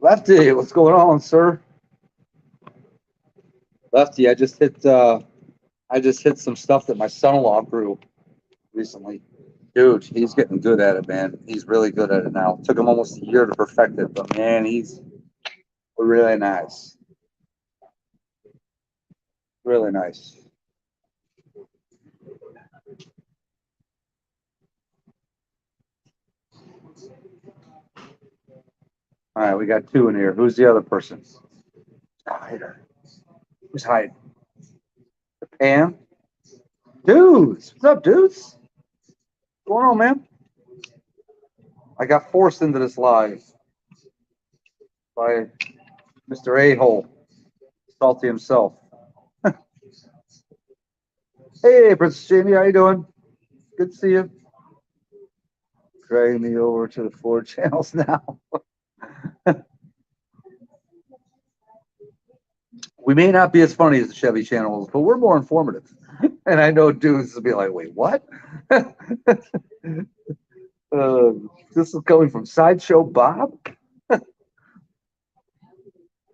Lefty, what's going on, sir? Lefty, I just hit some stuff that my son-in-law grew recently. Dude, he's getting good at it, man. He's really good at it now. It took him almost a year to perfect it, but man, he's really nice. Really nice. All right, we got two in here. Who's the other person? Hider. Who's hiding? Pam? Dudes, what's up, dudes? What's going on, man? I got forced into this live by Mr. A-Hole, Salty himself. Hey, Princess Jamie, how you doing? Good to see you. Dragging me over to the Ford channels now. We may not be as funny as the Chevy channels, but we're more informative. And I know dudes will be like, wait, what? This is coming from Sideshow Bob?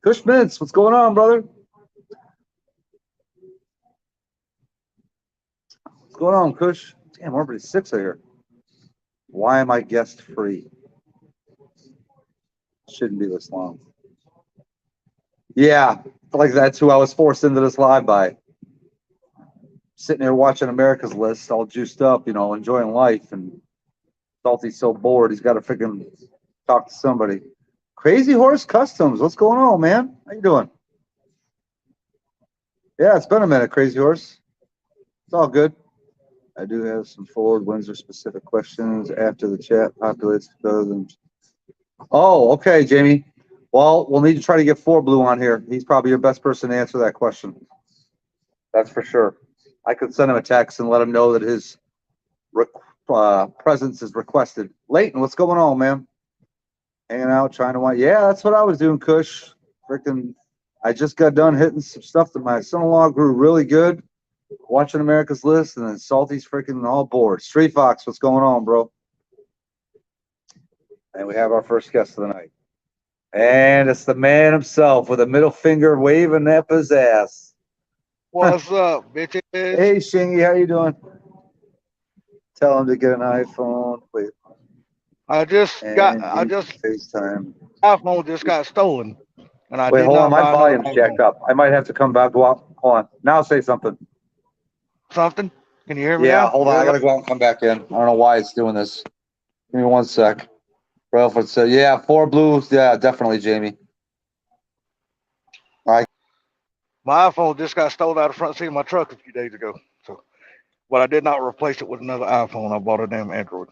Kush Mintz, what's going on, brother? What's going on, Kush? Damn, everybody's 6 here. Why am I guest free? Shouldn't be this long. Yeah, like that's who I was forced into this live by. Sitting there watching America's List, all juiced up, enjoying life, and Salty's so bored he's got to freaking talk to somebody. Crazy Horse Customs, what's going on, man? How you doing? Yeah, it's been a minute, Crazy Horse. It's all good. I do have some Ford Windsor specific questions after the chat populates. Oh, okay, Jamie. Well, we'll need to try to get 4Blue on here. He's probably your best person to answer that question. That's for sure. I could send him a text and let him know that his presence is requested. Leighton, what's going on, man? Hanging out, trying to want. Yeah, that's what I was doing, Kush. Freaking, I just got done hitting some stuff that my son-in-law grew really good. Watching America's List, and then Salty's freaking all bored. Street Fox, what's going on, bro? And we have our first guest of the night. And it's the man himself with a middle finger waving up his ass. What's up, bitches? Hey, Shingy, how you doing? Tell him to get an iPhone. Wait. FaceTime. iPhone just got stolen, and I Wait, did hold on. not My buy another volume's jacked up. I might have to come back. Go out. Hold on. Now say something. Something? Can you hear me Yeah, now? hold on. I gotta go out and come back in. I don't know why it's doing this. Give me 1 sec. Ralph would say, yeah, 4Blues. Yeah, definitely, Jamie. All right. My iPhone just got stolen out of the front seat of my truck a few days ago. So, but I did not replace it with another iPhone. I bought a damn Android.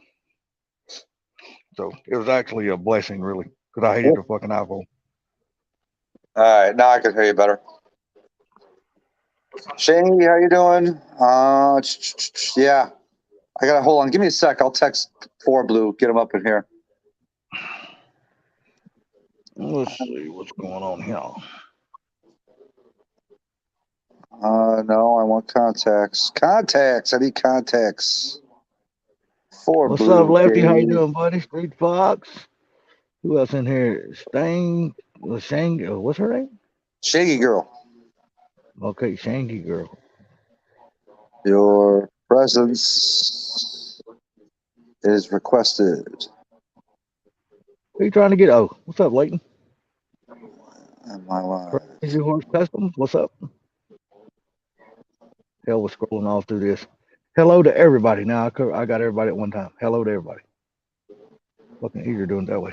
So it was actually a blessing, really, because I hated the fucking iPhone. All right, now I can hear you better. Shane, how you doing? Yeah, I gotta hold on. Give me a sec. I'll text 4Blue. Get him up in here. Let's see what's going on here. No, I want contacts. Contacts. I need contacts. 4Blue. What's up, Lefty? How you doing, buddy? Street Fox. Who else in here? Sting. What's her name? Shaggy Girl. Okay, Shanky Girl. Your presence is requested. Who you trying to get? Oh, what's up, Leighton? Am I live? Crazy Horse Customs. What's up? Hell, we're scrolling all through this. Hello to everybody. Now I got everybody at one time. Hello to everybody. Fucking easier doing it that way.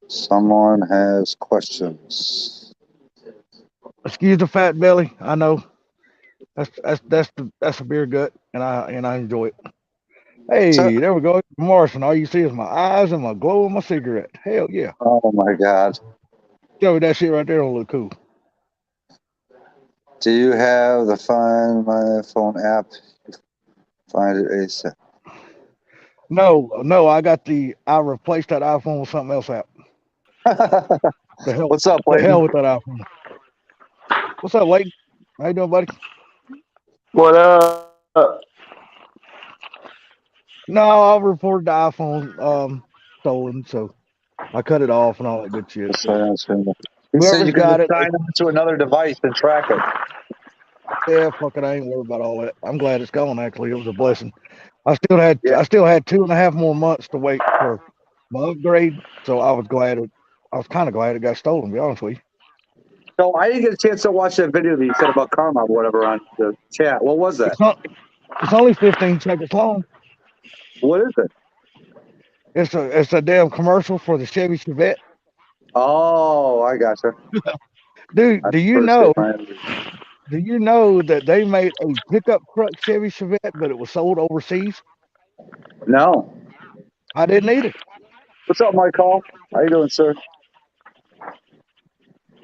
Someone has questions. Excuse the fat belly. I know that's a beer gut, and I enjoy it. So, Hey, there we go, Martian. All you see is my eyes and my glow of my cigarette. Hell yeah, oh my God. show me that shit right there. Don't look cool. Do you have the Find My Phone app? Find it ASAP. No, I replaced that iPhone with something else app. The hell, What's up, the Layton? hell with that iPhone. What's up, Layton? How you doing, buddy? What up? No, I reported the iPhone stolen, so I cut it off and all that good shit. He But said you whoever's can got just it, sign on to another device and track it. yeah, fuck it. I ain't worried about all that. I'm glad it's gone. Actually, it was a blessing. Yeah. I still had 2.5 more months to wait for my upgrade, so I was kind of glad it got stolen. To be honest with you, So I didn't get a chance to watch that video that you said about karma or whatever on the chat. What was that? it's not. It's only 15 seconds long. What is it? It's a damn commercial for the Chevy Chevette. Oh, I gotcha. Dude, I prefer to stay behind. do you know that they made a pickup truck Chevy Chevette, but it was sold overseas? No. I didn't either. What's up, Michael? How you doing, sir?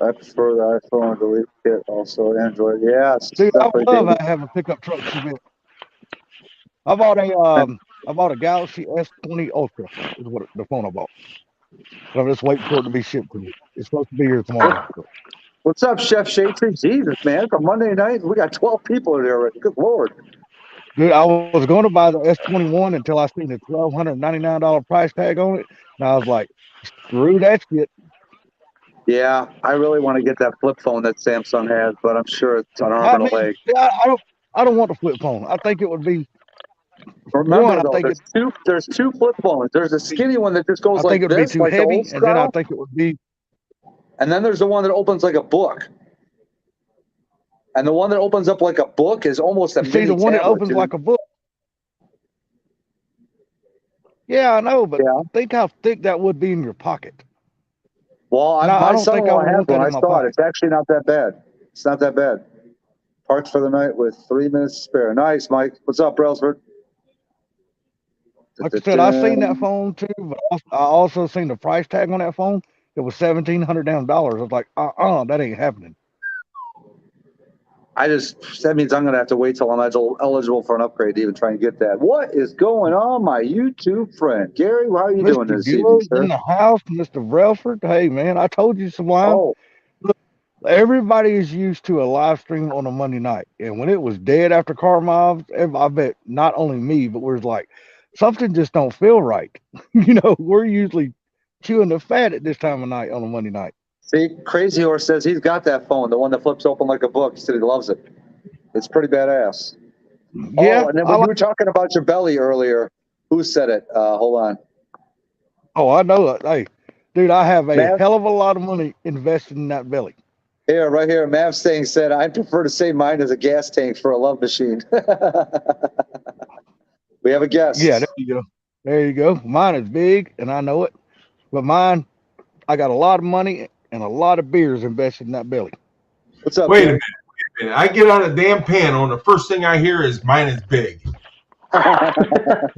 I prefer the iPhone delete kit, also Android. Yeah, it's Dude, I definitely would love dated. to have a pickup truck Chevette. I bought a Galaxy S20 Ultra is what the phone I bought. But I'm just waiting for it to be shipped to me. It's supposed to be here tomorrow. So. What's up, Chef Shatry? Jesus, man, it's a Monday night. We got 12 people in there already. Good Lord. Dude, I was going to buy the S21 until I seen the $1,299 price tag on it, and I was like, screw that shit. Yeah, I really want to get that flip phone that Samsung has, but I'm sure it's an arm I and a mean, leg. yeah, I don't want the flip phone. I think it would be one. Remember though, there's two flip phones. There's a skinny one that just goes I think like it would be this, too like the old heavy, and then I style, think it would be. and then there's the one that opens like a book. And the one that opens up like a book is almost a You see, mini the one that tablet, opens dude. like a book. Yeah, I know, but Yeah. think how thick that would be in your pocket. Well, No, I my don't think I son-in-law would has want one. that I in my saw it. pocket. It's actually not that bad. It's not that bad. Parked for the night with 3 minutes to spare. Nice, Mike. What's up, Brailsford? Like I said, I seen that phone too, but I also seen the price tag on that phone. It was $1,700 damn dollars. I was like, that ain't happening. That means I'm gonna have to wait till I'm eligible for an upgrade to even try and get that. What is going on, my YouTube friend Gary? How are you doing Mr. this evening, Gilroy's in sir? the house, Mr. Brelford. Hey man, I told you, Sublime. Oh, Look, everybody is used to a live stream on a Monday night, and when it was dead after car mobs, I bet not only me, but we're like, something just don't feel right. We're usually chewing the fat at this time of night on a Monday night. see, Crazy Horse says he's got that phone, the one that flips open like a book. He said he loves it. It's pretty badass. Oh, Yeah, and then I when you like. were talking about your belly earlier, who said it? Hold on. Oh, I know it. Hey, dude, I have a Mav, hell of a lot of money invested in that belly. here, right here. Mav saying said, I prefer to say mine as a gas tank for a love machine. We have a Yeah, there guest. you go. There you go. Mine is big, and I know it. But mine, I got a lot of money and a lot of beers invested in that belly. What's up, Wait a Gary? minute, wait a minute. I get on a damn panel, and the first thing I hear is mine is big.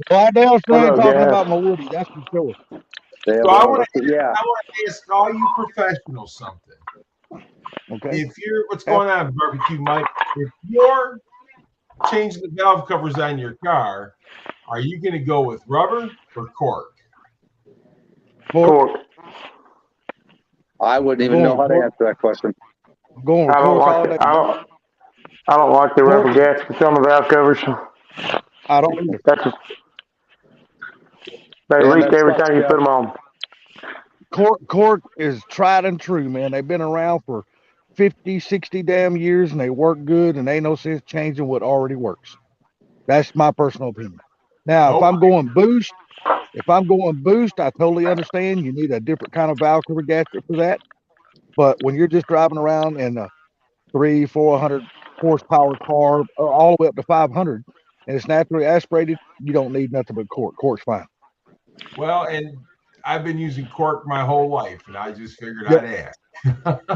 Well, I damn sure What ain't up, talking guys? about my Woody. That's for sure. Yeah, So well, yeah. I want to ask all you professionals something. Okay. If you're, what's going on, Barbecue Mike? If you're changing the valve covers on your car, are you going to go with rubber or cork? Cork. Cork. I wouldn't even Going know with how to cork. answer that question. Going with I don't cork like all the day, buddy. I don't like the Cork. rubber gaskets on the valve covers. I don't either. That's just, they Man, leak that every sucks, time you Jeff. put them on. Cork is tried and true, man. They've been around for 50, 60 damn years, and they work good, and ain't no sense changing what already works. That's my personal opinion. Now, Oh, if I'm going boost, I totally understand. You need a different kind of valve cover gasket for that. But when you're just driving around in a 400 horsepower car, all the way up to 500, and it's naturally aspirated, you don't need nothing but cork. Cork's fine. well, and I've been using cork my whole life, and I just figured Yep. I'd ask.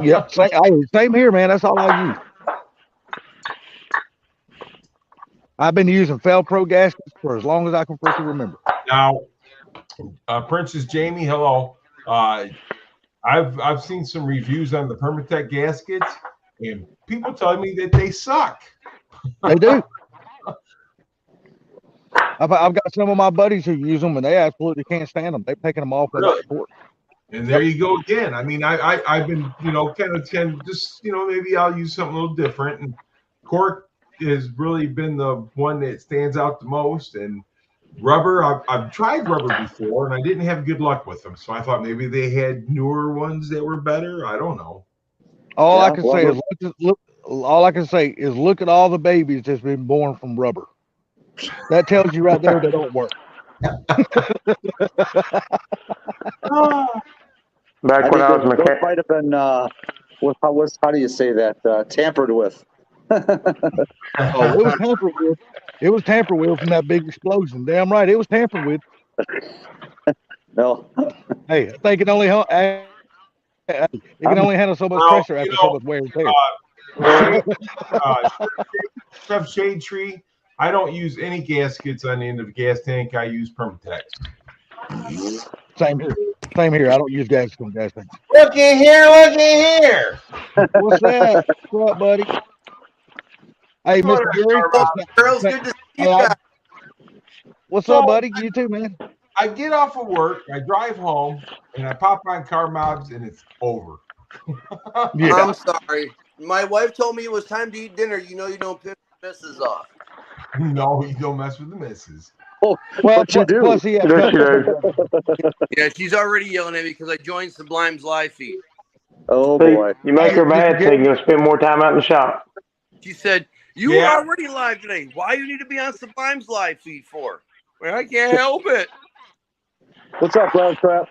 Yep, same here, man. That's all I use. I've been using Felpro gaskets for as long as I can freaking remember. Now, Princess Jamie, hello. I've seen some reviews on the Permatex gaskets, and people tell me that they suck. They do. I've got some of my buddies who use them, and they absolutely can't stand them. They've taken them off without Really? support. And there you go again. I mean, I've been, kind of just, maybe I'll use something a little different. And cork has really been the one that stands out the most. And rubber, I've tried rubber before, and I didn't have good luck with them. So I thought maybe they had newer ones that were better. I don't know. All I can say is look at all the babies that's been born from rubber. That tells you right there they don't work. Back when I was those mechanic. might have been how do you say that? Tampered with. Oh, it was tampered with. It was tampered with from that big explosion. Damn right, it was tampered with. No. Hey, I think it only handle so much pressure after so much wear and tear. Shade Tree. I don't use any gaskets on the end of the gas tank. I use Permatex. Same here. I don't use gaskets on gas tanks. Look at here. What's that? What's up, buddy? Hey, Mr. Gary. Girls, good to see you guys. What's up, buddy? You too, man. I get off of work, I drive home, and I pop on car mobs, and it's over. Yeah. I'm sorry. My wife told me it was time to eat dinner. You don't piss the missus off. No, you don't mess with the missus. Oh, well, you do. Plus, Yes, you do. Yeah, she's already yelling at me because I joined Sublime's live feed. Oh See, boy. you make her mad, so you're going to spend more time out in the shop. She said, "You were already live today. Why you need to be on Sublime's live feed for?" Well, I can't help it. What's up, Brown Trap?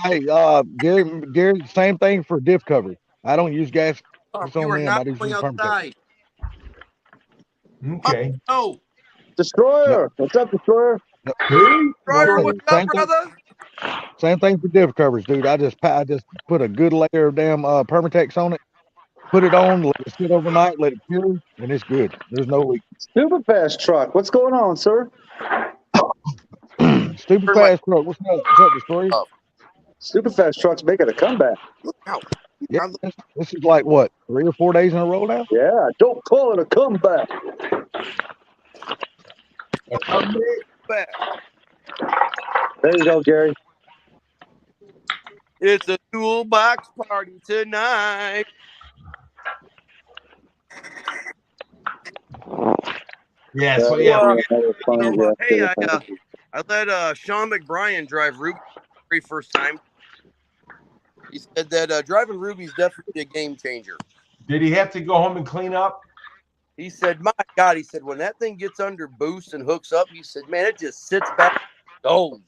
Hey, Gary, same thing for diff cover. I don't use gas. You are not going outside. Okay. Oh, Destroyer. Yep. What's up, Destroyer? Destroyer, what's up, brother? Same thing for diff covers, dude. I just put a good layer of damn Permatex on it. Put it on, let it sit overnight, let it cure, and it's good. There's no leak. Super fast truck. What's going on, sir? Stupid fast truck. What's up, Destroyer? Super fast truck's making a comeback. Look out. Yeah, this is like what, 3 or 4 days in a row now? Yeah, don't call it a comeback. There you go, Gary. It's a toolbox party tonight. Yeah, so yeah. Hey, I let Sean McBrien drive Ruby for the very first time. He said that driving Ruby's definitely a game changer. Did he have to go home and clean up? He said, "My God," he said, "when that thing gets under boost and hooks up," he said, "man, it just sits back and goes."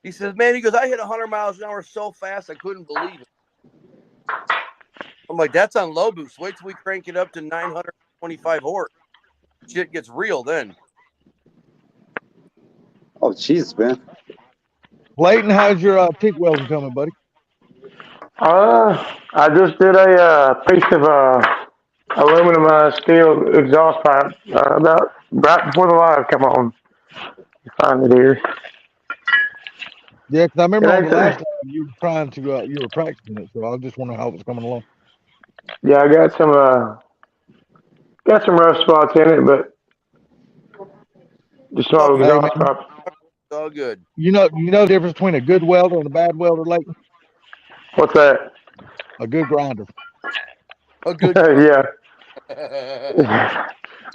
He says, "Man," he goes, "I hit 100 miles an hour so fast I couldn't believe it." I'm like, "That's on low boost. Wait till we crank it up to 925 horse. Shit gets real then." Oh, Jesus, man. Layton, how's your TIG welding coming, buddy? I just did a piece of aluminum steel exhaust pipe about right before the live come on. Find it here. Yeah, because I remember on the last time you were trying to, you were practicing it, so I was just wondering how it was coming along. Yeah, I got some rough spots in it, but just small exhaust pipe. It's all good. You know the difference between a good welder and a bad welder, Layton? What's that? A good grinder. A good. Yeah.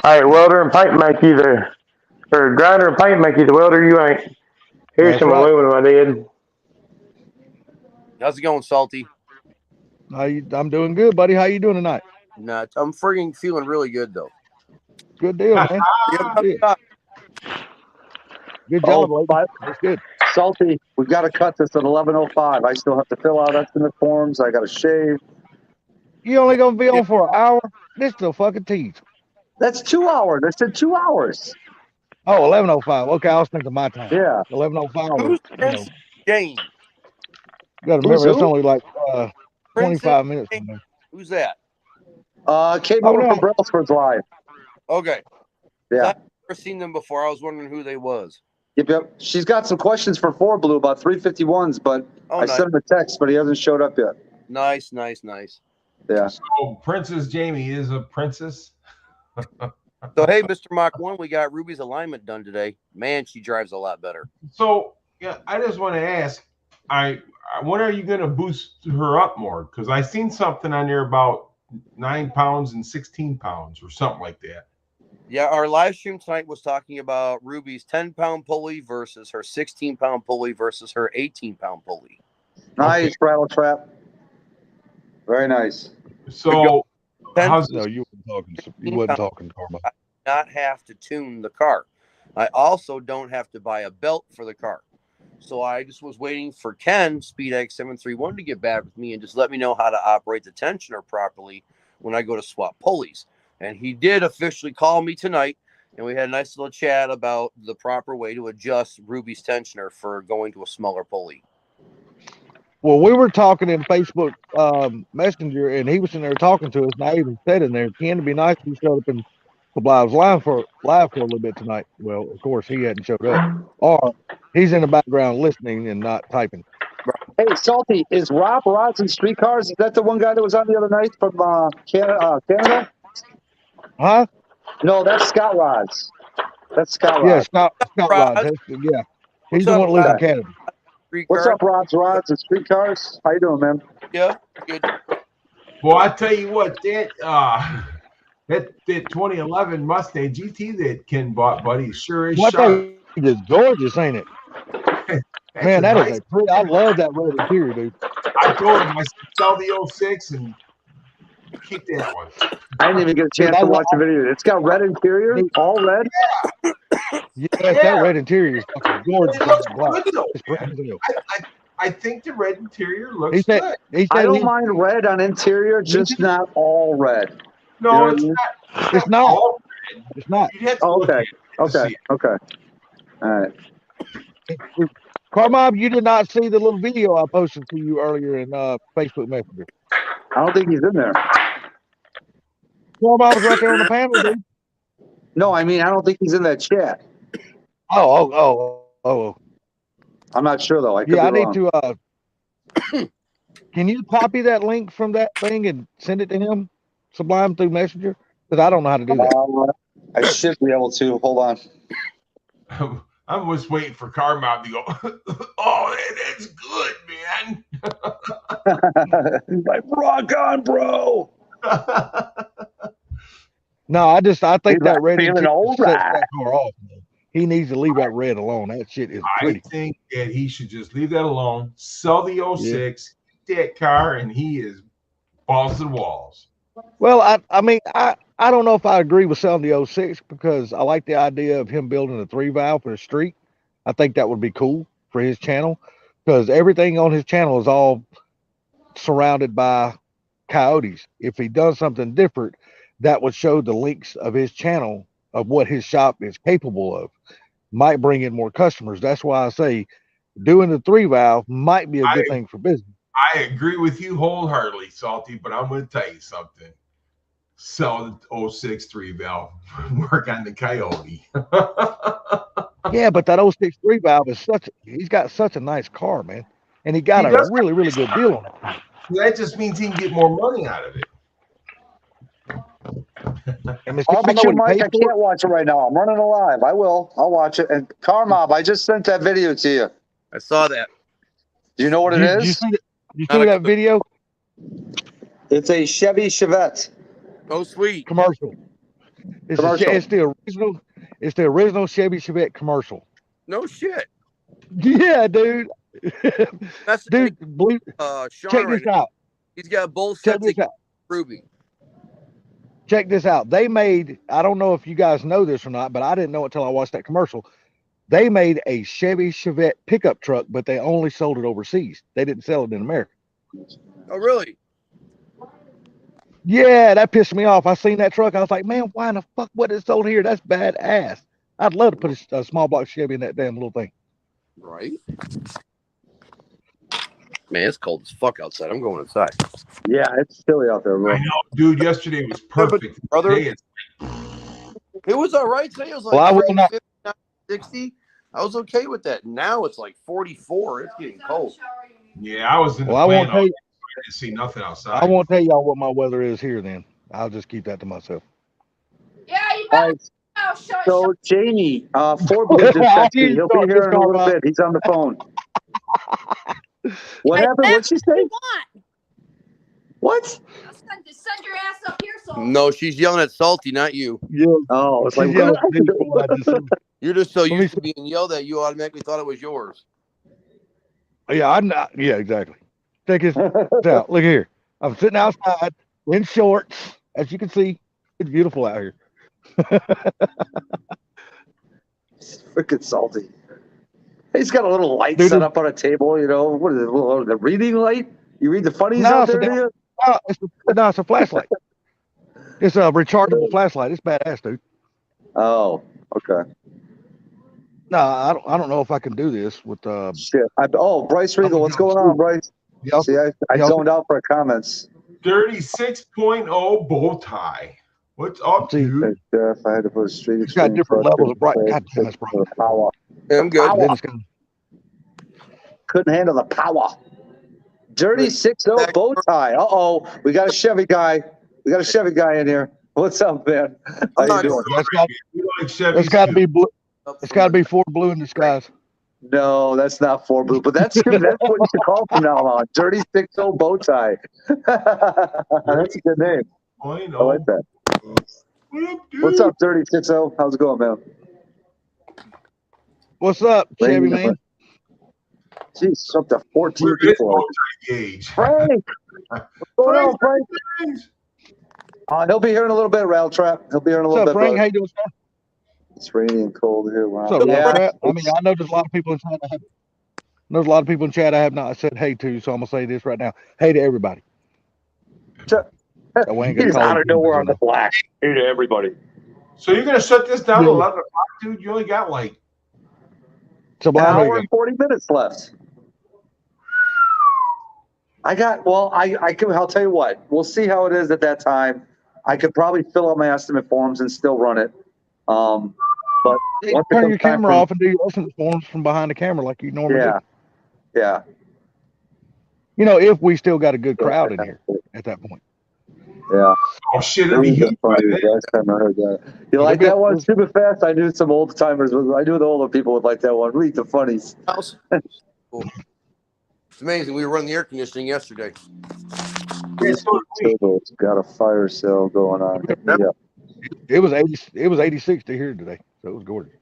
Hey, welder and paint make you or grinder and paint make you the welder you ain't. Here's some aluminum I did. How's it going, Salty? I'm doing good, buddy. How you doing tonight? Nah, I'm friggin' feeling really good though. Good deal, man. Good job, Layton. That's good. Salty, we've got to cut this at 11:05. I still have to fill out estimate forms. I got to shave. You only gonna be on for an hour? This is a fucking tease. That's 2 hours. I said 2 hours. Oh, 11:05. Okay, I was thinking my time. Yeah. 11:05. Who's this game? You gotta remember, it's only like Princess 25 minutes from Jamie. now. Who's that? Came Oh, over no. from Brailsford's live. Okay. Yeah. I've never seen them before. I was wondering who they was. Yep. She's got some questions for 4 Blue about 351s, but Oh, I nice. sent him a text, but he hasn't showed up yet. Nice. Yeah. So Princess Jamie is a princess. So, hey, Mr. Mach 1, we got Ruby's alignment done today. Man, she drives a lot better. So yeah, I just want to ask, when are you going to boost her up more? Because I seen something on there about 9 pounds and 16 pounds or something like that. Yeah, our live stream tonight was talking about Ruby's 10-pound pulley versus her 16-pound pulley versus her 18-pound pulley. Nice, Rattle Trap. Very nice. So how's No, you wasn't talking, Karma. I do not have to tune the car. I also don't have to buy a belt for the car. So I just was waiting for Ken, SpeedX731, to get back with me and just let me know how to operate the tensioner properly when I go to swap pulleys. And he did officially call me tonight, and we had a nice little chat about the proper way to adjust Ruby's tensioner for going to a smaller pulley. Well, we were talking in Facebook Messenger, and he was in there talking to us, and I even said in there, Ken, it'd be nice if you showed up in Sublime's live for a little bit tonight. Well, of course, he hadn't showed up. Or he's in the background listening and not typing. Hey, Salty, is Rob Rods and Streetcars? Is that the one guy that was on the other night from Canada? Huh? No, that's Scott Rods. That's Scott Yeah, Rods. Scott Rods. Rods. Yeah. He's What's the up, one that lives in Rods? Canada. What's up, Rods and Streetcars? How you doing, man? Yeah, good. Well, I tell you what, that 2011 Mustang GT that Ken bought, buddy, sure is What sharp. they is gorgeous, ain't it? That's Man, that nice. is a pretty. I love that red interior, dude. I told him, I said, sell the 06 and keep that one. I didn't even get a chance to watch the video. It's got red interior, all red. Yes, that red interior is fucking gorgeous. It looks Black. good, though, It's man. pretty as hell. I think the red interior looks He said, good. he I said don't mind red on interior, just not all red. No, You know it's not. All red. It's not. You'd have to Oh, look at it to Okay. see it. Okay. All right. Carmob, you did not see the little video I posted to you earlier in Facebook Messenger. I don't think he's in there. Carmob was right there on the panel, dude. No, I mean, I don't think he's in that chat. Oh. I'm not sure, though. I could Yeah, I be need wrong. to. Can you copy that link from that thing and send it to him, Sublime, through Messenger? Because I don't know how to do that. I should be able to. Hold on. I'm just waiting for Carmob to go, oh, that's good, man. Like, rock on, bro. No, I think He's that like, red feeling interior all sets right. that car off, man. He needs to leave that red alone. That shit is I pretty. think that he should just leave that alone, sell the 06, get that car, and he is balls to the walls. Well, I mean, I don't know if I agree with selling the 06 because I like the idea of him building a 3-valve for the street. I think that would be cool for his channel because everything on his channel is all surrounded by coyotes. If he does something different, that would show the links of his channel of what his shop is capable of. Might bring in more customers. That's why I say doing the 3-valve might be a good thing for business. I agree with you wholeheartedly, Salty, but I'm going to tell you something. Sell the 06 3-valve, work on the Coyote. Yeah, but that 06 3-valve is he's got such a nice car, man. And he got a really, really good deal on it. That just means he can get more money out of it. I'll bet you, Mike, I can't watch it right now. I'm running a live. I will. I'll watch it. And Carmob, I just sent that video to you. I saw that. Do you know what it is? You see that video? It's a Chevy Chevette. Oh, sweet. Commercial. It's the original Chevy Chevette commercial. No shit. Yeah, dude. That's dude, check this out. He's got both sets of Ruby. Check this out. They made, I don't know if you guys know this or not, but I didn't know it until I watched that commercial. They made a Chevy Chevette pickup truck, but they only sold it overseas. They didn't sell it in America. Oh, really? Yeah, that pissed me off. I seen that truck. I was like, man, why in the fuck what is sold here? That's badass. I'd love to put a small block Chevy in that damn little thing. Right. Man, it's cold as fuck outside. I'm going inside. Yeah, it's chilly out there, bro. I know, dude. Yesterday was perfect. Brother, Today it's it was all right today. It was like Well, I will not. 59, 60. I was okay with that. Now it's like 44. It's getting cold. Yeah, I was in the Well, I plane. won't tell you. I didn't see nothing outside. I won't tell y'all what my weather is here. Then I'll just keep that to myself. Yeah, you All better. right, Oh, so Jamie, Forbes just texted me. He'll be here in a little bit. He's on the phone. What happened? What'd she say? What? Send your ass up here, so. No, she's yelling at Salty, not you. Yeah. Oh, it's like, She's yelling at me for what I just said. You're just so me used to being yelled at, you automatically thought it was yours. Yeah, I'm not. Yeah, exactly. Check this out. Look here. I'm sitting outside in shorts. As you can see, it's beautiful out here. freaking Salty. He's got a little light Dude, set up on a table, you know. What is it? The reading light? You read the funnies No, out it's there, a- do you? it's a flashlight. It's a rechargeable flashlight. It's badass, dude. Oh, okay. No, I don't know if I can do this with Shit. Bryce Regal, what's going on, Bryce? y'all. See, I y'all- zoned out for comments. Dirty 6.0 bow tie. What's up, See, dude? If I had to put a street It's got different levels of bright. God damn, it's bright. Power. Yeah, I'm good. Then it's gonna, Couldn't handle the power. Dirty 6.0 bow tie. We got a Chevy guy. We got a Chevy guy in here. What's up, man? How you doing? that's got We like Chevys that's got to too. be blue. It's got to be Ford Blue in disguise. No, that's not Ford Blue, but that's what you should call from now on. Dirty 6.0 bow tie. That's a good name. I like that. What up, dude? What's up, Dirty 6.0? How's it going, man? What's up, Chevy man? Jeez, up to 14 We're his people. bow tie gauge. Frank! What's going on, Frank? He'll be here in a little bit, Rattle Trap. He'll be here in a What's little up, bit. Frank? brother. How you doing, sir? It's rainy and cold here. Wow. What's up, Yeah, Rattle Trap? I mean, I know there's a lot of people in chat. There's a lot of people in chat I have not said hey to, so I'm gonna say this right now. Hey to everybody. That way I ain't gonna he's call out you of nowhere on the names. black. Hey to everybody. So you're gonna shut this down Yeah. at 11 o'clock, dude? You only got like So An Bob, hour and 40 minutes left. I'll tell you what. We'll see how it is at that time. I could probably fill out my estimate forms and still run it. But Hey, once it turn comes your time camera for- off and do your estimate forms from behind the camera like you normally do. Yeah. You know, if we still got a good crowd in here at that point. Yeah. oh shit, That it'll be was huge. funny the last time I heard that. You like that one? Stupid fast. I knew some old timers. I knew the older people would like that one. Read the funnies. House. Cool. It's amazing. We were running the air conditioning yesterday. These turbos got a fire sale going on. Yeah. It was 86 to here today, so it was gorgeous.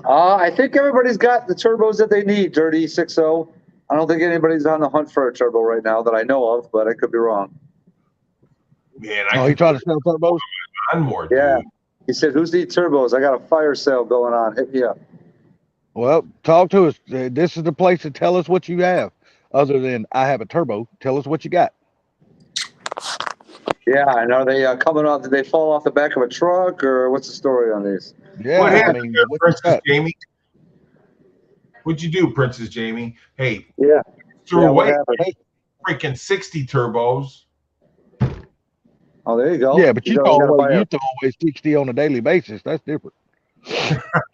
I think everybody's got the turbos that they need. Dirty 6.0. I don't think anybody's on the hunt for a turbo right now that I know of, but I could be wrong. Man, He tried to sell turbos. on more, dude. Yeah. He said, "Who's need turbos? I got a fire sale going on. Hit me up." Well, talk to us. This is the place to tell us what you have. Other than I have a turbo, tell us what you got. Yeah, and are they coming off? Did they fall off the back of a truck, or what's the story on these? Yeah, What I happened mean, there, what you Princess got? Jamie? What'd you do, Princess Jamie? Hey, Yeah. threw Yeah, what away happened? freaking 60 turbos. Oh, there you go. Yeah, but you gotta throw buy away 60 on a daily basis. That's different.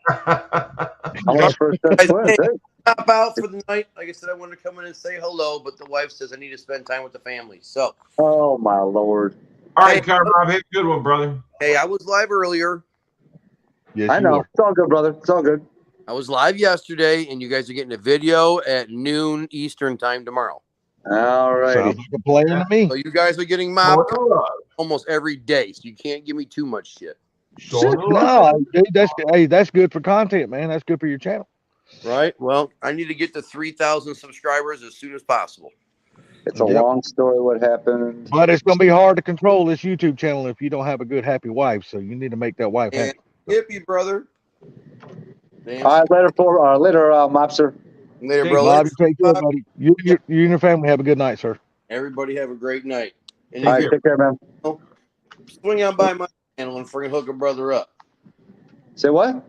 How much for a set Guys, twins? Hey, Stop out for the night. Like I said, I wanted to come in and say hello, but the wife says I need to spend time with the family. So, oh my Lord! All right, Car Rob, hit a good one, brother. hey, I was live earlier. Yes, I you know. are. It's all good, brother. It's all good. I was live yesterday, and you guys are getting a video at noon Eastern time tomorrow. All right. Sounds like a plan to me. So you guys are getting Showing mob the love. almost every day, so you can't give me too much shit. Showing the love. No, dude, that's good for content, man. That's good for your channel. Right? Well, I need to get to 3,000 subscribers as soon as possible. It's a long story. What happened? But it's gonna be hard to control this YouTube channel if you don't have a good, happy wife. So you need to make that wife And happy. hippie, brother. Damn. All right, later, Mobster. Later, Thanks, bro. Bob, Let's- you take care, buddy. You and your family have a good night, sir. Everybody have a great night. And All if right, you're take care, man. swing on by my channel and friggin' hook a brother up. Say what?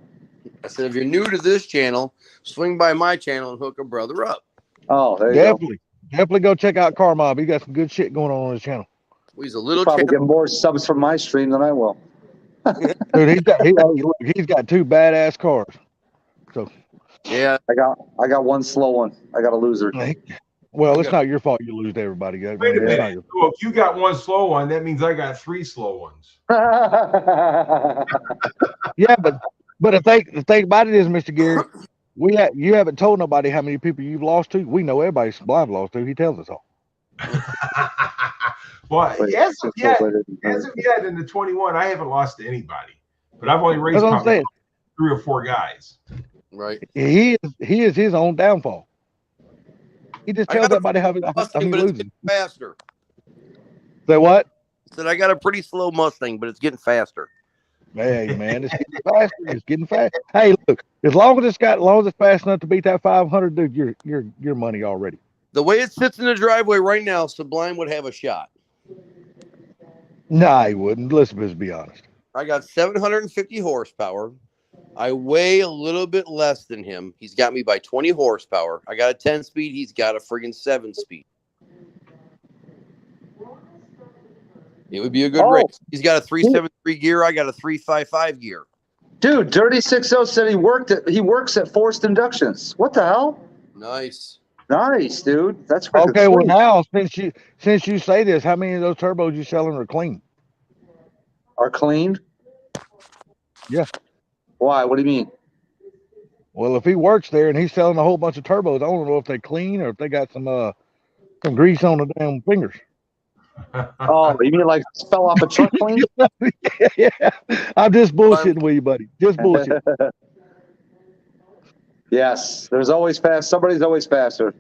I said, if you're new to this channel, swing by my channel and hook a brother up. Oh, there you go. Definitely go check out Car Mob. He got some good shit going on his channel. He's a little Probably channel. get more subs from my stream than I will. Dude, he's got 2 badass cars. So Yeah. I got one slow one. I got a loser. well, it's not your fault you lose to everybody. Wait a It's minute. not your fault. Well, if you got one slow one, that means I got 3 slow ones. Yeah, but the thing about it is, Mr. Gary, you haven't told nobody how many people you've lost to. We know everybody Sublime lost to. He tells us all. Well, Wait, as of yet, wait. in the 21, I haven't lost to anybody. But I've only raced That's what I'm probably saying. 3 or 4 guys. Right. He is his own downfall. He just I tells got a everybody how Mustang, he but it's loses. getting faster. Say what? Said I got a pretty slow Mustang, but it's getting faster. Hey man, it's getting faster. It's getting fast. Hey, look, as long as it's fast enough to beat that 500, dude, you're money already. The way it sits in the driveway right now, Sublime would have a shot. Nah, he wouldn't. Let's be honest. I got 750 horsepower. I weigh a little bit less than him. He's got me by 20 horsepower. I got a 10-speed. He's got a friggin' 7-speed. It would be a good race. He's got a 373 gear. I got a 355 gear. Dude, Dirty 60 said he works at Forced Inductions. What the hell? Nice. Nice, dude. That's Okay. sweet. Well, now since you say this, how many of those turbos you selling are clean? Are cleaned? Yeah. Why? What do you mean? Well, if he works there and he's selling a whole bunch of turbos, I don't know if they clean or if they got some grease on the damn fingers. Oh, you mean like fell off a truck clean? Yeah. I'm just bullshitting with you, buddy. Just bullshit. Yes, there's always fast. Somebody's always faster.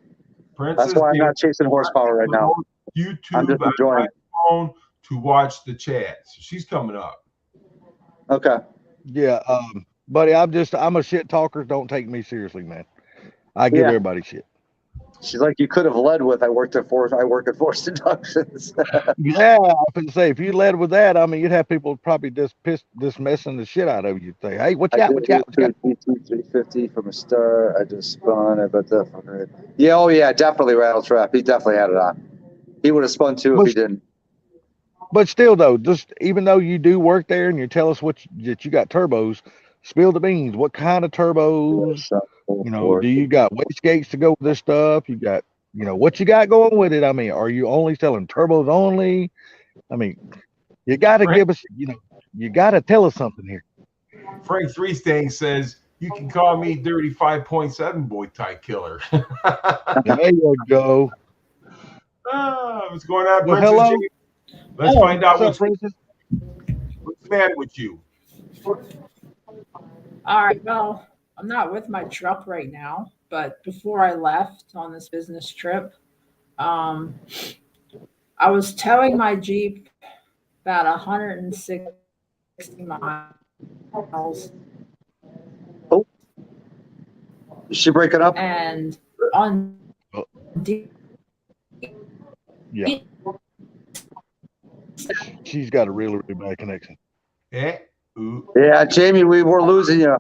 Princess That's why I'm not chasing horsepower right now. YouTube I'm just enjoying it. phone to watch the chat. So she's coming up. Okay. Yeah, buddy, I'm a shit talker. Don't take me seriously, man. I give everybody shit. She's like, you could have led with I work at Forced Inductions. Yeah, I was say if you led with that, I mean, you'd have people probably dismissing the shit out of you. Say, hey, what you got? What you got? What you got? 350 from a start. I just spun. I bet that. Yeah, oh yeah, definitely Rattle Trap. He definitely had it on. He would have spun too if he didn't. But still, though, just even though you do work there and you tell us that you got turbos, spill the beans. What kind of turbos? Do you got wastegates to go with this stuff? You got, what you got going with it? I mean, are you only selling turbos only? I mean, you got to give us, you got to tell us something here. Frank Three Stang says, you can call me Dirty 5.7 Boy Tie Killer. There you go. What's going on, Well, Princess? hello. Let's find out what's Princess. the matter with you. All right. Well, I'm not with my truck right now, but before I left on this business trip, I was towing my Jeep about 160 miles. Oh, is she breaking up? And on Yeah. She's got a really, really bad connection. Yeah, Jamie, we were losing you.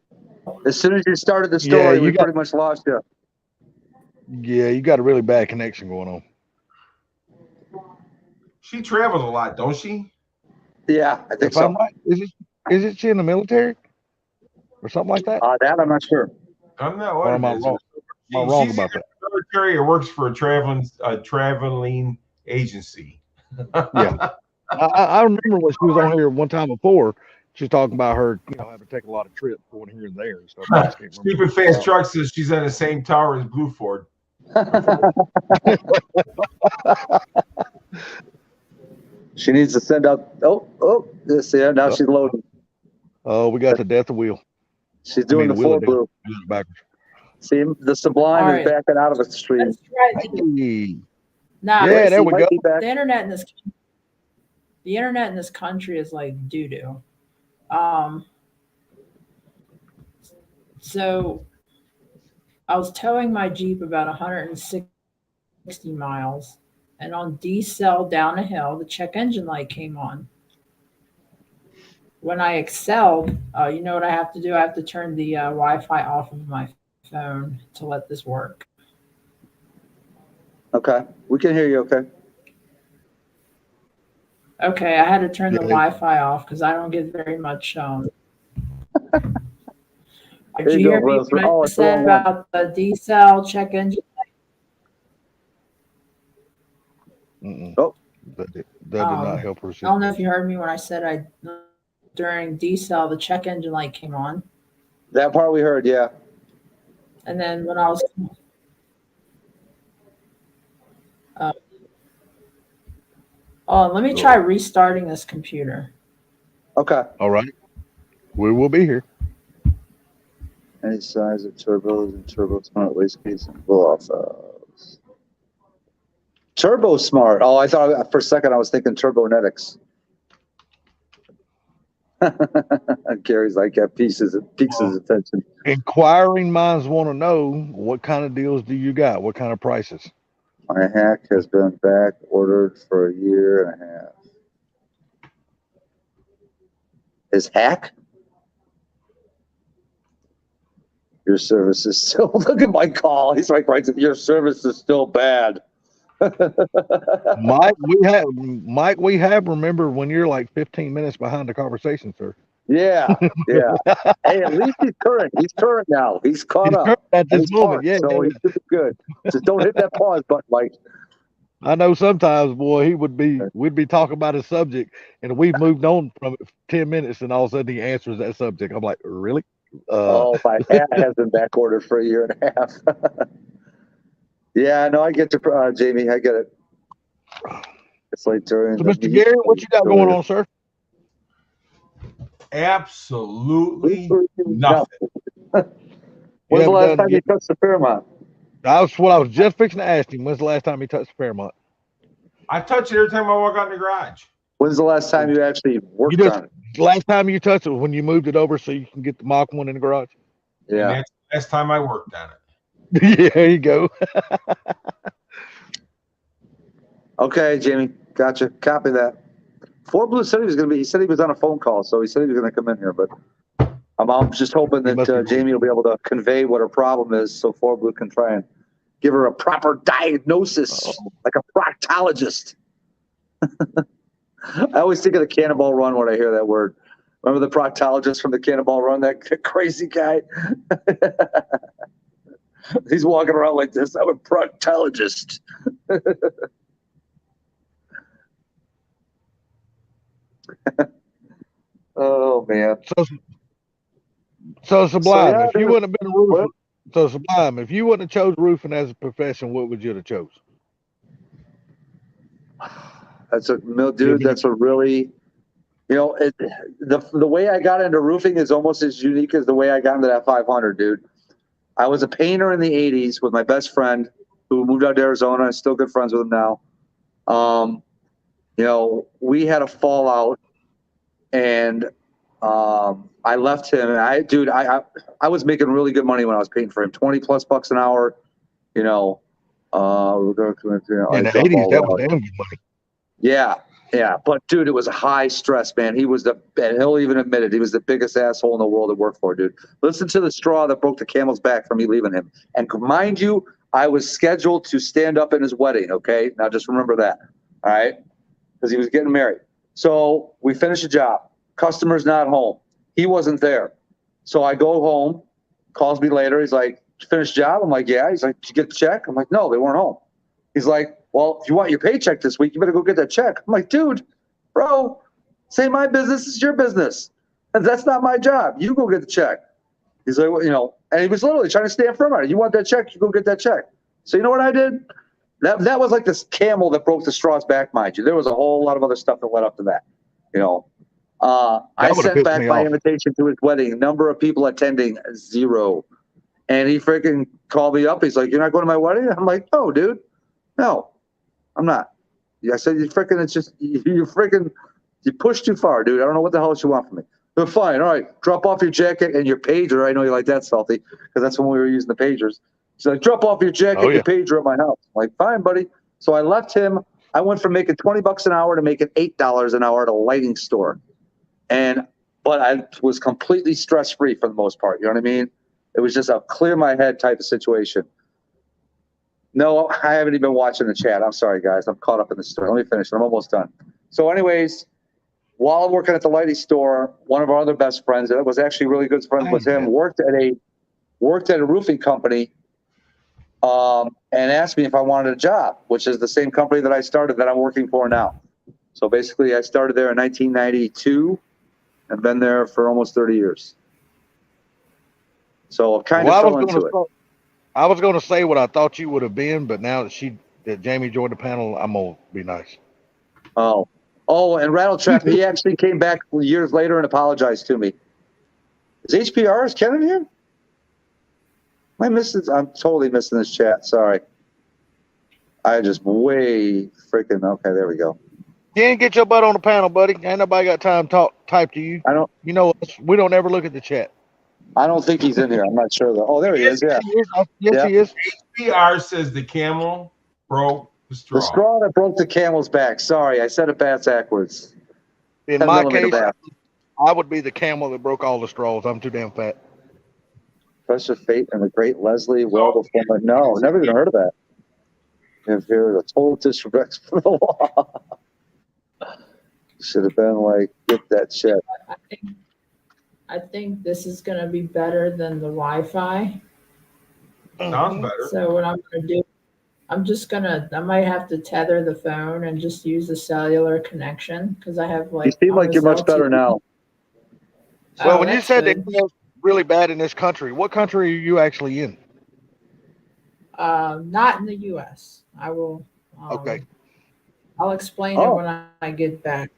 As soon as you started the story, we pretty much lost you. Yeah, you got a really bad connection going on. She travels a lot, don't she? Yeah, I think so. I'm right, is she in the military or something like that? That I'm not sure. I'm not. Or am I wrong? Am I wrong about that? Military or works for a traveling agency. Yeah, I remember when she was on here one time before. She was talking about her, having to take a lot of trips going here and there and stuff. Stupid Fast Truck says she's on the same tower as Blue Ford. She needs to send out. This now she's loading. Oh, we got the death of wheel. She's doing the full blue. Backwards. See, the Sublime is backing out of its stream. Nah, yeah, there we go. The internet in this country is like doo-doo. So I was towing my Jeep about 160 miles, and on decel down a hill, the check engine light came on. When I excelled, you know what I have to do? I have to turn the Wi-Fi off of my phone to let this work. Okay. We can hear you. Okay. Okay, I had to turn the Yeah. Wi-Fi off because I don't get very much. There Did you you go, hear me bro. when I Oh, it's the said wrong one. about the D-cell check engine? Mm-mm. Oh, That did not help her I don't know if situation. you heard me when I said during D-cell the check engine light came on, that part we heard. Yeah. and then when I was uh, oh, let me try Uh-oh. restarting this computer. Okay. All right. We will be here. Any size of turbos and turbo smart waste case and blow off. Turbo smart. Oh, I thought for a second I was thinking Turbonetics. Gary's like, that piques his attention. Inquiring minds want to know what kind of deals do you got? What kind of prices? My hack has been back ordered for a year and a half. His hack? Your service is still. Look at my call. He's like, right. Your service is still bad. Mike, we have. Remember when you're like 15 minutes behind the conversation, sir. Yeah, yeah. Hey, at least he's current. He's current now. He's caught He's current up at and this he's moment. parked, Yeah, so he should be good. Just don't hit that pause button, Mike. I know sometimes, boy, we'd be talking about a subject and we've moved on from it for 10 minutes and all of a sudden he answers that subject. I'm like, really? Oh, my hat has been back ordered for a year and a half. Yeah, no, I get you, Jamie. I get it. It's like during So, the Mr. Gary, what you got going on, sir? Absolutely No. nothing. You When's the haven't last done time you touched the Fairmont? That's what I was just fixing to ask him. When's the last time he touched the Paramount? I touch it every time I walk out in the garage. When's the last time you actually You worked just on it? last time you touched it was when you moved it over so you can get the Mach 1 in the garage. And Yeah. that's the last time I worked on it. Yeah, there you go. Okay, Jamie. Gotcha. Copy that. Fort Blue said he was going to be. He said he was on a phone call, so he said he was going to come in here. But I'm just hoping He must be that Jamie will be able to convey what her problem is, so Fort Blue can try and give her a proper diagnosis, like a proctologist. I always think of the Cannonball Run when I hear that word. Remember the proctologist from the Cannonball Run? That crazy guy. He's walking around like this. I'm a proctologist. Oh man. So Sublime, yeah, if you wouldn't have been a roofer, well, so Sublime, if you wouldn't have chose roofing as a profession, what would you have chose? that's a dude. That's a really, the way I got into roofing is almost as unique as the way I got into that 500, dude. I was a painter in the 80s with my best friend who moved out to Arizona. I'm still good friends with him now. We had a fallout, and I left him. And I was making really good money when I was painting for him, 20 plus bucks an hour. We're going to In the 80s, that was damn good money. Yeah, yeah. But dude, it was a high stress, man. And he'll even admit it, he was the biggest asshole in the world to work for, dude. Listen to the straw that broke the camel's back for me leaving him. And mind you, I was scheduled to stand up in his wedding, okay? Now just remember that, all right? Because he was getting married. So we finished the job. Customer's not home. He wasn't there. So I go home, calls me later. He's like, finished job? I'm like, yeah. He's like, did you get the check? I'm like, no, they weren't home. He's like, well, if you want your paycheck this week, you better go get that check. I'm like, dude, bro, say my business is your business. And that's not my job. You go get the check. He's like, well, and he was literally trying to stand firm on it. You want that check, you go get that check. So you know what I did? That was like this camel that broke the straw's back, mind you. There was a whole lot of other stuff that led up to that. I sent back my invitation to his wedding. Number of people attending, 0. And he freaking called me up. He's like, you're not going to my wedding? I'm like, no, dude. No, I'm not. I said, you pushed too far, dude. I don't know what the hell you want from me. They're fine. All right. Drop off your jacket and your pager. I know you like that, Salty, because that's when we were using the pagers. He's like, drop off your jacket and your pager at my house. I'm like, fine, buddy. So I left him. I went from making $20 an hour to making $8 an hour at a lighting store. But I was completely stress-free for the most part. You know what I mean? It was just a clear my head type of situation. No, I haven't even been watching the chat. I'm sorry, guys. I'm caught up in the story. Let me finish. I'm almost done. So, anyways, while I'm working at the lighting store, one of our other best friends, that was actually really good friends with him, worked at a roofing company, and asked me if I wanted a job, which is the same company that I started that I'm working for now. So basically, I started there in 1992 and been there for almost 30 years. So I kind of fell into it. I was going to say what I thought you would have been, but now that Jamie joined the panel, I'm going to be nice. Oh, and Rattletrap, he actually came back years later and apologized to me. Is Ken in here? I'm totally missing this chat. Sorry. I just way freaking, okay, there we go. You ain't get your butt on the panel, buddy. Ain't nobody got time to type to you. You know us. We don't ever look at the chat. I don't think he's in here. I'm not sure though. Oh, there he is. Yeah. Yes, he is. HBR says the camel broke the straw. The straw that broke the camel's back. Sorry, I said it backwards. In my case, I would be the camel that broke all the straws. I'm too damn fat. Pressure Fate and the Great Leslie. Well, before no, never even heard of that. If you're a total disrespect for the law, should have been like, get that shit. I think this is going to be better than the Wi-Fi. Sounds better. So what I'm going to do, I might have to tether the phone and just use the cellular connection because I have like. You seem like you're much better now. Well, when you said that it's really bad in this country, what country are you actually in? Not in the U.S. I will. Okay. I'll explain it when I get back.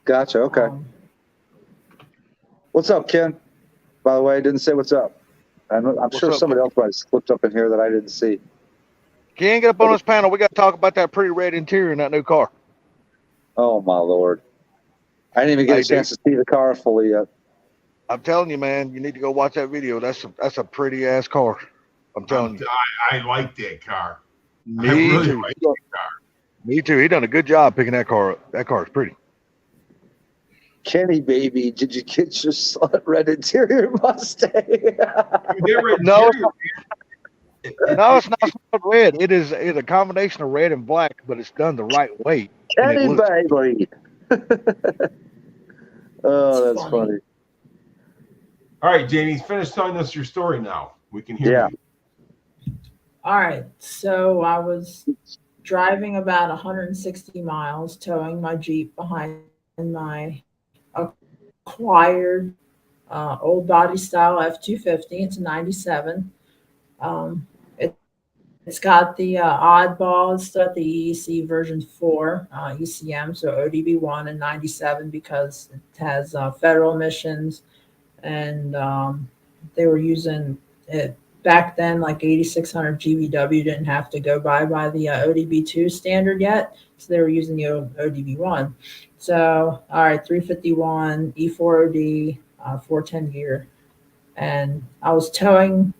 Gotcha. Okay. What's up, Ken? By the way, I didn't say what's up. I'm sure somebody else might have slipped up in here that I didn't see. Ken, get up on this panel. We got to talk about that pretty red interior in that new car. Oh, my Lord. I didn't even get a chance to see the car fully yet. I'm telling you, man, you need to go watch that video. That's a pretty ass car. I'm telling you. I like that car. Me too. Like that car. Me too. He done a good job picking that car up. That car is pretty. Kenny, baby, did you get your red interior Mustang? No, it's not red. It's a combination of red and black, but it's done the right way. Kenny, baby. Oh, that's funny. All right, Jamie, finish telling us your story now. We can hear you. All right. So I was driving about 160 miles, towing my Jeep behind my acquired old body style F-250. It's a 97. It's got the oddball. It's got the EEC version 4 ECM, so ODB1 and 97 because it has federal emissions, and they were using it back then. Like 8600 GVW didn't have to go by the ODB2 standard yet, so they were using the ODB1. So all right, 351 E4OD 410 gear, and I was towing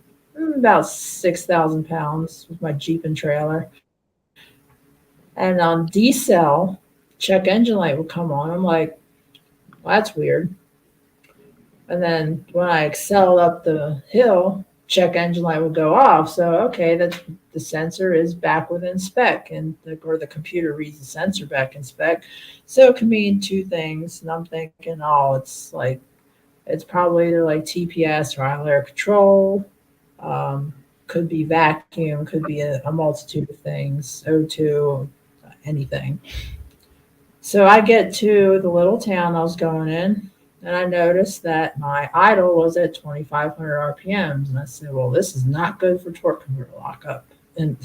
about 6,000 pounds with my Jeep and trailer. And on decel, check engine light would come on. I'm like, well, that's weird. And then when I excelled up the hill, check engine light would go off. So, okay, the sensor is back within spec, or the computer reads the sensor back in spec. So it can mean two things. And I'm thinking, it's probably either like TPS or idle air control. Could be vacuum, could be a multitude of things, O2, anything. So I get to the little town I was going in, and I noticed that my idle was at 2,500 RPMs. And I said, well, this is not good for torque converter lockup. And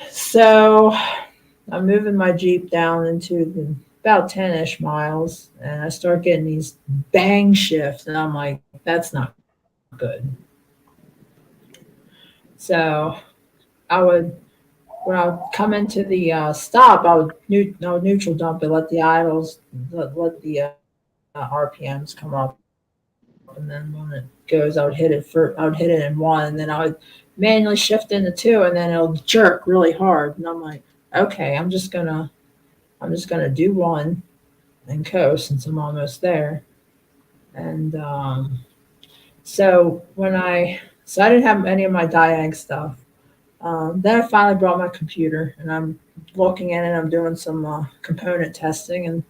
so I'm moving my Jeep down into about 10-ish miles, and I start getting these bang shifts, and I'm like, that's not good. So when I would come into the stop, I would neutral dump it, let the idles, let the RPMs come up, and then when it goes, I would hit it in 1, and then I would manually shift into 2, and then it'll jerk really hard, and I'm like, okay, I'm just gonna do 1 and coast since I'm almost there, and so when I So I didn't have any of my diag stuff. Then I finally brought my computer, and I'm looking in it. I'm doing some component testing, and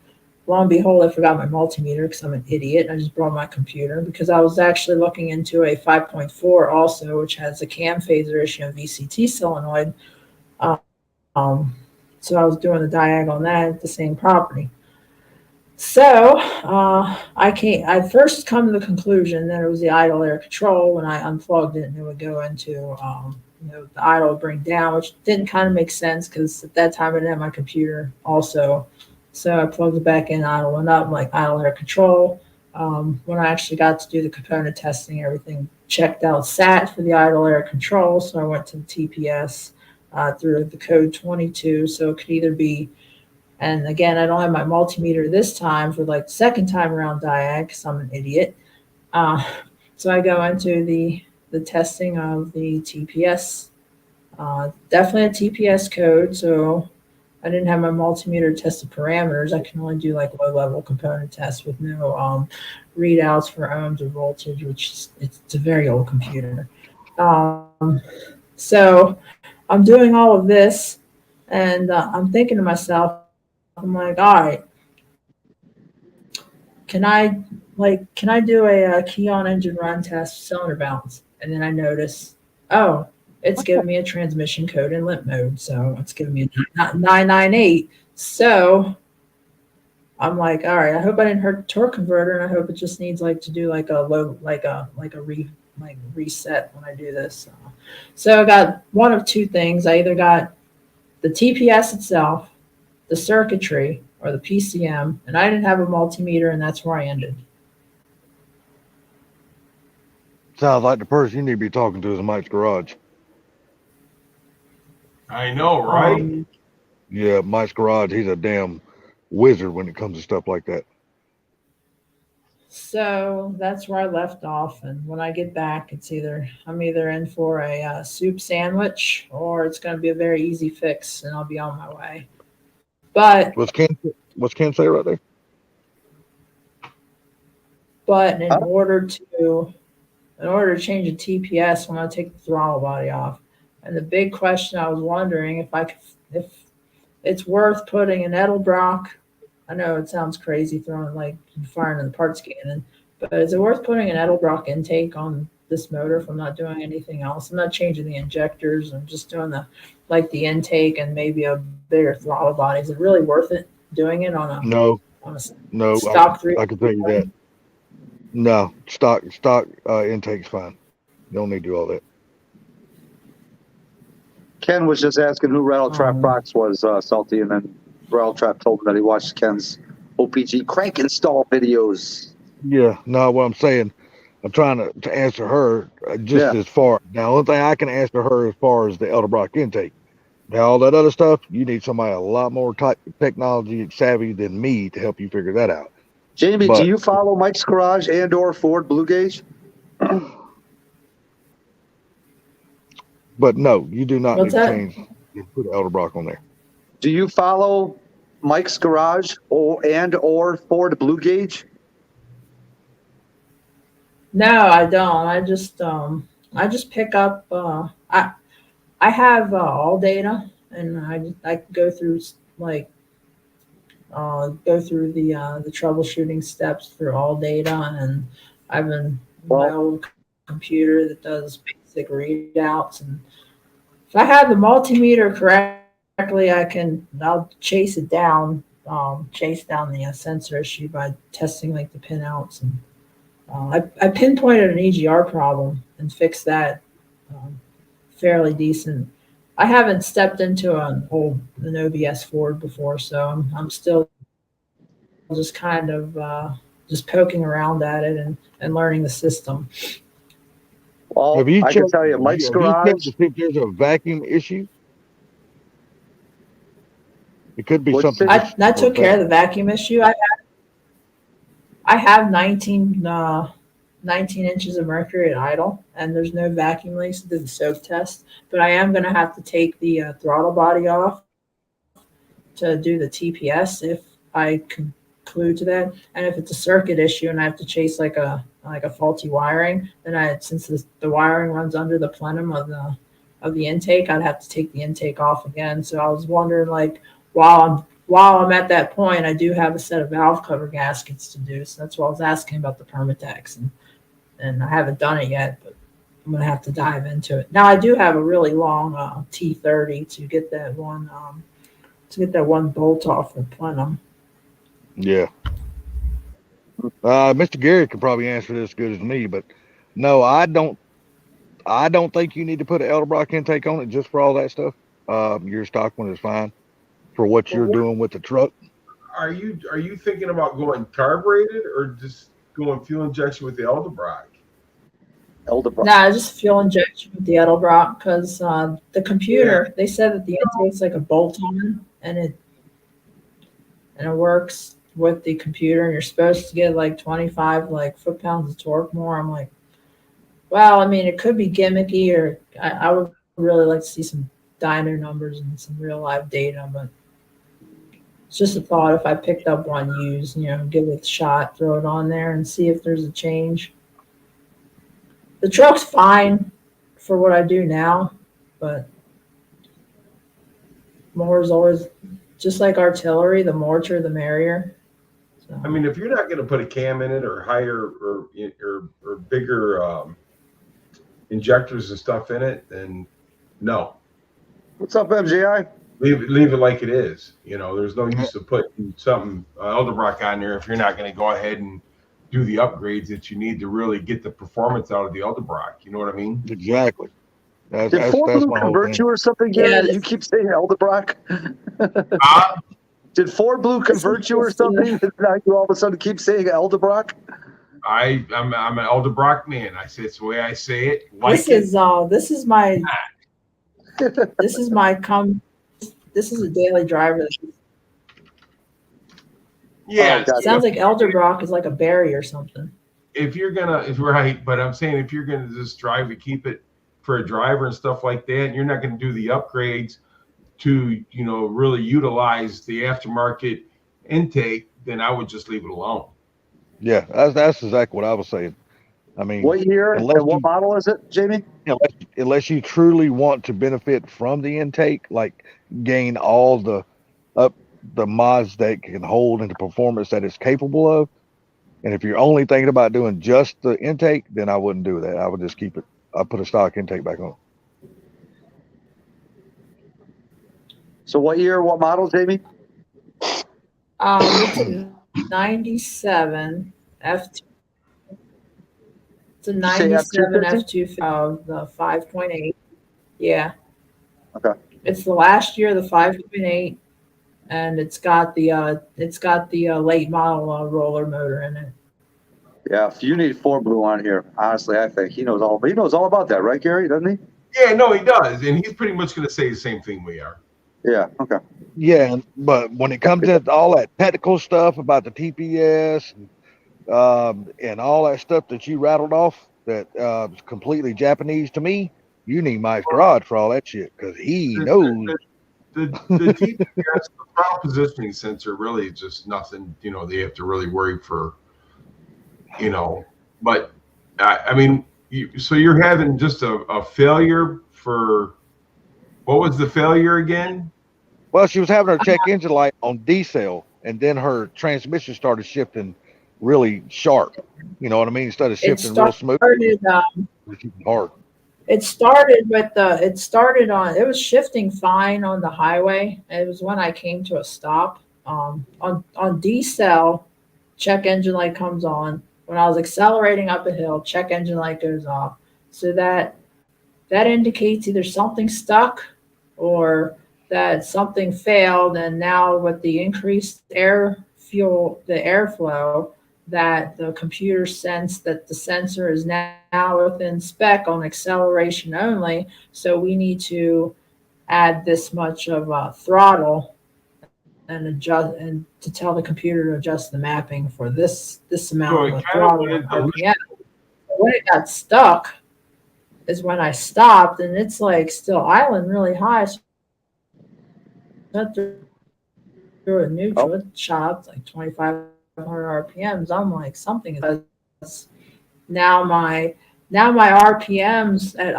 lo and behold, I forgot my multimeter because I'm an idiot. I just brought my computer because I was actually looking into a 5.4 also, which has a cam phaser issue and VCT solenoid. Um, so I was doing the diag on that at the same property. So I first come to the conclusion that it was the idle air control. When I unplugged it, and it would go into the idle would bring down, which didn't kind of make sense because at that time I didn't have my computer also. So I plugged it back in, idle went up, like idle air control. When I actually got to do the component testing, everything checked out sat for the idle air control. So I went to the TPS through the code 22. So it could either be, and again, I don't have my multimeter this time for like the second time around diag because I'm an idiot. So I go into the testing of the TPS, definitely a TPS code. So I didn't have my multimeter test the parameters. I can only do like low level component tests with no readouts for ohms or voltage, which it's a very old computer. So I'm doing all of this, and I'm thinking to myself, I'm like, all right, can I do a key on engine run test cylinder balance? And then I notice, oh, it's giving me a transmission code in limp mode. So it's giving me a 998. So I'm like, all right, I hope I didn't hurt the torque converter, and I hope it just needs like to do like a low, like a reset when I do this. So I got one of two things. I either got the TPS itself, the circuitry, or the PCM, and I didn't have a multimeter, and that's where I ended. Sounds like the person you need to be talking to is Mike's Garage. I know, right? Yeah, Mike's Garage, he's a damn wizard when it comes to stuff like that. So that's where I left off, and when I get back, I'm either in for a soup sandwich, or it's going to be a very easy fix, and I'll be on my way. But What's Ken say right there? But in order to change a TPS, I'm going to take the throttle body off. And the big question I was wondering if it's worth putting an Edelbrock. I know it sounds crazy throwing like firing in the parts cannon, but is it worth putting an Edelbrock intake on this motor if I'm not doing anything else? I'm not changing the injectors. I'm just doing the intake and maybe a bigger throttle body. Is it really worth it doing it on a No, stock 3? I can tell you that. No, stock intake's fine. You don't need to do all that. Ken was just asking who Rattletrap Rocks was, Salty, and then Rattletrap told him that he watched Ken's OPG crank install videos. Yeah, no, what I'm saying, I'm trying to answer her as far. Now, the only thing I can answer her as far as the Edelbrock intake. Now, all that other stuff, you need somebody a lot more technology savvy than me to help you figure that out. Jamie, do you follow Mike's Garage and or Ford Blue Gauge? But no, you do not need to change and put Edelbrock on there. Do you follow Mike's Garage or Ford Blue Gauge? No, I don't. I just pick up. I have all data, and I go through the troubleshooting steps through all data, and I've been my old computer that does basic readouts, and if I have the multimeter correctly, I'll chase it down, chase down the sensor issue by testing like the pinouts, and I pinpointed an EGR problem and fixed that fairly decent. I haven't stepped into an OBS Ford before, so I'm still just kind of just poking around at it and learning the system. Well, I can tell you, Mike's Garage. Have you checked to see if there's a vacuum issue? It could be something. I took care of the vacuum issue. I have 19 inches of mercury at idle, and there's no vacuum leaks to the soak test. But I am going to have to take the throttle body off to do the TPS if I conclude to that. And if it's a circuit issue and I have to chase like a like a faulty wiring, then since the wiring runs under the plenum of the intake, I'd have to take the intake off again. So I was wondering, like, while I'm at that point, I do have a set of valve cover gaskets to do. So that's why I was asking about the Permatex, and I haven't done it yet, but I'm gonna have to dive into it. Now I do have a really long T30 to get that one bolt off the plenum. Yeah. Mr. Gary could probably answer this as good as me, but no, I don't think you need to put an Edelbrock intake on it just for all that stuff. Your stock one is fine for what you're doing with the truck. Are you thinking about going carbureted or just going fuel injection with the Edelbrock? Nah, just fuel injection with the Edelbrock because the computer, they said that the intake's like a bolt-on, and it works with the computer, and you're supposed to get like 25 like foot-pounds of torque more. I'm like, well, I mean, it could be gimmicky, or I would really like to see some dyno numbers and some real live data, but it's just a thought. If I picked up one used, give it a shot, throw it on there and see if there's a change. The truck's fine for what I do now, but more is always just like artillery. The more the merrier. So. I mean, if you're not going to put a cam in it or higher or bigger injectors and stuff in it, then no. What's up, MGI? Leave it like it is. There's no use to put something Edelbrock on there if you're not going to go ahead and do the upgrades that you need to really get the performance out of the Edelbrock. You know what I mean? Exactly. Did Ford Blue convert you or something, Gary? Yeah, You keep saying Edelbrock. Did Ford Blue convert you or something? Now you all of a sudden keep saying Edelbrock? I'm an Edelbrock man. I say it's the way I say it. This is a daily driver. Yeah, gotcha. Sounds like Edelbrock is like a berry or something. If right, but I'm saying if you're gonna just drive to keep it for a driver and stuff like that, and you're not gonna do the upgrades to really utilize the aftermarket intake, then I would just leave it alone. Yeah, that's exactly what I was saying. I mean, what year and what model is it, Jamie? Unless you truly want to benefit from the intake, like gain all the mods that can hold and the performance that it's capable of, and if you're only thinking about doing just the intake, then I wouldn't do that. I would just keep it. I'd put a stock intake back on. So what year, what model, Jamie? It's a 97 F2. It's a 97 F2 of the 5.8. Yeah. Okay. It's the last year of the 5.8, and it's got the late model roller motor in it. Yeah, if you need Ford Blue on here, honestly, I think he knows all about that, right, Gary? Doesn't he? Yeah, no, he does, and he's pretty much going to say the same thing we are. Yeah. Okay. Yeah, but when it comes to all that technical stuff about the TPS and all that stuff that you rattled off that is completely Japanese to me, you need Mike's garage for all that shit because he knows. The TPS, the throttle positioning sensor, really is just nothing. They have to really worry for. But I mean, so you're having just a failure for. What was the failure again? Well, she was having her check engine light on D-cell, and then her transmission started shifting really sharp. You know what I mean? Instead of shifting real smooth, hard. It was shifting fine on the highway. It was when I came to a stop. On D-cell, check engine light comes on. When I was accelerating up a hill, check engine light goes off. So that indicates either something stuck or that something failed. And now with the increased airflow, that the computer sensed that the sensor is now within spec on acceleration only. So we need to add this much of throttle and adjust, and to tell the computer to adjust the mapping for this amount of throttle. When it got stuck is when I stopped, and it's like still idling really high. So through a neutral, it shot up like 2,500 RPMs. I'm like, something is. now my RPMs at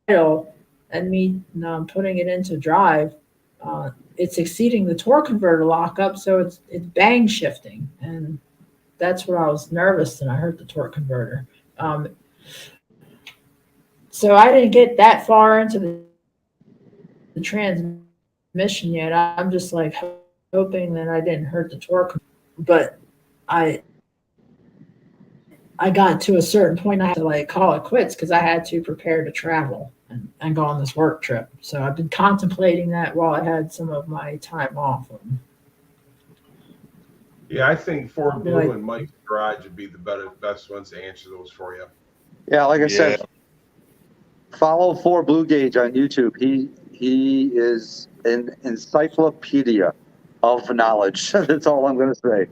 idle and me putting it into drive, it's exceeding the torque converter lockup, so it's bang shifting, and that's where I was nervous and I hurt the torque converter. So I didn't get that far into the transmission yet. I'm just like hoping that I didn't hurt the torque, but I got to a certain point I had to like call it quits because I had to prepare to travel and go on this work trip. So I've been contemplating that while I had some of my time off. Yeah, I think Ford Blue Like- and Mike's Garage would be the best ones to answer those for you. Yeah, like I Yeah. said, follow 4 Blue Gauge on YouTube. He is an encyclopedia of knowledge. That's all I'm going to say.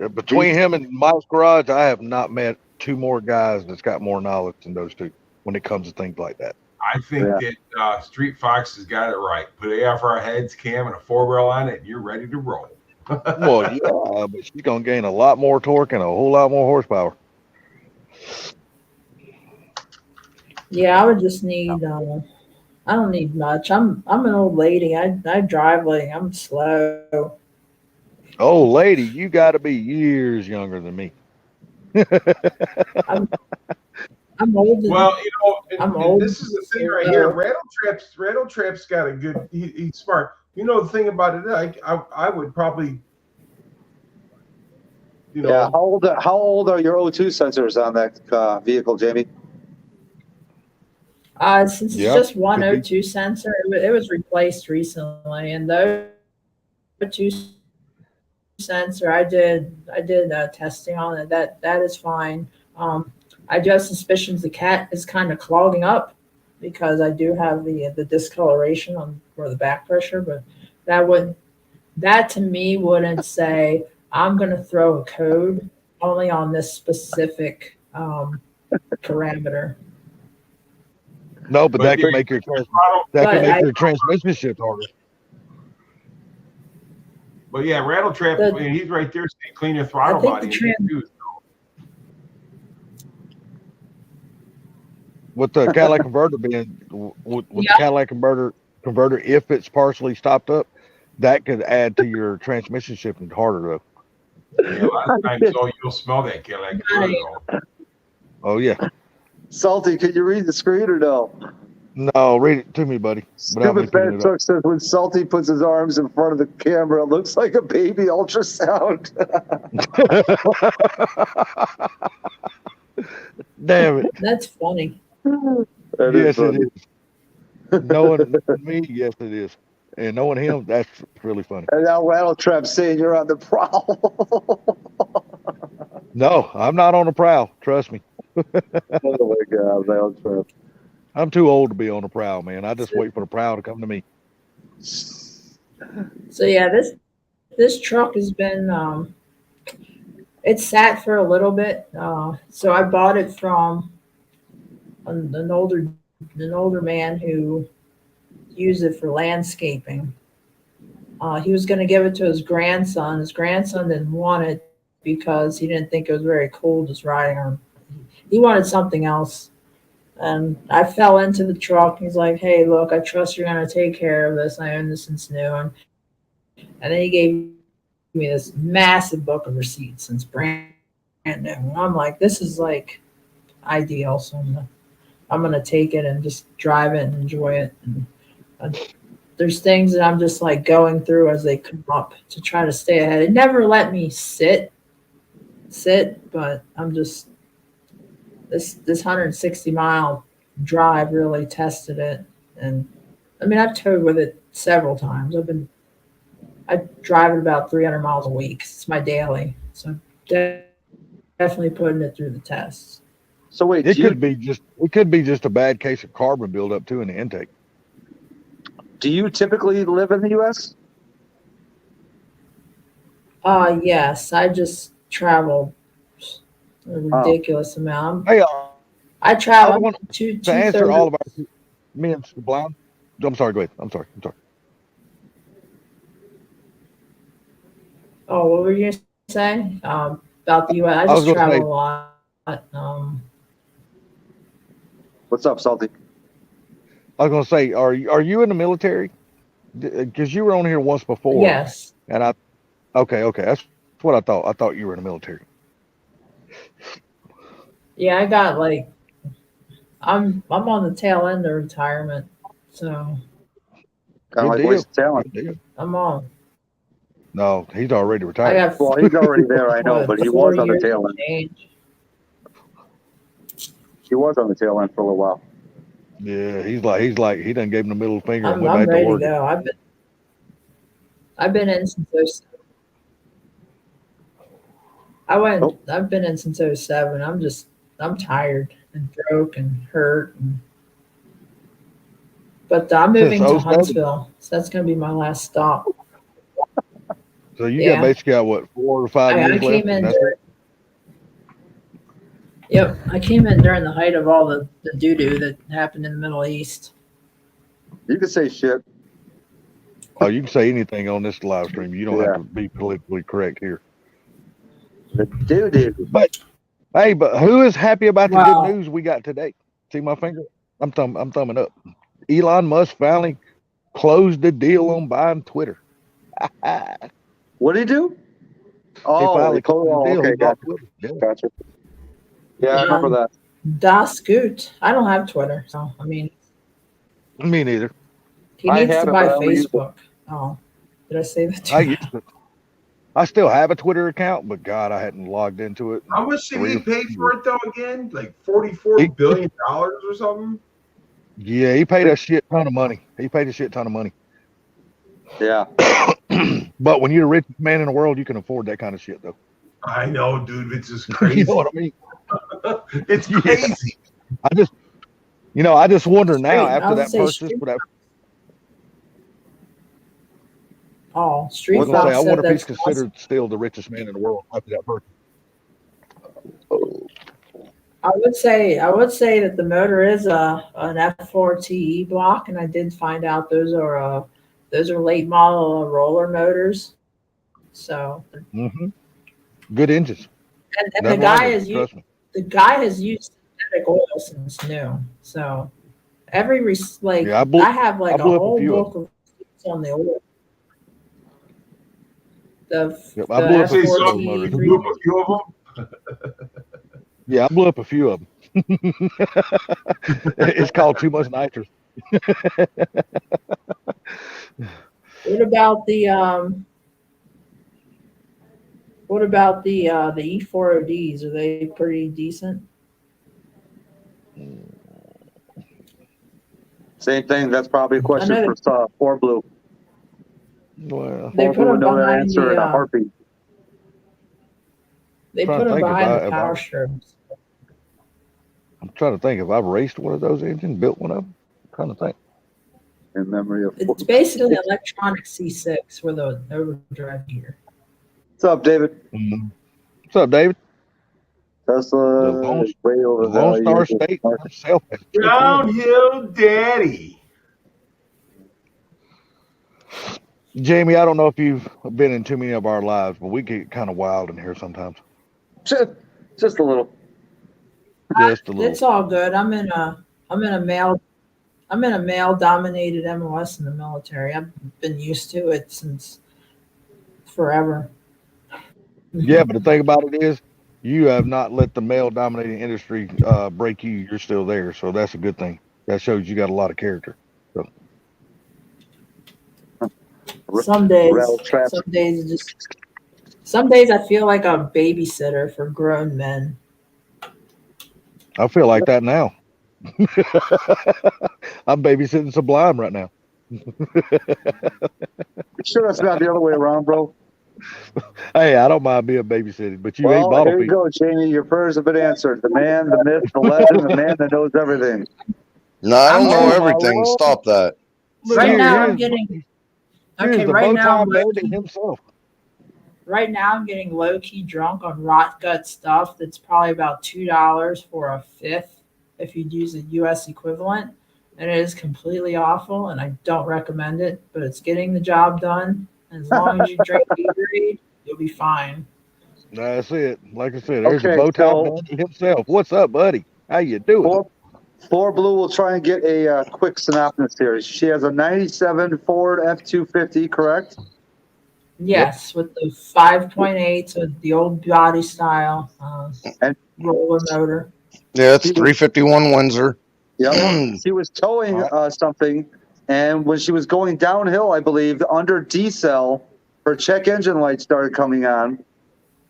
Between him and Mike's Garage, I have not met 2 more guys that's got more knowledge than those 2 when it comes to things like that. I think that Street Fox has got it right. Put AFR heads, cam, and a 4-wheel on it, and you're ready to roll. Well, yeah, but she's gonna gain a lot more torque and a whole lot more horsepower. Yeah, I would just need. I don't need much. I'm an old lady. I drive like I'm slow. Oh, lady, you got to be years younger than me. I'm old. Well, I'm and old. this is the thing right here. Rattle Trap's got a good. He's smart. You know the thing about it. I would probably. Yeah, how old are your O2 sensors on that vehicle, Jamie? Since it's Yeah, just one could be. O2 sensor, it was replaced recently, and the O2 sensor I did testing on it. That is fine. I do have suspicions the cat is kind of clogging up because I do have the discoloration on for the back pressure, but that to me wouldn't say I'm going to throw a code only on this specific parameter. No, but But that yeah, can make your But your transmission shift harder. But yeah, Rattle Trap. He's right there saying clean your throttle think body. With the Cadillac converter being with the Cadillac converter, if it's partially stopped up, that could add to your transmission shifting harder though. Yeah, a lot of times you'll smell that Cadillac converter though. Oh yeah. Salty, can you read the screen or no? No, read it to me, buddy. without me Stupid picking Fat it up. Truck says when Salty puts his arms in front of the camera, it looks like a baby ultrasound. Damn it. that's funny. That is Yes, funny. it is. Knowing me, yes, it is. And knowing him, that's really funny. And now Rattle Trap saying you're on the prowl. No, I'm not on the prowl. Trust me. Oh my God, Rattle Trap. I'm too old to be on the prowl, man. I just wait for the prowl to come to me. So yeah, this truck has been it's sat for a little bit. So I bought it from an older man who used it for landscaping. He was going to give it to his grandson. His grandson didn't want it because he didn't think it was very cool just riding on. He wanted something else. And I fell into the truck. He's like, "Hey, look, I trust you're going to take care of this. I own this since new." And then he gave me this massive book of receipts since brand new. And I'm like, this is like ideal. So I'm gonna take it and just drive it and enjoy it. And there's things that I'm just like going through as they come up to try to stay ahead. It never let me sit, but I'm just this 160-mile drive really tested it. And I mean, I've towed with it several times. I drive it about 300 miles a week. It's my daily, so definitely putting it through the tests. So wait, It could be just a bad case of carbon buildup too in the intake. do you typically live in the U.S.? Yes, I just travel a ridiculous amount. Hey, I I travel want to to answer all of our me and Mr. Brown. I'm sorry. Go ahead. I'm sorry. Oh, what were you saying? About the U.S. I I was just gonna travel say- a lot. What's up, Salty? I was gonna say, are you in the military? Because you were on here once before, Yes. and okay, that's what I thought. I thought you were in the military. Yeah, I got like I'm on the tail end of retirement, so Kind of Good like deal. wasted talent. Good deal. I'm on. No, he's already I retired. got Well, he's already there, I know, what, but he 4 was on the years tail to end. change. He was on the tail end for a little while. Yeah, he's like he done gave him the middle finger and I'm went back to ready to work. go. I've been in since 07. Oh. I've been in since 07. I'm tired and broke and hurt but I'm moving to Since 07. Huntsville, so that's gonna be my last stop. So you got Yeah. basically got what, 4 or 5 I years left? came in And that's it? Yep, I came in during the height of all the doo-doo that happened in the Middle East. You can say shit. Oh, you can say anything on this live stream. You don't have to be politically correct here. The doo-doo. But hey, but who is happy about the Wow. good news we got today? See my finger? I'm thumbing up. Elon Musk finally closed the deal on buying Twitter. What did he do? He Oh, finally closed the deal. okay, He bought gotcha. Twitter. Yeah. Gotcha. Yeah, I remember that. Das Gut. I don't have Twitter, so I mean, Me neither. he I needs had to it, buy but I only used it. Facebook. Oh, did I say that? I used to. I still have a Twitter account, but God, I hadn't logged into it. How much did he 3 or 4 pay for it though again? Like $44 billion or something? Yeah, he paid a shit ton of money. He paid a shit ton of money. Yeah. But when you're the richest man in the world, you can afford that kind of shit, though. I know, dude. It's just crazy. You know what I mean? It's Yeah. crazy. I just wonder now Street, after I'll that say purchase Street- for that. Oh, Street I was gonna Fox say, I said wonder if he's that's considered still the richest man in the world after that purchase. I would say that the motor is an F4 TE block, and I did find out those are late model roller motors. So, Mm-hmm. Good engines. and the Nothing wrong guy with has it, trust me. used synthetic oil since new. So every Yeah, I have like I a blew up a whole few of book of receipts on the oil. Yep, I blew up a Say few of F4 those something. motors. You blew up a few of them. Yeah, I blew up a few of them. It's called too much nitrous. What about the E4ODs? Are they pretty decent? Same thing. That's probably a question I know for Four Blue. Well, They Four put Blue would them know that behind answer in a heartbeat. They Trying put to them think if behind I- the if I- power strips. I'm trying to think if I've raced one of those engines, built one of them. I'm trying to think. In memory of. It's basically an electronic C6 with an overdrive gear. What's up, David? Mhm. What's up, David? Tesla Lone- is way The Lone overvalued. Star State herself. Downhill Daddy. Jamie, I don't know if you've been in too many of our lives, but we get kind of wild in here sometimes. Just a little. Just a little. It's all good. I'm in a male dominated MOS in the military. I've been used to it since forever. Yeah, but the thing about it is, you have not let the male dominating industry break you. You're still there, so that's a good thing. That shows you got a lot of character. Some days I feel like a babysitter for grown men. I feel like that now. I'm babysitting Sublime right now. Sure, that's not the other way around, bro. Hey, I don't mind being babysitted, but you ain't Well, bottle here you feed. go, Jamie. Your prayers have been answered. The man, the myth, the legend, the man that knows everything. No, I don't I'm know getting- everything. Stop that. Right now I'm here's- getting here's okay. the Right now, Bowtie Bandit himself. I'm getting low key drunk on rot gut stuff. That's probably about $2 for a fifth if you'd use a U.S. equivalent, and it is completely awful. And I don't recommend it, but it's getting the job done. As long as you drink Gatorade, you'll be fine. That's it. Like I said, there's a Okay, bow tie so buddy himself. What's up, buddy? How you doing? four Blue will try and get a quick synopsis here. She has a 97 Ford F-250, correct? Yes, with the 5.8, so the old body style And roller motor. Yeah, it's 351 Windsor. yep. She was towing something, and when she was going downhill, I believe, under D-cell, her check engine light started coming on.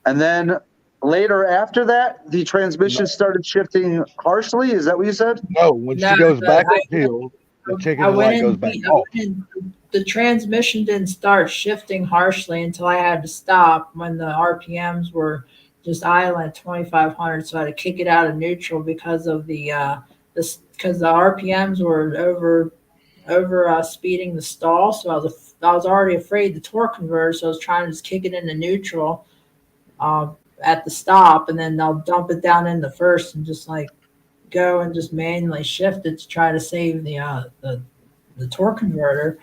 And then later after that, the transmission started shifting harshly. Is that what you said? No, when No, she goes back uphill, the chicken I went light goes back off. the transmission didn't start shifting harshly until I had to stop when the RPMs were just idling at 2,500. So I had to kick it out of neutral because of the RPMs were over speeding the stall. So I was already afraid the torque converter. So I was trying to just kick it into neutral at the stop, and then I'll dump it down into first and just like go and just manually shift it to try to save the torque converter.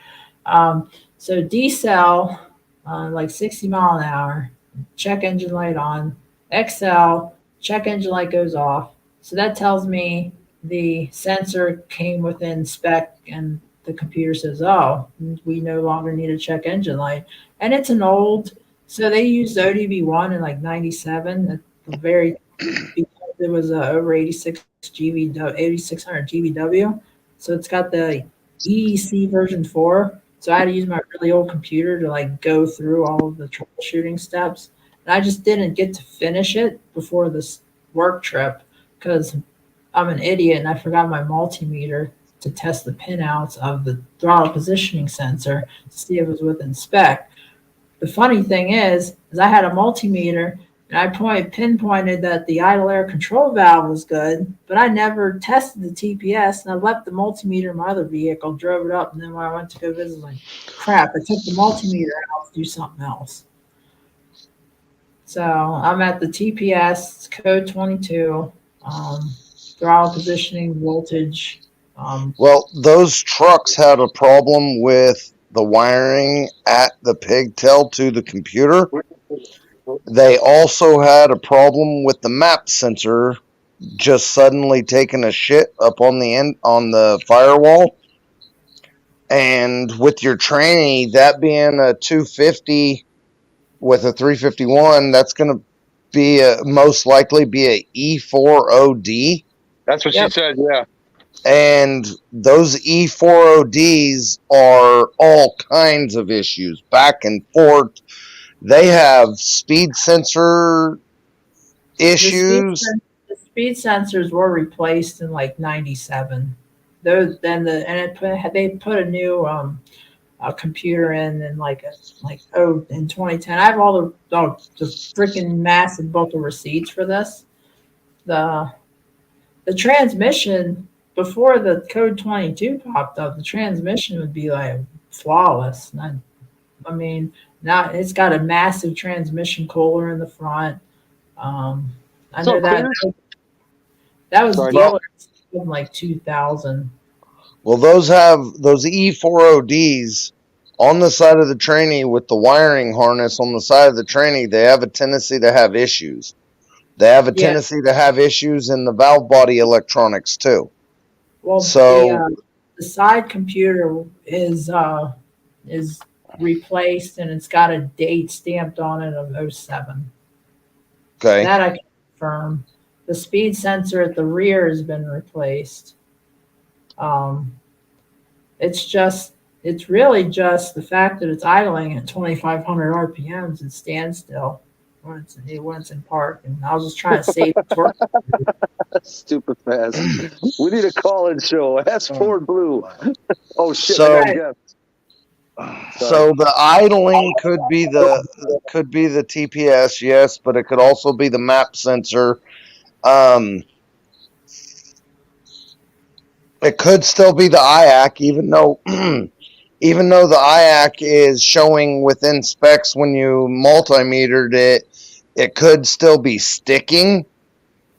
So D cell, like 60 mile an hour, check engine light on. XL, check engine light goes off. So that tells me the sensor came within spec, and the computer says, "Oh, we no longer need a check engine light." And it's an old, so they used ODB1 in like '97. At the very because it was over 8600 GVW. So it's got the EEC version 4. So I had to use my really old computer to like go through all of the troubleshooting steps. And I just didn't get to finish it before this work trip because I'm an idiot and I forgot my multimeter to test the pinouts of the throttle positioning sensor to see if it was within spec. The funny thing is I had a multimeter and I pinpointed that the idle air control valve was good, but I never tested the TPS, and I left the multimeter in my other vehicle, drove it up, and then when I went to go visit, like, crap, I took the multimeter out to do something else. So I'm at the TPS, code 22, throttle positioning, voltage. Well, those trucks had a problem with the wiring at the pigtail to the computer. They also had a problem with the map sensor just suddenly taking a shit up on the end on the firewall. And with your tranny, that being a 250 with a 351, that's going to be most likely be a E40D. That's what she said, yeah. And those E40Ds are all kinds of issues, back and forth. They have speed sensor issues. The speed sensors were replaced in like '97. Those they put a new computer in in 2010. I have all the freaking massive book of receipts for this. The transmission before the code 22 popped up, the transmission would be like flawless. And I mean, now it's got a massive transmission cooler in the front. I know that was dealer in like 2000. Well, those E40Ds on the side of the tranny with the wiring harness on the side of the tranny. They have a tendency to have issues. They have a tendency to have issues in the valve body electronics too. Well, so the side computer is replaced, and it's got a date stamped on it of 07. Okay. That I can confirm. The speed sensor at the rear has been replaced. It's really just the fact that it's idling at 2,500 RPMs and standstill when it's in park, and I was just trying to save the torque. Stupid fast. We need a call-in show. Ask Ford Blue. Oh shit! So, so the idling could be the TPS, yes, but it could also be the map sensor. It could still be the IAC, even though the IAC is showing within specs when you multimetered it. It could still be sticking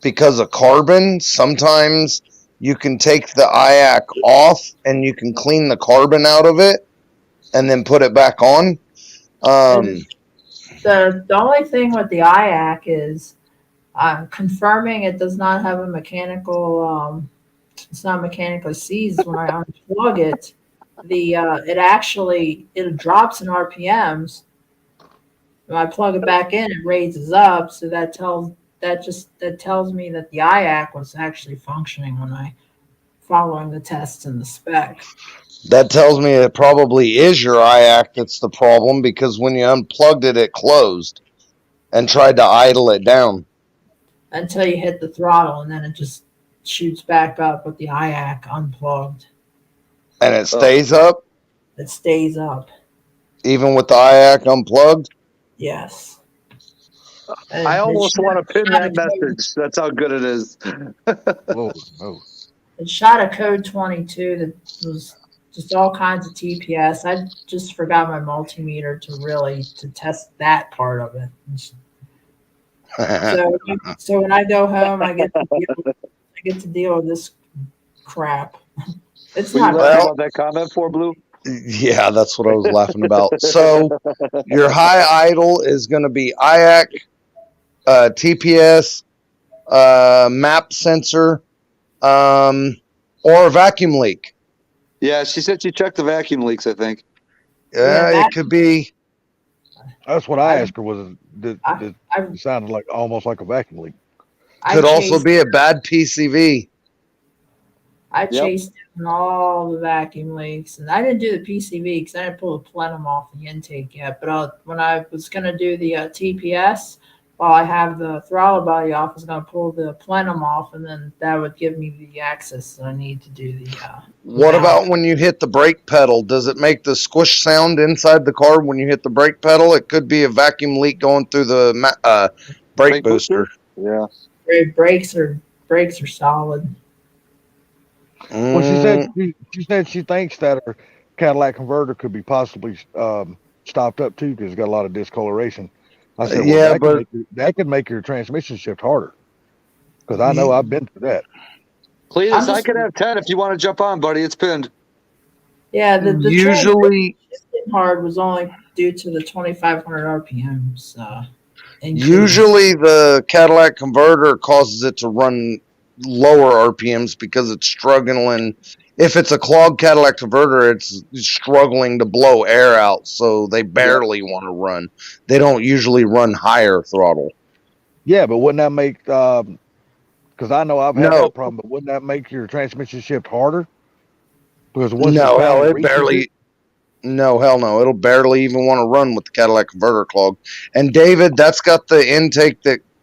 because of carbon. Sometimes you can take the IAC off and you can clean the carbon out of it and then put it back on. The only thing with the IAC is I'm confirming it does not have a mechanical. It's not mechanically seized when I unplug it. It drops in RPMs. When I plug it back in, it raises up. So that tells me that the IAC was actually functioning when I following the tests and the spec. That tells me it probably is your IAC that's the problem, because when you unplugged it, it closed and tried to idle it down. Until you hit the throttle, and then it just shoots back up with the IAC unplugged. And it stays up? It stays up. Even with the IAC unplugged? Yes. I almost want to pin that message. That's how good it is. Whoa, whoa. It shot a code 22 that was just all kinds of TPS. I just forgot my multimeter to test that part of it. So when I go home, I get to deal with this crap. It's Were not you laughing about that comment for Blue? Yeah, that's what I was laughing about. So your high idle is going to be IAC, TPS, map sensor, or vacuum leak. Yeah, she said she checked the vacuum leaks, I think. Yeah, it could be. That's what I asked her. It sounded like almost like a vacuum leak. Could also be a bad PCV. I chased down all the vacuum leaks, and I didn't do the PCV because I didn't pull the plenum off the intake yet. But when I was going to do the TPS, while I have the throttle body off, I was going to pull the plenum off, and then that would give me the access that I need to do the. What about when you hit the brake pedal? Does it make the squish sound inside the car when you hit the brake pedal? It could be a vacuum leak going through the brake booster. Yeah. Brakes are solid. Well, she said she thinks that her Cadillac converter could be possibly stopped up too because it's got a lot of discoloration. I said, well, that could make your transmission shift harder, because I know I've been through that. Cletus, I could have 10 if you want to jump on, buddy. It's pinned. Yeah, the usually shifting hard was only due to the 2,500 RPMs. Usually the Cadillac converter causes it to run lower RPMs because it's struggling. If it's a clogged Cadillac converter, it's struggling to blow air out, so they barely want to run. They don't usually run higher throttle. Yeah, but wouldn't that make, because I know I've had that problem, but wouldn't that make your transmission shift harder? Because once hell no. It'll barely even want to run with the Cadillac converter clogged. And David, that's got the intake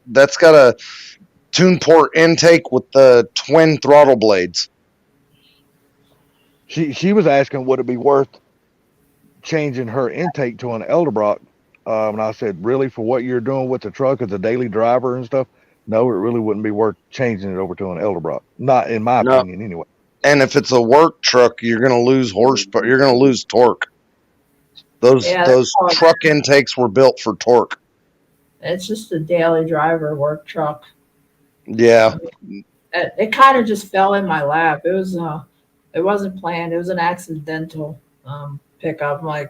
that's got a tune port intake with the twin throttle blades. She was asking would it be worth changing her intake to an Elderbrock, and I said, really, for what you're doing with the truck as a daily driver and stuff, no, it really wouldn't be worth changing it over to an Elderbrock. Not in my opinion, anyway. And if it's a work truck, you're going to lose horsepower. You're going to lose torque. Those truck intakes were built for torque. It's just a daily driver work truck. Yeah. It kind of just fell in my lap. It wasn't planned. It was an accidental pickup. I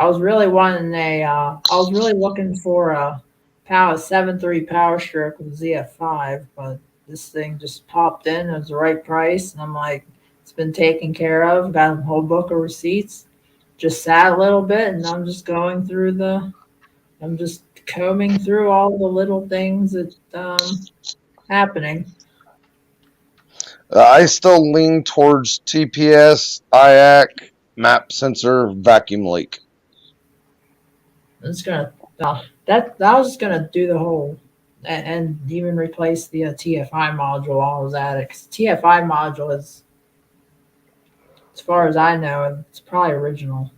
was really looking for a 7.3 power stroke with ZF5, but this thing just popped in. It was the right price, and I'm like, it's been taken care of. Got a whole book of receipts. Just sat a little bit, and I'm just combing through all the little things that happening. I still lean towards TPS, IAC, map sensor, vacuum leak. I was gonna do the whole and even replace the TFI module while I was at it. 'Cause TFI module is, as far as I know, it's probably original.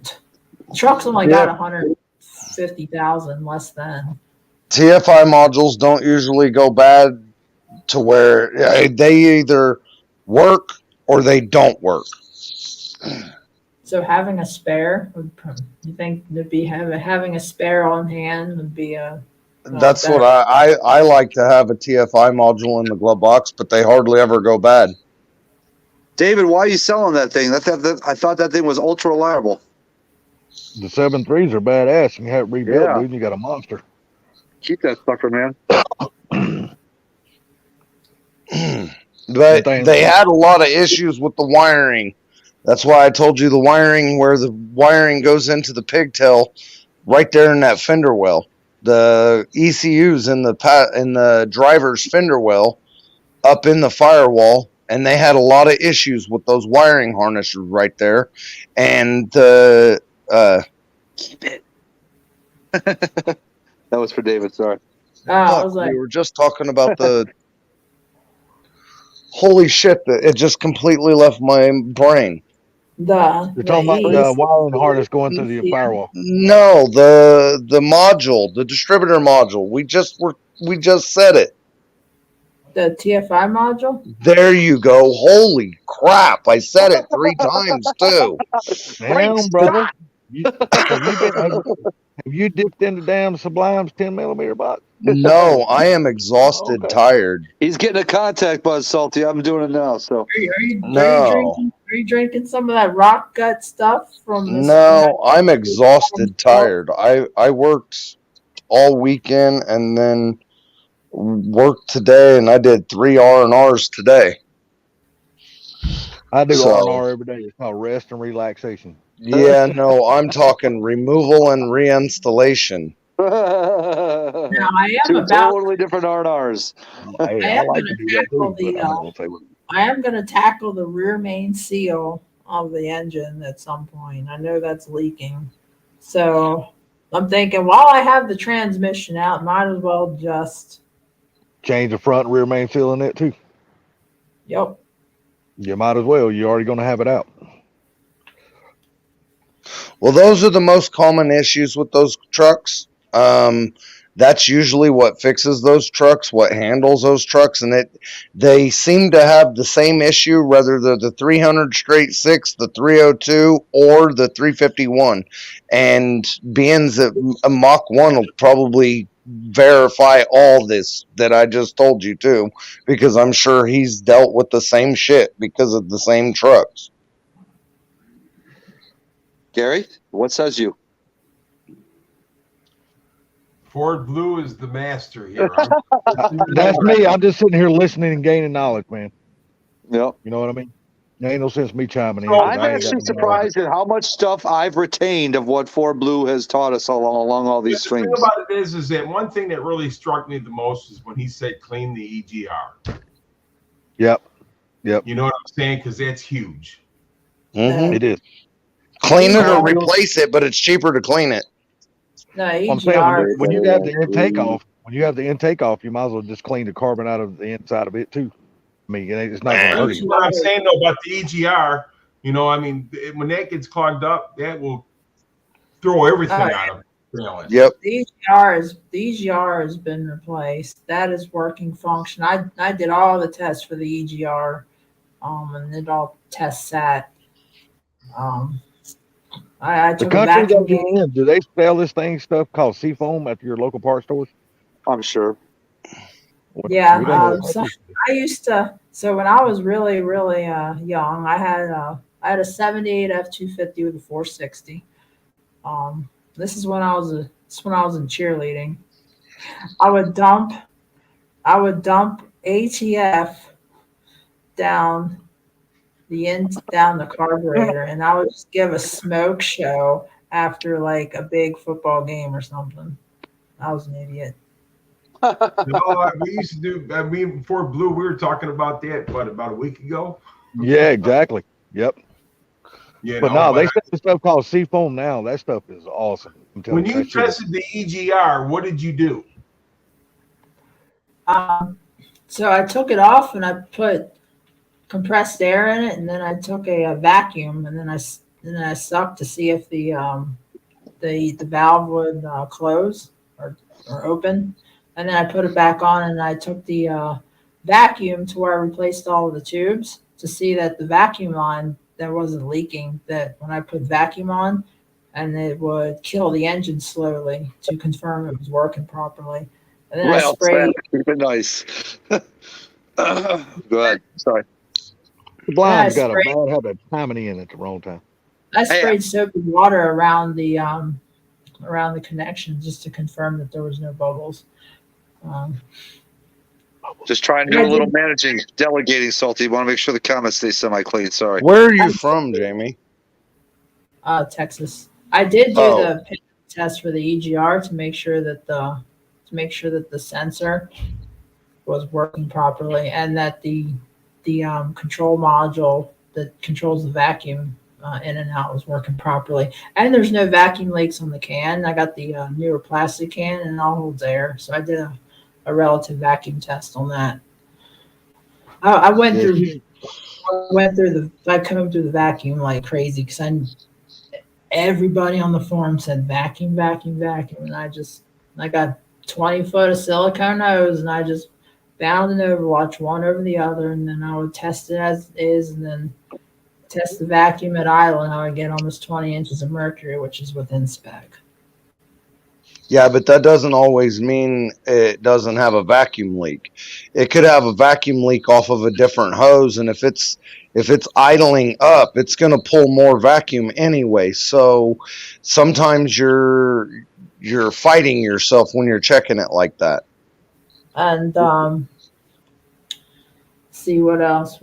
The truck's only got 150,000 less than. TFI modules don't usually go bad to where they either work or they don't work. So having a spare, you think having a spare on hand would be a. That's what I like to have a TFI module in the glove box, but they hardly ever go bad. David, why are you selling that thing? I thought that thing was ultra reliable. The 7.3s are badass. You can have it rebuilt, Yeah. dude. And you got a monster. Keep that sucker, man. But they had a lot of issues with the wiring. That's why I told you the wiring, where the wiring goes into the pigtail, right there in that fender well. The ECUs in the driver's fender well, up in the firewall, and they had a lot of issues with those wiring harnesses right there. And keep it. That was for David. Sorry. I was like, we were just talking about the. Holy shit! It just completely left my brain. You're talking about the wiring harness going through the firewall. No, the module, the distributor module. We just said it. The TFI module? There you go. Holy crap. I said it 3 times too. Damn, brother. Have you dipped into damn Sublime's 10mm box? No, I am exhausted, tired. He's getting a contact buzz, Salty. I'm doing it now. So Are you drinking some of that rock gut stuff from this? No, I'm exhausted, tired. I worked all weekend and then worked today, and I did 3 R&Rs today. I do R&R every day. It's called rest and relaxation. Yeah, no, I'm talking removal and reinstallation. Now I am Two totally different R&Rs. I am going to tackle the rear main seal of the engine at some point. I know that's leaking, so I'm thinking while I have the transmission out, might as well just change the front and rear main seal in it too. Yep. You might as well. You're already going to have it out. Well, those are the most common issues with those trucks. That's usually what fixes those trucks, what handles those trucks, and they seem to have the same issue, whether they're the 300 straight 6, the 302, or the 351. And being that a Mach 1 will probably verify all this that I just told you too, because I'm sure he's dealt with the same shit because of the same trucks. Gary, what says you? Ford Blue is the master here. That's me. I'm just sitting here listening and gaining knowledge, man. Yep. You know what I mean? There ain't no sense me chiming in. I'm actually surprised at how much stuff I've retained of what Ford Blue has taught us along all these streams. The thing about it is that one thing that really struck me the most is when he said clean the EGR. Yep. You know what I'm saying? Because that's huge. Mm-hmm. It is. Clean it or replace it, but it's cheaper to clean it. No, I'm saying when you have the intake off, you might as well just clean the carbon out of the inside of it too. I mean, it's not going to hurt you. What I'm saying though about the EGR, you know, I mean, when that gets clogged up, that will throw everything out of it. Yep. The EGR has been replaced. That is working function. I did all the tests for the EGR, and it all test sat. I took the country that you're in, do they sell this stuff called Seafoam at your local parts stores? I'm sure. Yeah. So I used to. So when I was really, really young, I had a 78 F250 with a 460. This is when I was in cheerleading. I would dump ATF down the carburetor, and I would just give a smoke show after like a big football game or something. I was an idiot. We used to do. I mean, before Blue, we were talking about that. What, about a week ago? Yeah, exactly. Yep. Yeah, but no, they sell this stuff called Seafoam now. That stuff is awesome. When you tested the EGR, what did you do? So I took it off and I put compressed air in it, and then I took a vacuum, and then I sucked to see if the valve would close or open, and then I put it back on, and I took the vacuum to where I replaced all of the tubes to see that the vacuum line that wasn't leaking, that when I put vacuum on, and it would kill the engine slowly to confirm it was working properly. And then I sprayed. Keep it nice. Go ahead. Sorry. The blind's got a bad habit of timing in at the wrong time. I Hey, sprayed soap and water around the connection just to confirm that there was no bubbles. just trying to And do I a little did managing, delegating, Salty. Want to make sure the comments stay semi-clean. Sorry. Where are you from, Jamie? Texas. I did do Oh. the test for the EGR to make sure that the sensor was working properly and that the control module that controls the vacuum in and out was working properly. And there's no vacuum leaks on the can. I got the newer plastic can and it all holds air. So I did a relative vacuum test on that. I went through I combed through the vacuum like crazy because everybody on the forum said vacuum, vacuum, vacuum, and I got 20 foot of silicone hose and I just bound an Overwatch one over the other, and then I would test it as is, and then test the vacuum at idle, and I would get almost 20 inches of mercury, which is within spec. Yeah, but that doesn't always mean it doesn't have a vacuum leak. It could have a vacuum leak off of a different hose, and if it's idling up, it's going to pull more vacuum anyway. So sometimes you're fighting yourself when you're checking it like that. And see what else.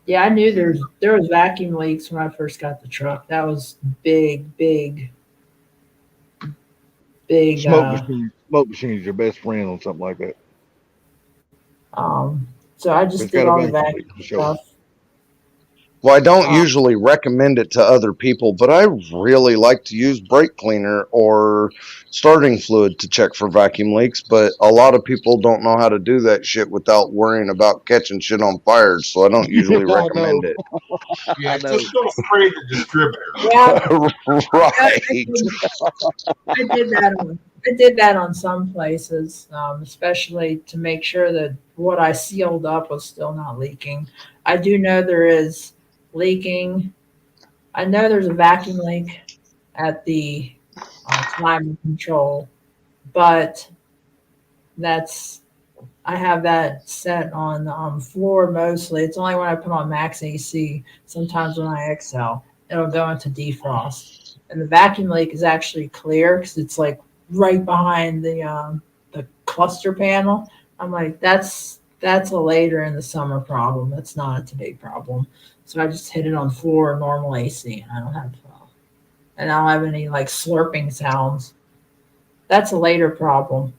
Yeah, I knew there was vacuum leaks when I first got the truck. That was big. Smoke machine's your best friend on something like that. So I just It's did got a all the vacuum vacuum leak for sure. stuff. Well, I don't usually recommend it to other people, but I really like to use brake cleaner or starting fluid to check for vacuum leaks. But a lot of people don't know how to do that shit without worrying about catching shit on fire, so I don't usually recommend it. Yeah, just go spray the distributor. Yeah, Right. I did that on some places, especially to make sure that what I sealed up was still not leaking. I do know there is leaking. I know there's a vacuum leak at the climate control, but I have that set on floor mostly. It's only when I put on max AC. Sometimes when I excel, it'll go into defrost, and the vacuum leak is actually clear because it's like right behind the cluster panel. I'm like, that's a later in the summer problem. That's not a today problem. So I just hit it on floor normal AC, and I don't have any like slurping sounds. That's a later problem.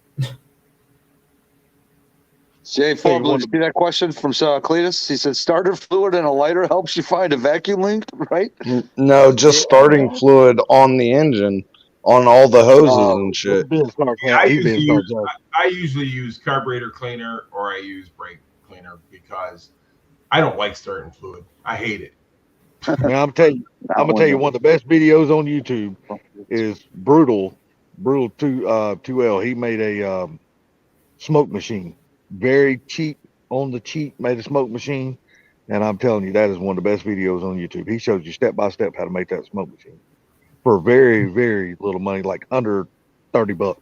J4 Blue, see that question from Cletus? He said starter fluid and a lighter helps you find a vacuum leak, right? No, just starting fluid on the engine, on all the hoses and shit. I usually use carburetor cleaner or I use brake cleaner because I don't like starting fluid. I hate it. Man, I'm gonna tell you one of the best videos on YouTube is Brutal 2L. He made a smoke machine. Very cheap, on the cheap, made a smoke machine. And I'm telling you, that is one of the best videos on YouTube. He shows you step by step how to make that smoke machine for very, very little money, like under $30.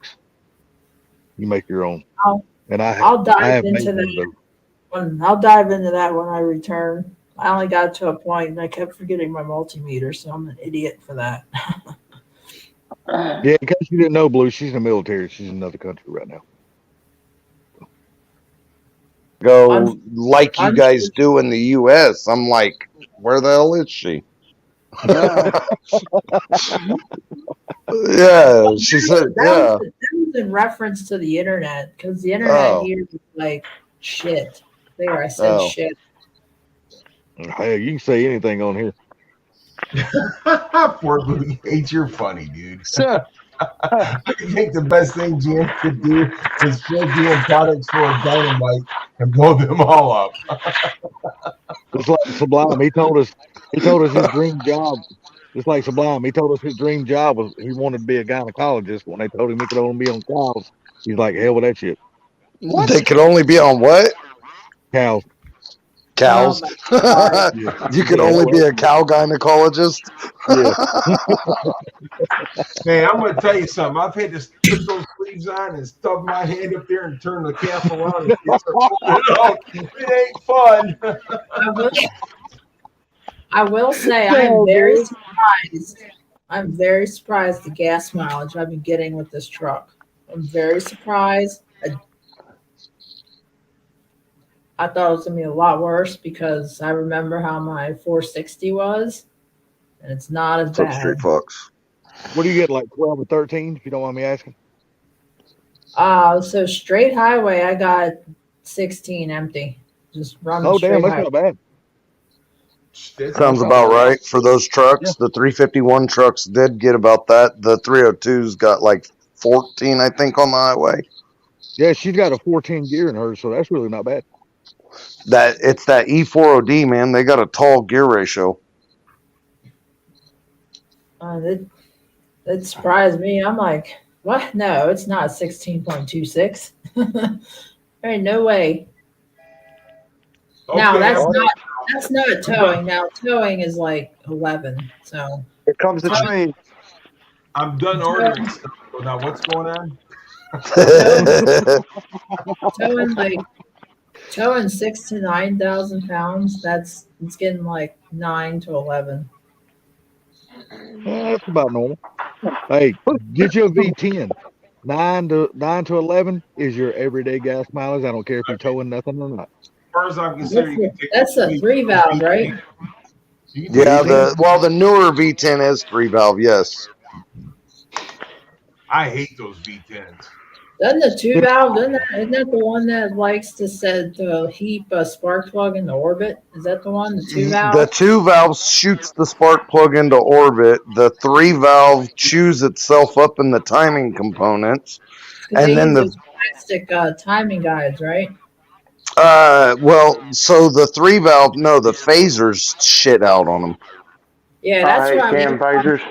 You make your own. I'll dive into that when I return. I only got to a point and I kept forgetting my multimeter, so I'm an idiot for that. Yeah, in case you didn't know, Blue, she's in the military. She's in another country right now. Go like you guys do in the U.S. I'm like, where the hell is she? Yeah, she said, yeah. That was in reference to the internet, because the internet here is like shit. There, I said shit. Hey, you can say anything on here. Poor Blue Gates, you're funny, dude. I think the best thing GM could do is fill doing products for dynamite and blow them all up. It's like Sublime. He told us his dream job. Just like Sublime, he told us his dream job was he wanted to be a gynecologist. When they told him he could only be on cows, he's like, hell with that shit. What? They could only be on what? Cows. Cows. You could only be a cow gynecologist. Man, I'm going to tell you something. I've had to put those sleeves on and stub my hand up there and turn the calf around. And it ain't fun. I will say I'm very surprised. I'm very surprised the gas mileage I've been getting with this truck. I'm very surprised. I thought it was gonna be a lot worse because I remember how my 460 was, and it's not as What's up, Street bad. Fox? What do you get, like 12 or 13, if you don't mind me asking? So straight highway, I got 16 empty. Just running Oh, straight damn, that's highway. not bad. Sounds about right for those trucks. The 351 trucks did get about that. The 302s got like 14, I think, on the highway. Yeah, she's got a 14 gear in hers, so that's really not bad. That it's that E4OD, man. They got a tall gear ratio. It surprised me. I'm like, what? No, it's not 16.26. There ain't no way. Now that's not towing. Now towing is like 11. So here comes the train. I'm done ordering stuff. So now what's going on? towing 6,000 to 9,000 pounds. It's getting like 9 to 11. Yeah, that's about normal. Hey, get you a V10. 9 to 11 is your everyday gas mileage. I don't care if you're towing nothing or not. As far as I'm concerned, you can take That's a 3-valve, right? Yeah, the newer V10 is 3-valve, yes. I hate those V10s. Doesn't the 2-valve, isn't that the one that likes to heap a spark plug into orbit? Is that the one, the 2-valve? The 2-valve shoots the spark plug into orbit. The 3-valve chews itself up in the timing components. And then those plastic timing guides, right? Well, so the 3-valve, no, the phasers shit out on them. Yeah, that's I what I hate mean. cam phasers.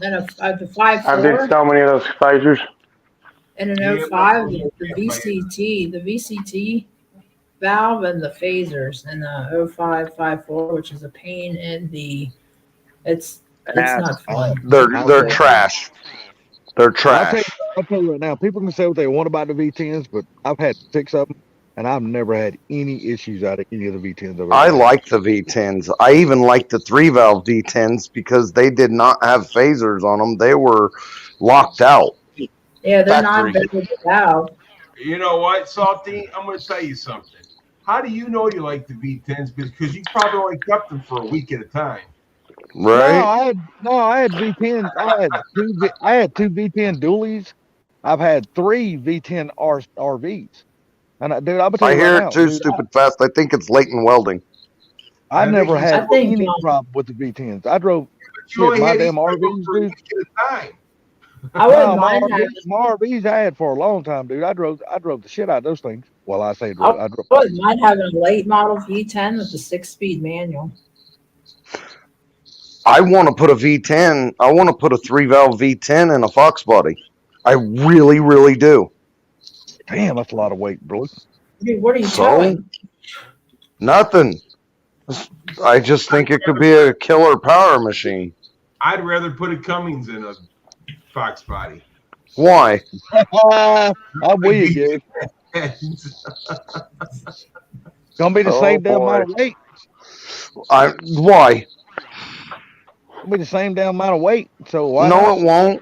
And a 5.4. I did so many of those phasers. And an 05, the VCT valve and the phasers, and the 05, 5.4, which is a pain in the. It's not fun. They're trash. They're trash. I'll tell you right now, people can say what they want about the V10s, but I've had 6 of them, and I've never had any issues out of any of the V10s. I like the V10s. I even like the 3-valve V10s because they did not have phasers on them. They were locked out. Yeah, they're not very valve. You know what, Salty? I'm going to tell you something. How do you know you like the V10s? Because you probably only kept them for a week at a time. Right? I had V10s. I had 2 V10 dualies. I've had 3 V10 RVs. And I'll tell you I hear right it now, too stupid fast. I think it's latent welding. I never had any problem with the V10s. I drove my damn RVs, dude. I wouldn't mind having my RVs I had for a long time, dude. I drove the shit out of those things. Well, I say drove. I wouldn't mind having a late model V10 with the 6-speed manual. I want to put a V10. I want to put a 3-valve V10 in a Fox body. I really, really do. Damn, that's a lot of weight, bro. Dude, what are you towing? Nothing. I just think it could be a killer power machine. I'd rather put a Cummins in a Fox body. Why? I'm with you, dude. Gonna be the same damn amount of weight. Why? It'll be the same damn amount of weight. So why? No, it won't.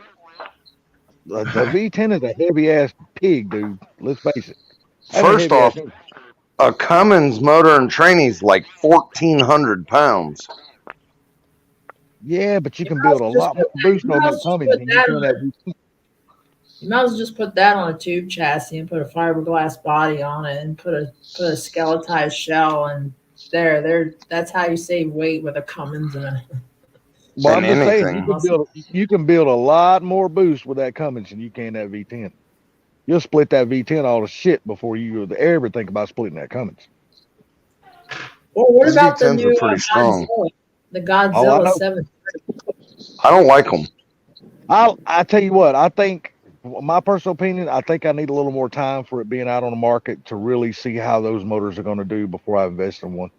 The V10 is a heavy ass pig, dude. Let's face it. First off, a Cummins motor and training's like 1,400 pounds. Yeah, but you can build a lot more boost on that Cummins than you can that V10. You might as well just put that on a tube chassis and put a fiberglass body on it and put a skeletized shell, and that's how you save weight with a Cummins in it. Well, I'm just saying, you can build a lot more boost with that Cummins than you can that V10. You'll split that V10 all to shit before you ever think about splitting that Cummins. Well, what about the new pretty strong. The Godzilla 7? I don't like them. I tell you what, I think, my personal opinion, I think I need a little more time for it being out on the market to really see how those motors are going to do before I invest in one.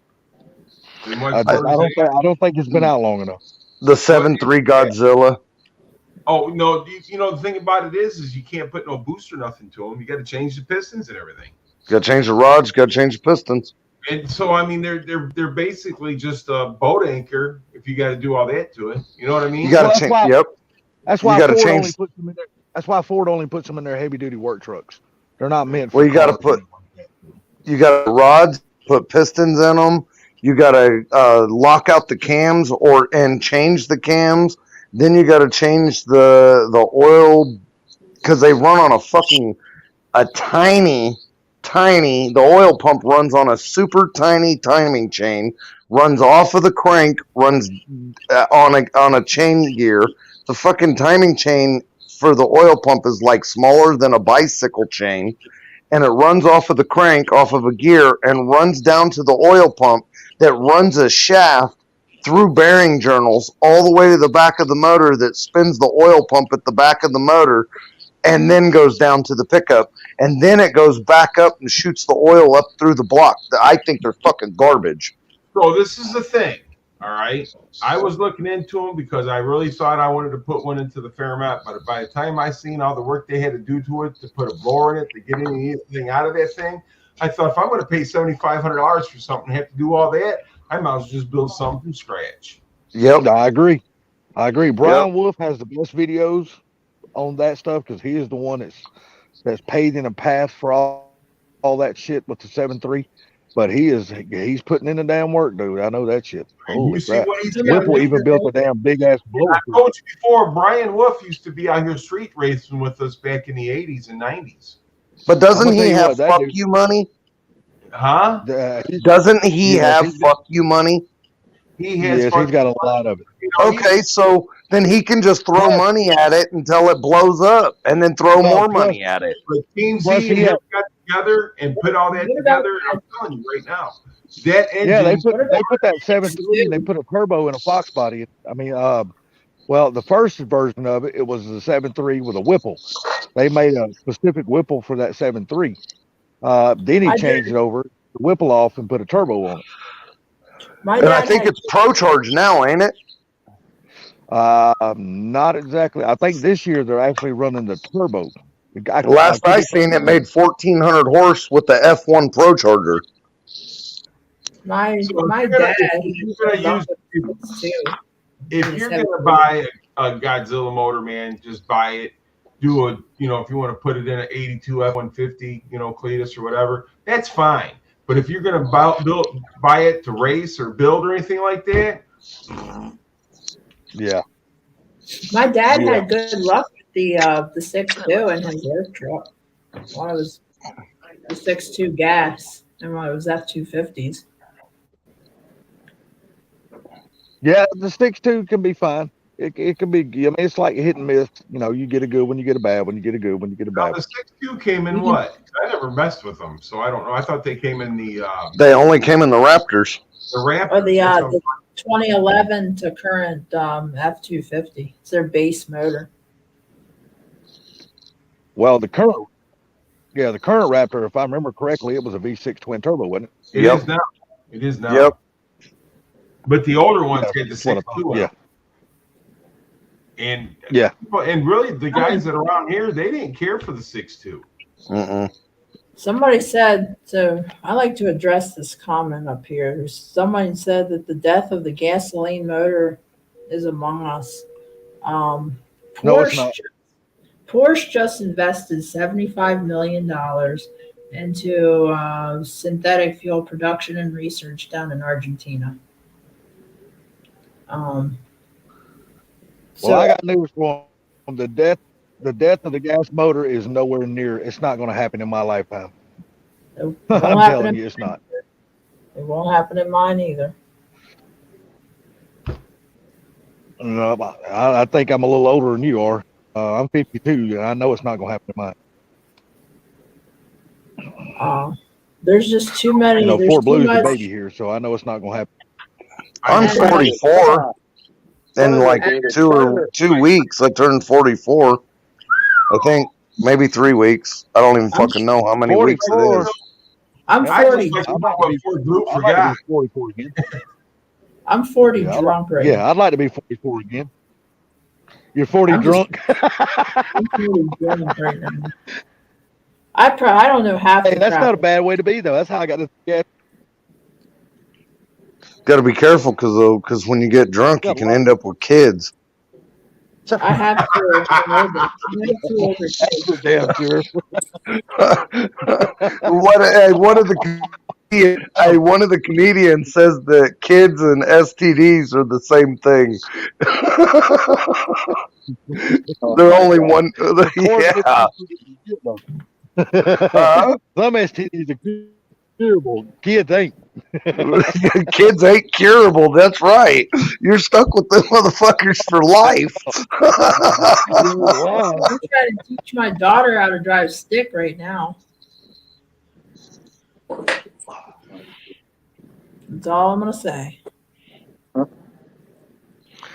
I don't think it's been out long enough. The 7.3 Godzilla. Oh no! You know the thing about it is you can't put no boost or nothing to them. You got to change the pistons and everything. Got to change the rods. Got to change the pistons. And so I mean they're basically just a boat anchor if you got to do all that to it. You know what I mean? You got to Well, change. Yep. That's You why got to Ford change. only puts them in there. That's why Ford only puts them in their heavy duty work trucks. They're not meant for Well, you got to cars. put. You got rods, put pistons in them. You got to lock out the cams and change the cams. Then you got to change the oil because they run on a tiny. The oil pump runs on a super tiny timing chain. Runs off of the crank. Runs on a chain gear. The fucking timing chain for the oil pump is like smaller than a bicycle chain, and it runs off of the crank, off of a gear, and runs down to the oil pump that runs a shaft through bearing journals all the way to the back of the motor that spins the oil pump at the back of the motor and then goes down to the pickup. And then it goes back up and shoots the oil up through the block. I think they're fucking garbage. So this is the thing, all right? I was looking into them because I really thought I wanted to put one into the Fairmont, but by the time I seen all the work they had to do to it, to put a blower in it, to get anything out of that thing, I thought if I'm going to pay $7,500 for something and have to do all that, I might as well just build something from scratch. Yep. No, I agree. Brian Wolf has the best videos on that stuff because he is the one that's paving a path for all that shit with the 7.3. But he's putting in the damn work, dude. I know that shit. Holy crap. Whipple even built a damn big ass blower. I told you before, Brian Wolf used to be out here street racing with us back in the 80s and 90s. But doesn't he have fuck you money? Huh? Doesn't he have fuck you money? He has. Yes, he's got a lot of it. Okay, so then he can just throw money at it until it blows up, and then throw more money at it. But Team Z and him got together and put all that together. I'm telling you right now, that engine. Yeah, they put that 7.3 and they put a turbo in a Fox body. I mean, well, the first version of it was the 7.3 with a Whipple. They made a specific Whipple for that 7.3. Then he changed it over, the Whipple off, and put a turbo on it. And I think it's Pro Charge now, ain't it? Not exactly. I think this year they're actually running the turbo. Last I seen, it made 1,400 horse with the F1 Pro Charger. My dad. If you're gonna buy a Godzilla motor, man, just buy it. Do a, if you want to put it in an 82 F-150, Cletus or whatever, that's fine. But if you're gonna buy it to race or build or anything like that, yeah. My dad had good luck with the 6.2 in his work truck. One was the 6.2 gas, and one was F-250s. Yeah, the 6.2 can be fine. It can be. I mean, it's like hit and miss. You get a good one, you get a bad one, you get a good one, you get a bad one. The 6.2 came in what? I never messed with them, so I don't know. I thought they came in the. They only came in the Raptors. The Raptors. Or the 2011 to current F-250. It's their base motor. Well, the current Raptor, if I remember correctly, it was a V6 twin turbo, wasn't it? It is now. Yep. But the older ones had the 6.2. Yeah. And really, the guys that are around here, they didn't care for the 6.2. Somebody said, so I like to address this comment up here. Someone said that the death of the gasoline motor is among us. No, it's not. Porsche just invested $75 million into synthetic fuel production and research down in Argentina. Well, I got news for them. The death of the gas motor is nowhere near. It's not going to happen in my lifetime. I'm telling you, it's not. It won't happen in mine either. No, I think I'm a little older than you are. I'm 52, and I know it's not going to happen in mine. There's just too many. Fort Blue's the baby here, so I know it's not going to happen. I'm 44. In like 2 weeks, I turned 44. I think maybe 3 weeks. I don't even fucking know how many 44. weeks it is. I'm 40. I'm 40 drunk right now. Yeah, I'd like to be 44 again. You're 40 drunk? I'm 40 drunk right now. I don't know half. Hey, that's not a bad way to be, though. That's how I got to get. Got to be careful because when you get drunk, you can end up with kids. I have two. I have two older kids. For damn sure. One of the comedians says that kids and STDs are the same thing. They're only one. Yeah. Some STDs are curable. Kids ain't. Kids ain't curable. That's right. You're stuck with them motherfuckers for life. I'm trying to teach my daughter how to drive stick right now. That's all I'm gonna say.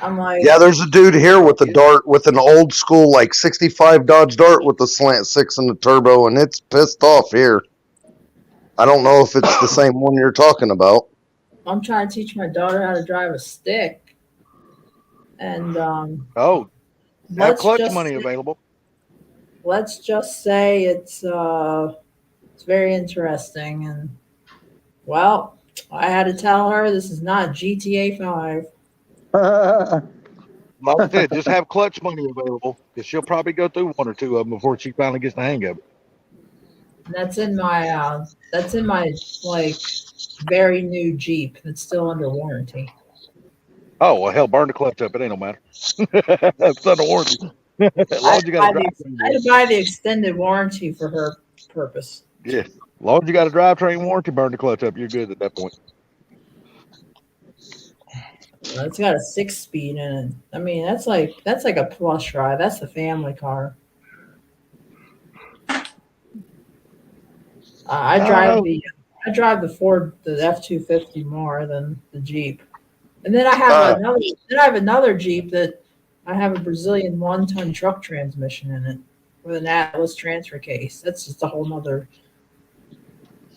I'm like, Yeah, there's a dude here with a dart, with an old school like 65 Dodge Dart with the slant 6 and the turbo, and it's pissed off here. I don't know if it's the same one you're talking about. I'm trying to teach my daughter how to drive a stick, and have let's clutch just money say- available. Let's just say it's very interesting, and well, I had to tell her this is not GTA 5. Like I said, just have clutch money available because she'll probably go through one or two of them before she finally gets the hang of it. And that's in my like very new Jeep that's still under warranty. Oh well, hell, burn the clutch up. It ain't no matter. It's under warranty. As long as you got a I had to buy the extended warranty for her purpose. Yeah, as long as you got a drivetrain warranty, burn the clutch up. You're good at that point. It's got a 6-speed in it. I mean, that's like a plush ride. That's the family car. I drive the Ford, the F-250 more than the Jeep. And then I have another Jeep that I have a Brazilian 1-ton truck transmission in it with an Atlas transfer case. That's just a whole nother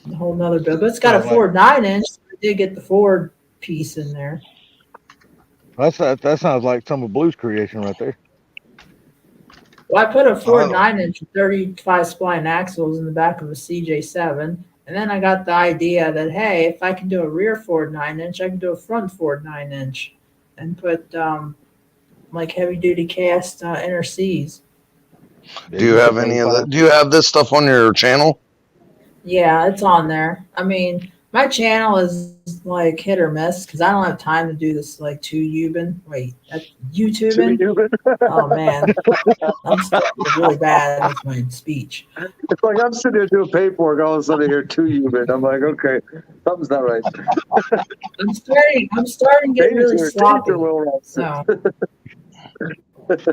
bill. But it's got a Ford 9-inch. So I did get the Ford piece in there. That sounds like some of Blue's creation right there. Well, I put a Ford 9-inch 35 spline axles in the back of a CJ7. And then I got the idea that, hey, if I can do a rear Ford 9-inch, I can do a front Ford 9-inch and put like heavy duty cast inner C's. Do you have any of that? Do you have this stuff on your channel? Yeah, it's on there. I mean, my channel is like hit or miss because I don't have time to do this like YouTubing. Oh man, I'm really bad with my speech. It's like I'm sitting there doing paperwork, all of a sudden I hear 2 human. I'm like, okay, something's not right. I'm starting to get really sloppy. So it's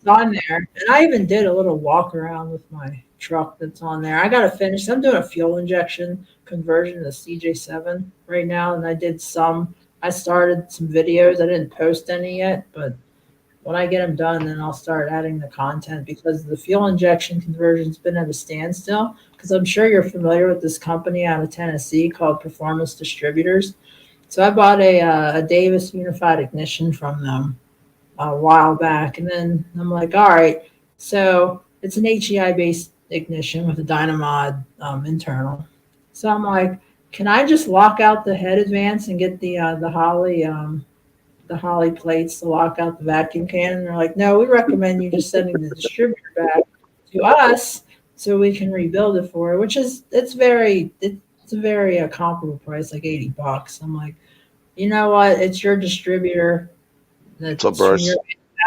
on there. And I even did a little walk around with my truck that's on there. I gotta finish. I'm doing a fuel injection conversion to the CJ7 right now, and I started some videos. I didn't post any yet, but when I get them done, then I'll start adding the content because the fuel injection conversion's been at a standstill. Because I'm sure you're familiar with this company out of Tennessee called Performance Distributors. So I bought a Davis Unified Ignition from them a while back, and then I'm like, all right, so it's an HEI based ignition with a Dynamod internal. So I'm like, can I just lock out the head advance and get the Holley plates to lock out the vacuum can? And they're like, no, we recommend you just sending the distributor back to us so we can rebuild it for it, which is it's a very comparable price, like $80. I'm like, you know what? It's your distributor. That's from your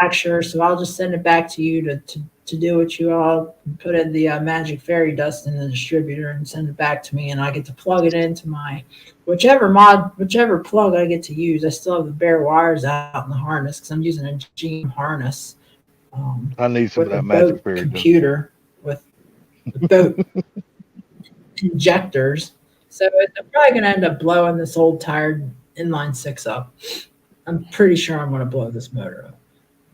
manufacturer, so I'll just send it back to you to do what you all put in the magic fairy dust in the distributor and send it back to me, and I get to plug it into my whichever plug I get to use. I still have the bare wires out in the harness because I'm using a GM harness. I need some of that magic fairy computer with the boat injectors. So I'm probably going to end up blowing this old tired inline 6 up. I'm pretty sure I'm going to blow this motor up.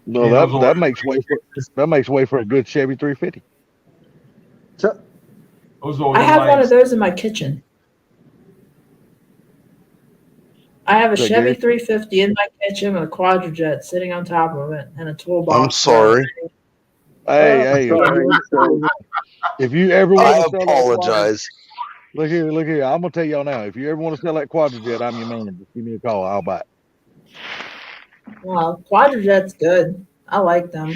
No, that makes way for a good Chevy 350. I have one of those in my kitchen. I have a Chevy 350 in my kitchen with a Quadrajet sitting on top of it and a toolbox. I'm sorry. Hey, if you ever I apologize. Look here. I'm gonna tell y'all now. If you ever want to sell that quadrojet, I'm your man. Just give me a call. I'll buy it. Well, Quadrojet's good. I like them.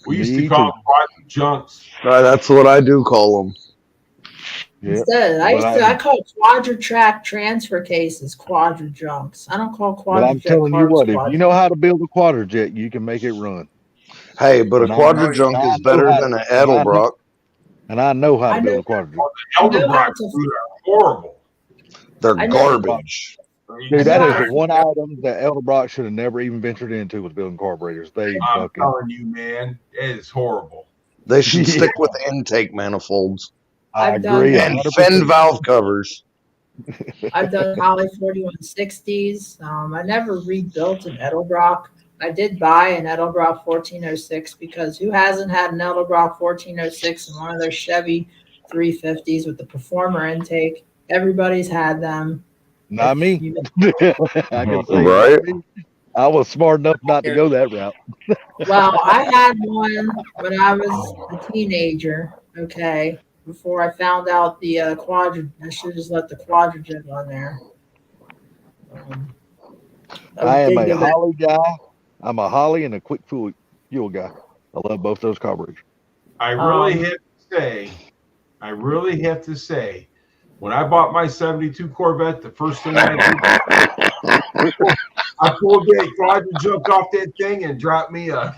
We used to Me call too. them quad junks. That's what I do call them. Yeah. Instead, But I call Quadra-Track transfer cases Quadra junks. I don't call But I'm Quadrojet telling you cars what, if you know Quadra. how to build a quadrojet, you can make it run. Hey, but a And I know, quadra-junk is know better how to, than an Edelbrock. and I know how I to know build a quadrojet. I know how Elderbrock to food are horrible. They're I know garbage. Dude, I that know is how the to one item that Elderbrock should have never even ventured into was building carburetors. They I'm fucking telling you, man, it is horrible. They should yeah, stick with intake manifolds I I've done agree and 100%. fin valve covers. I've done Holly 4160s. I never rebuilt an Edelbrock. I did buy an Edelbrock 1406 because who hasn't had an Edelbrock 1406 in one of their Chevy 350s with the performer intake? Everybody's had them. Not If me. you I can say Right? not me. I was smart enough not to go that route. Well, I had one when I was a teenager. Okay, before I found out the quadrant, I should just let the quadrogen on there. I I am did a go back. Holly guy. I'm a Holly and a quick fuel guy. I love both those carburetors. I Um, really have to say, when I bought my 72 Corvette, the first thing I did, I pulled that quadrant junk off that thing and dropped me a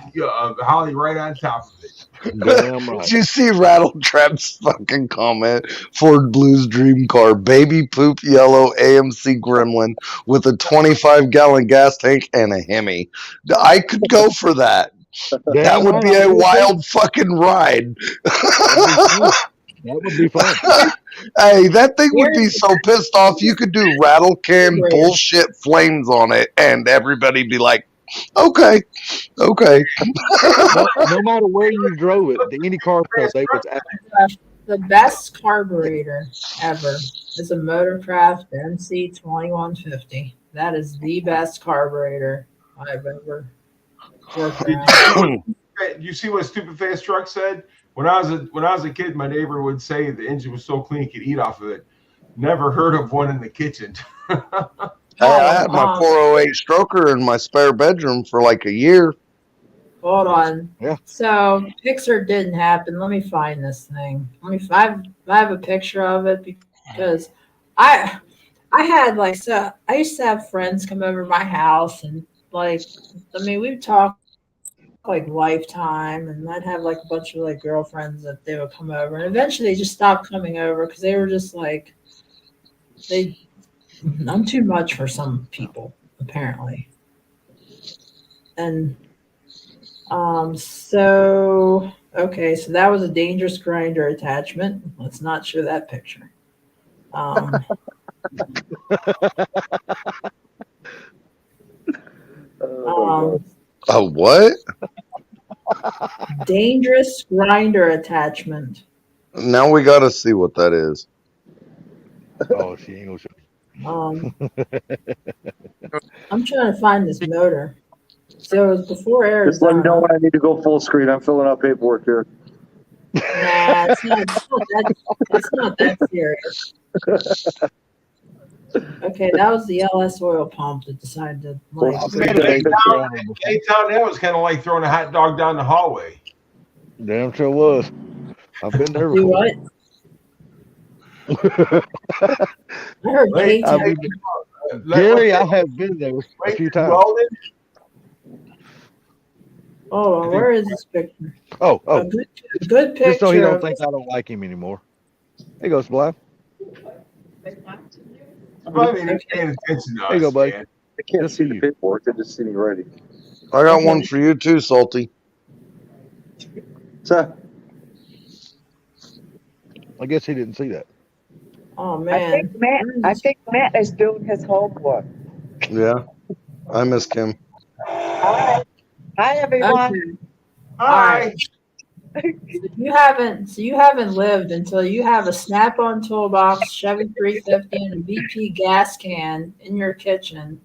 Holly right on top of it. Damn right. Did you see Rattletrap's fucking comment? Ford Blues dream car, baby poop yellow AMC Gremlin with a 25-gallon gas tank and a Hemi. I could go for that. That Damn would right, be I a would too. wild fucking ride. That'd be fun. That would be fun. Hey, that thing would be here's so pissed off. You could do rattle can the bullshit flames on it, and everybody be like, "Okay, okay." No matter where you drove it, any car show, they was at the best carburetor ever is a Motorcraft MC 2150. That is the best carburetor I've ever worked around. You see what Stupid Fast Truck said? When I was a kid, my neighbor would say the engine was so clean he could eat off of it. Never heard of one in the kitchen. Hey, I had my Oh, 408 stroker in my spare bedroom for like a year. hold on. Yeah. So Pixar didn't happen. Let me find this thing. I have a picture of it because I had like so I used to have friends come over to my house and like we'd talk like Lifetime, and I'd have like a bunch of like girlfriends that they would come over, and eventually they just stopped coming over because they were just like I'm too much for some people apparently, and so okay, so that was a dangerous grinder attachment. Let's not show that picture. Oh, what? Dangerous grinder attachment. Now we got to see what that is. Oh, she ain't gonna show Um, I'm trying to find this motor. So it was before Just let me know Arizona. when I need to go full screen. I'm filling out paperwork here. Nah, it's not that serious. Okay, that was the LS oil pump that decided to like. I've met a dangerous grinder before. Anytime that was kind of like throwing a hot dog down the hallway. Damn sure was. I've been there Do before. what? I heard Wait, K-Town. Gary, I have been there a few times. Welding? Oh, where is this picture? Oh, A good just so he picture don't of think I don't like him anymore. There goes Blythe. Probably ain't paying attention to There you go, us, buddy. man. I can't Just see for the you. paperwork. I just see me writing. I got one for you too, Salty. So, I guess he didn't see that. Oh I man. think Matt is doing his homework. Yeah, I miss Kim. Hi, everyone. Okay. Hi. So you haven't lived until you have a snap-on toolbox, Chevy 350, and a BP gas can in your kitchen.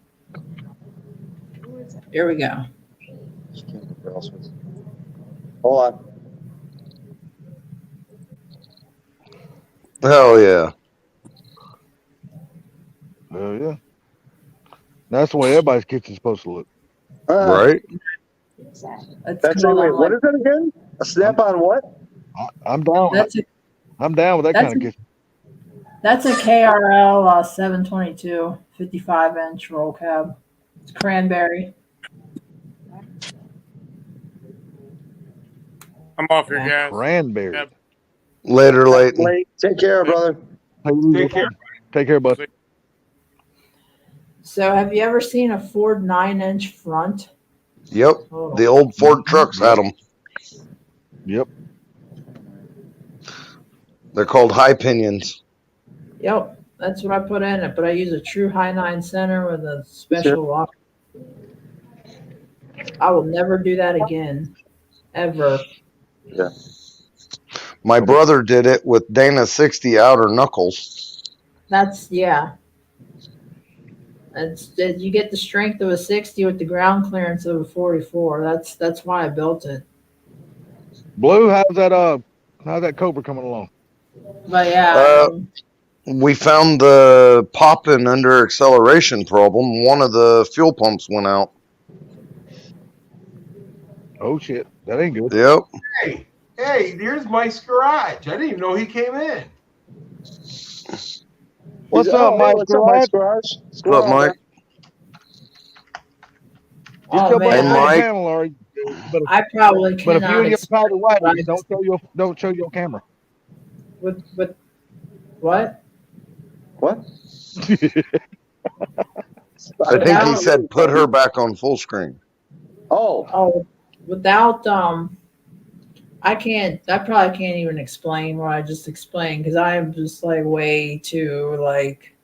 Here we go. hold on. Hell yeah. Hell yeah. That's the way everybody's kitchen's supposed to look. Right? That's That's cool. wait, I'm what like, is it again? A snap on what? I'm down. I'm down with that that's kind of kitchen. that's a KRL 722 55-inch roll cab. It's cranberry. I'm off your Yeah. gas. Cranberry. Yep. Later, Leighton. Take care, brother. Take care. Take care, bud. So, have you ever seen a Ford 9-inch front? Yep. Oh. The old Ford trucks had them. Yep. They're called high pinions. Yep, that's what I put in it, but I use a true high 9 center with a special lock. I will never do that again, ever. Yeah. My brother did it with Dana 60 outer knuckles. That's you get the strength of a 60 with the ground clearance of a 44. That's why I built it. Blue, how's that Cobra coming along? But yeah, We found the popping under acceleration problem. One of the fuel pumps went out. Oh shit, that ain't good. Yep. Hey, here's Mike's garage. I didn't even know he came in. What's up, Mike's garage? What's up, Mike? Get Oh, your man, butt on the Mike. channel, Laurie. I probably But if you cannot and your explain powder white, don't show your camera. with what? What? I think he said put her back on full screen. Oh, without I probably can't even explain what I just explained because I am just like way too like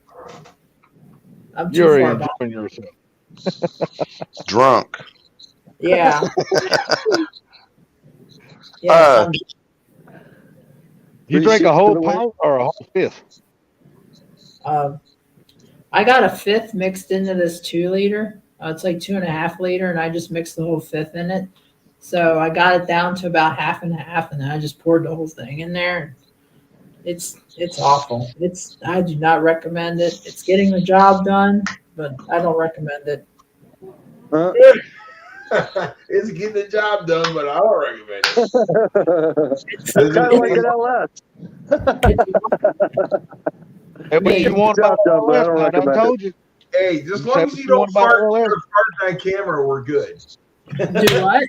I'm too You're far back. enjoying yourself. Drunk. Yeah. Yes, You drank a whole pint or a whole fifth? I got a fifth mixed into this 2 liter. It's like 2.5 liter, and I just mixed the whole fifth in it. So I got it down to about half and half, and then I just poured the whole thing in there. It's awful. I do not recommend it. It's getting the job done, but I don't recommend it. It's getting the job done, but I don't recommend it. it's kind of like an LS. Hey, what you want about LS? I done told you. Hey, just as long as you don't fart on camera, we're good. Do what?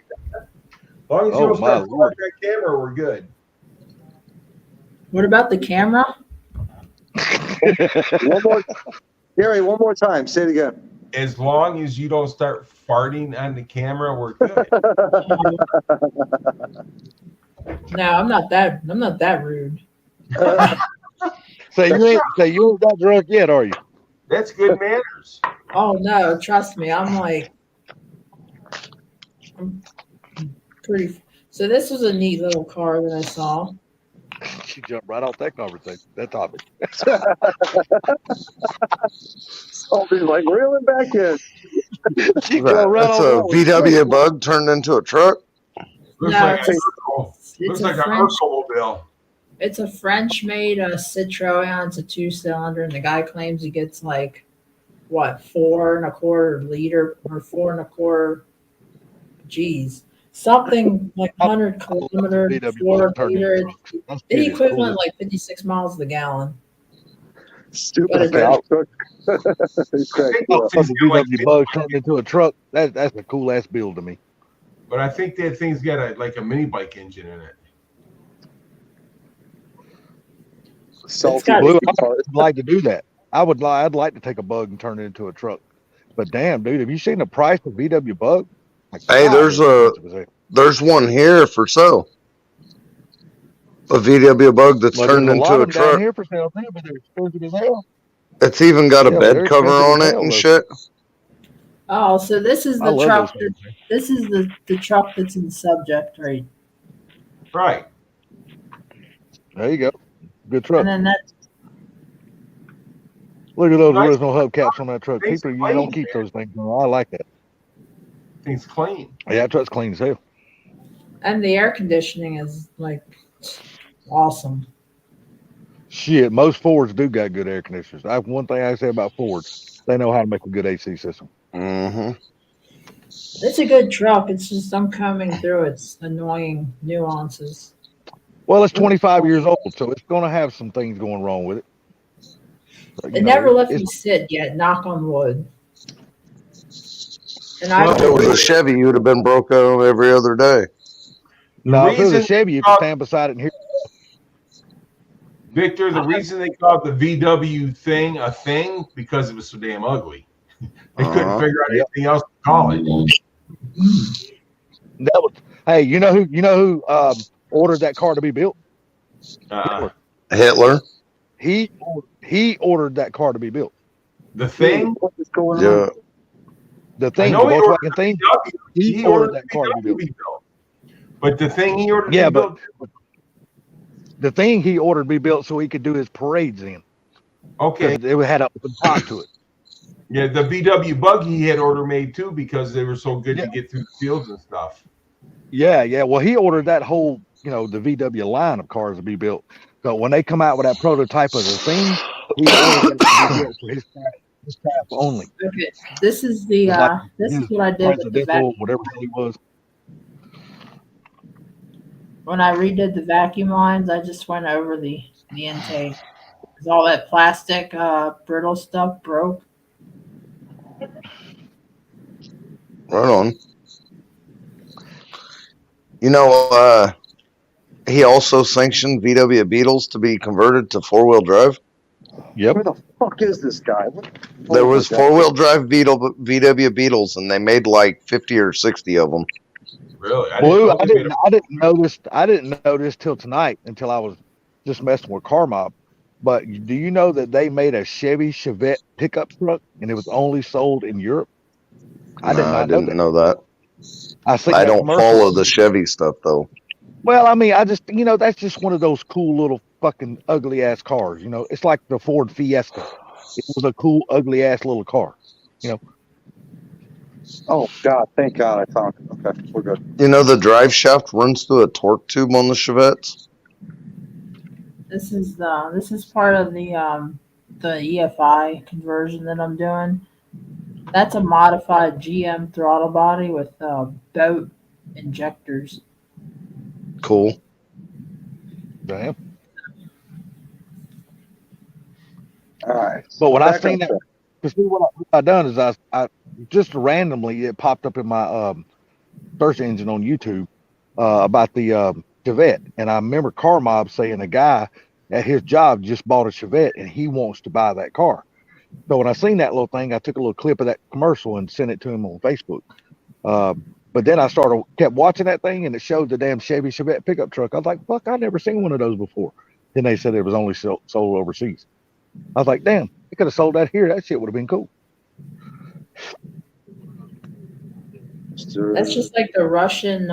As long as you don't start farting on camera, we're good. What about the camera? Gary, one more time. Say it again. As long as you don't start farting on the camera, we're good. No, I'm not that rude. So you ain't got drunk yet, are you? That's good manners. Oh no, trust me. I'm pretty. So this was a neat little car that I saw. She jumped right off that conversation, that topic. Somebody's like reeling back in. That's a VW Bug turned into a truck. Looks like a Urkel-mobile. It's a French-made Citroen. It's a 2-cylinder, and the guy claims he gets like what 4.25 liter or 4.25. Geez, something like 100 kilometers, 4 liter. The equivalent like 56 miles a gallon. Stupid. VW Bug turned into a truck. That's a cool ass build to me. But I think that thing's got a mini bike engine in it. Blue, I'd like to do that. I'd like to take a Bug and turn it into a truck. But damn, dude, have you seen the price of VW Bug? Hey, there's one here for sale. A VW Bug that's turned into a truck. Down here for sale, but they're expensive as hell. It's even got a bed cover on it and shit. Oh, so this is the truck. This is the truck that's in the subject, right? Right. There you go. Good truck. And then that's Look at those original hubcaps on that truck. People, you don't keep those things. No, I like that. Thing's clean. Yeah, that truck's clean as hell. and the air conditioning is like awesome. Shit, most Fords do got good air conditioners. One thing I say about Fords, they know how to make a good AC system. Mm-hmm. It's a good truck. It's just I'm combing through its annoying nuances. Well, it's 25 years old, so it's going to have some things going wrong with it. But, It never left it's me sit yet. Knock on wood. And Well, If it was a Chevy, you would have been broke out every other day. no, if it was a reason Chevy, you could stand beside it and hear. Victor, the reason they called the VW thing a thing because it was so damn ugly. They couldn't figure out anything else to call it. That was, hey, you know who ordered that car to be built? Hitler. He ordered that car to be built. The thing? What is going Yeah. on? The thing, the Volkswagen thing. He ordered that car to be built. But the thing he ordered Yeah, to be but built. the thing he ordered to be built so he could do his parades in. Okay. It had a top to it. Yeah, the VW buggy he had order made too because they were so good to get through the fields and stuff. Yeah. Well, he ordered that whole, the VW line of cars to be built. So when they come out with that prototype of the thing, he ordered it to be built for his staff only. Okay, this is the this is what I did with the vacuum. Whatever he was. When I redid the vacuum lines, I just went over the intake because all that plastic brittle stuff broke. Right on. He also sanctioned VW Beetles to be converted to 4-wheel drive. Yep. Where the fuck is this guy? There was 4-wheel drive VW Beetles, and they made like 50 or 60 of them. Really? I didn't notice till tonight until I was just messing with Car Mob. But do you know that they made a Chevy Chevette pickup truck and it was only sold in Europe? I didn't know that. I don't follow the Chevy stuff though. Well, I mean, I just, that's just one of those cool little fucking ugly ass cars. It's like the Ford Fiesta. It was a cool, ugly ass little car. Oh God! Thank God I found it. Okay, we're good. The drive shaft runs through a torque tube on the Chevettes. This is part of the EFI conversion that I'm doing. That's a modified GM throttle body with boat injectors. Cool. Damn. All right. But when I seen that, because what I done is I just randomly it popped up in my search engine on YouTube about the Chevette, and I remember Car Mob saying a guy at his job just bought a Chevette and he wants to buy that car. So when I seen that little thing, I took a little clip of that commercial and sent it to him on Facebook. But then I kept watching that thing, and it showed the damn Chevy Chevette pickup truck. I was like, fuck, I never seen one of those before. Then they said it was only sold overseas. I was like, damn, they could have sold that here. That shit would have been cool. That's just like the Russian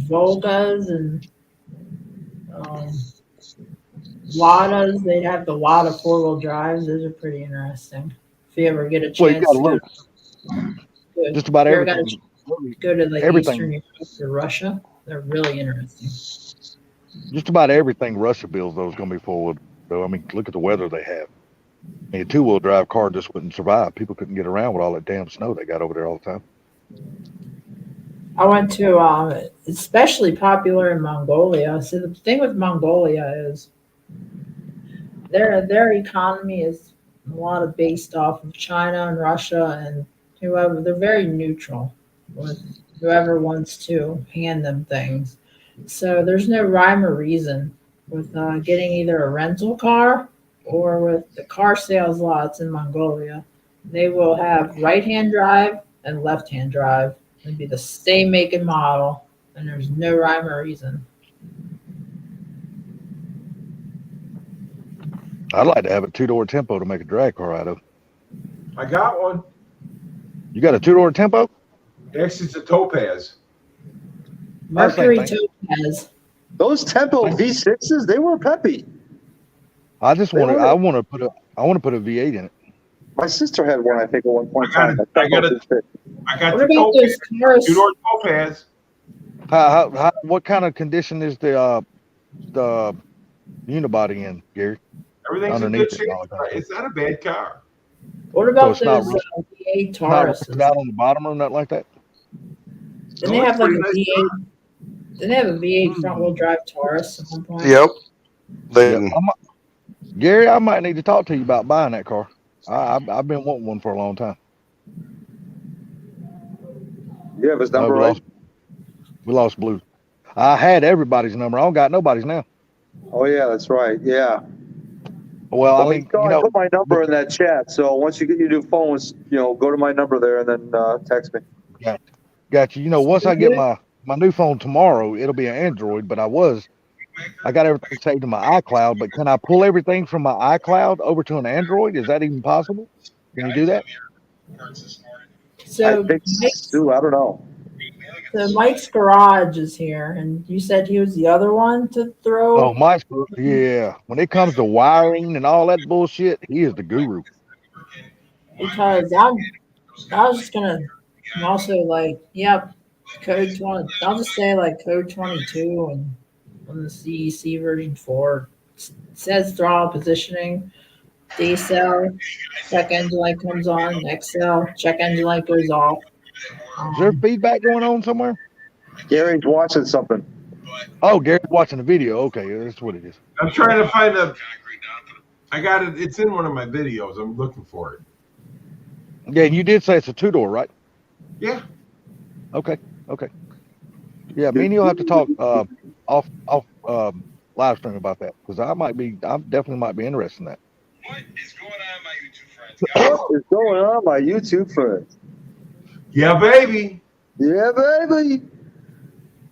Volgas and Ladas. They have the Lada 4-wheel drives. Those are pretty interesting. If you ever get a chance to just about everything. Go to like everything. Eastern Europe or Russia. They're really interesting. Just about everything Russia builds though is going to be 4-wheel. So I mean, look at the weather they have. A 2-wheel drive car just wouldn't survive. People couldn't get around with all that damn snow they got over there all the time. I went to especially popular in Mongolia. So the thing with Mongolia is their economy is a lot of based off of China and Russia and whoever. They're very neutral with whoever wants to hand them things. So there's no rhyme or reason with getting either a rental car or with the car sales lots in Mongolia. They will have right-hand drive and left-hand drive. It'd be the same make and model, and there's no rhyme or reason. I'd like to have a 2-door Tempo to make a drag car out of. I got one. You got a 2-door Tempo? Actually, it's a Topaz. Mercury Topaz. Those Tempo V6s, they were peppy. I want to put a V8 in it. My sister had one, I think, at one point. I got the 2-door Topaz. What kind of condition is the unibody in, Gary? Everything's in Underneath good it, shape. and all that kind of stuff. It's not a bad car. What So about it's not those rusted, V8 not rusted Tauruses? out on the bottom or nothing like that. Didn't No, they it's have like pretty a nice V8? car. Didn't they have a V8 Hmm. front wheel drive Taurus at one point? Yep. They, Yep. Gary, I might need to talk to you about buying that car. I've been wanting one for a long time. You have his Oh, number, right? we lost Blue. I had everybody's number. I don't got nobody's now. Oh yeah, that's right. Yeah. Well, I Well, mean, you I know, put my number in that chat. So once you get your new phones, go to my number there and then text me. got you. You know, once I get my new phone tomorrow, it'll be an Android. But I got everything saved in my iCloud. But can I pull everything from my iCloud over to an Android? Is that even possible? Can you do that? I So think so. I don't know. Mike's Garage is here, and you said he was the other one to throw. Oh, my, yeah. When it comes to wiring and all that bullshit, he is the guru. Because I was just gonna also like, yep, code 20. I'll just say like code 22 and on the CEC version 4 it says throttle positioning, decel, check engine light comes on, XL, check engine light goes off. Is there feedback going on somewhere? Gary's watching something. Oh, Gary's watching the video. Okay, that's what it is. I'm trying to find I got it. It's in one of my videos. I'm looking for it. Yeah, and you did say it's a 2-door, right? Yeah. Okay. Yeah, me and you'll have to talk off live stream about that because I definitely might be interested in that. What is going on, my YouTube friends? What is going on, my YouTube friends? Yeah, baby. Yeah, baby.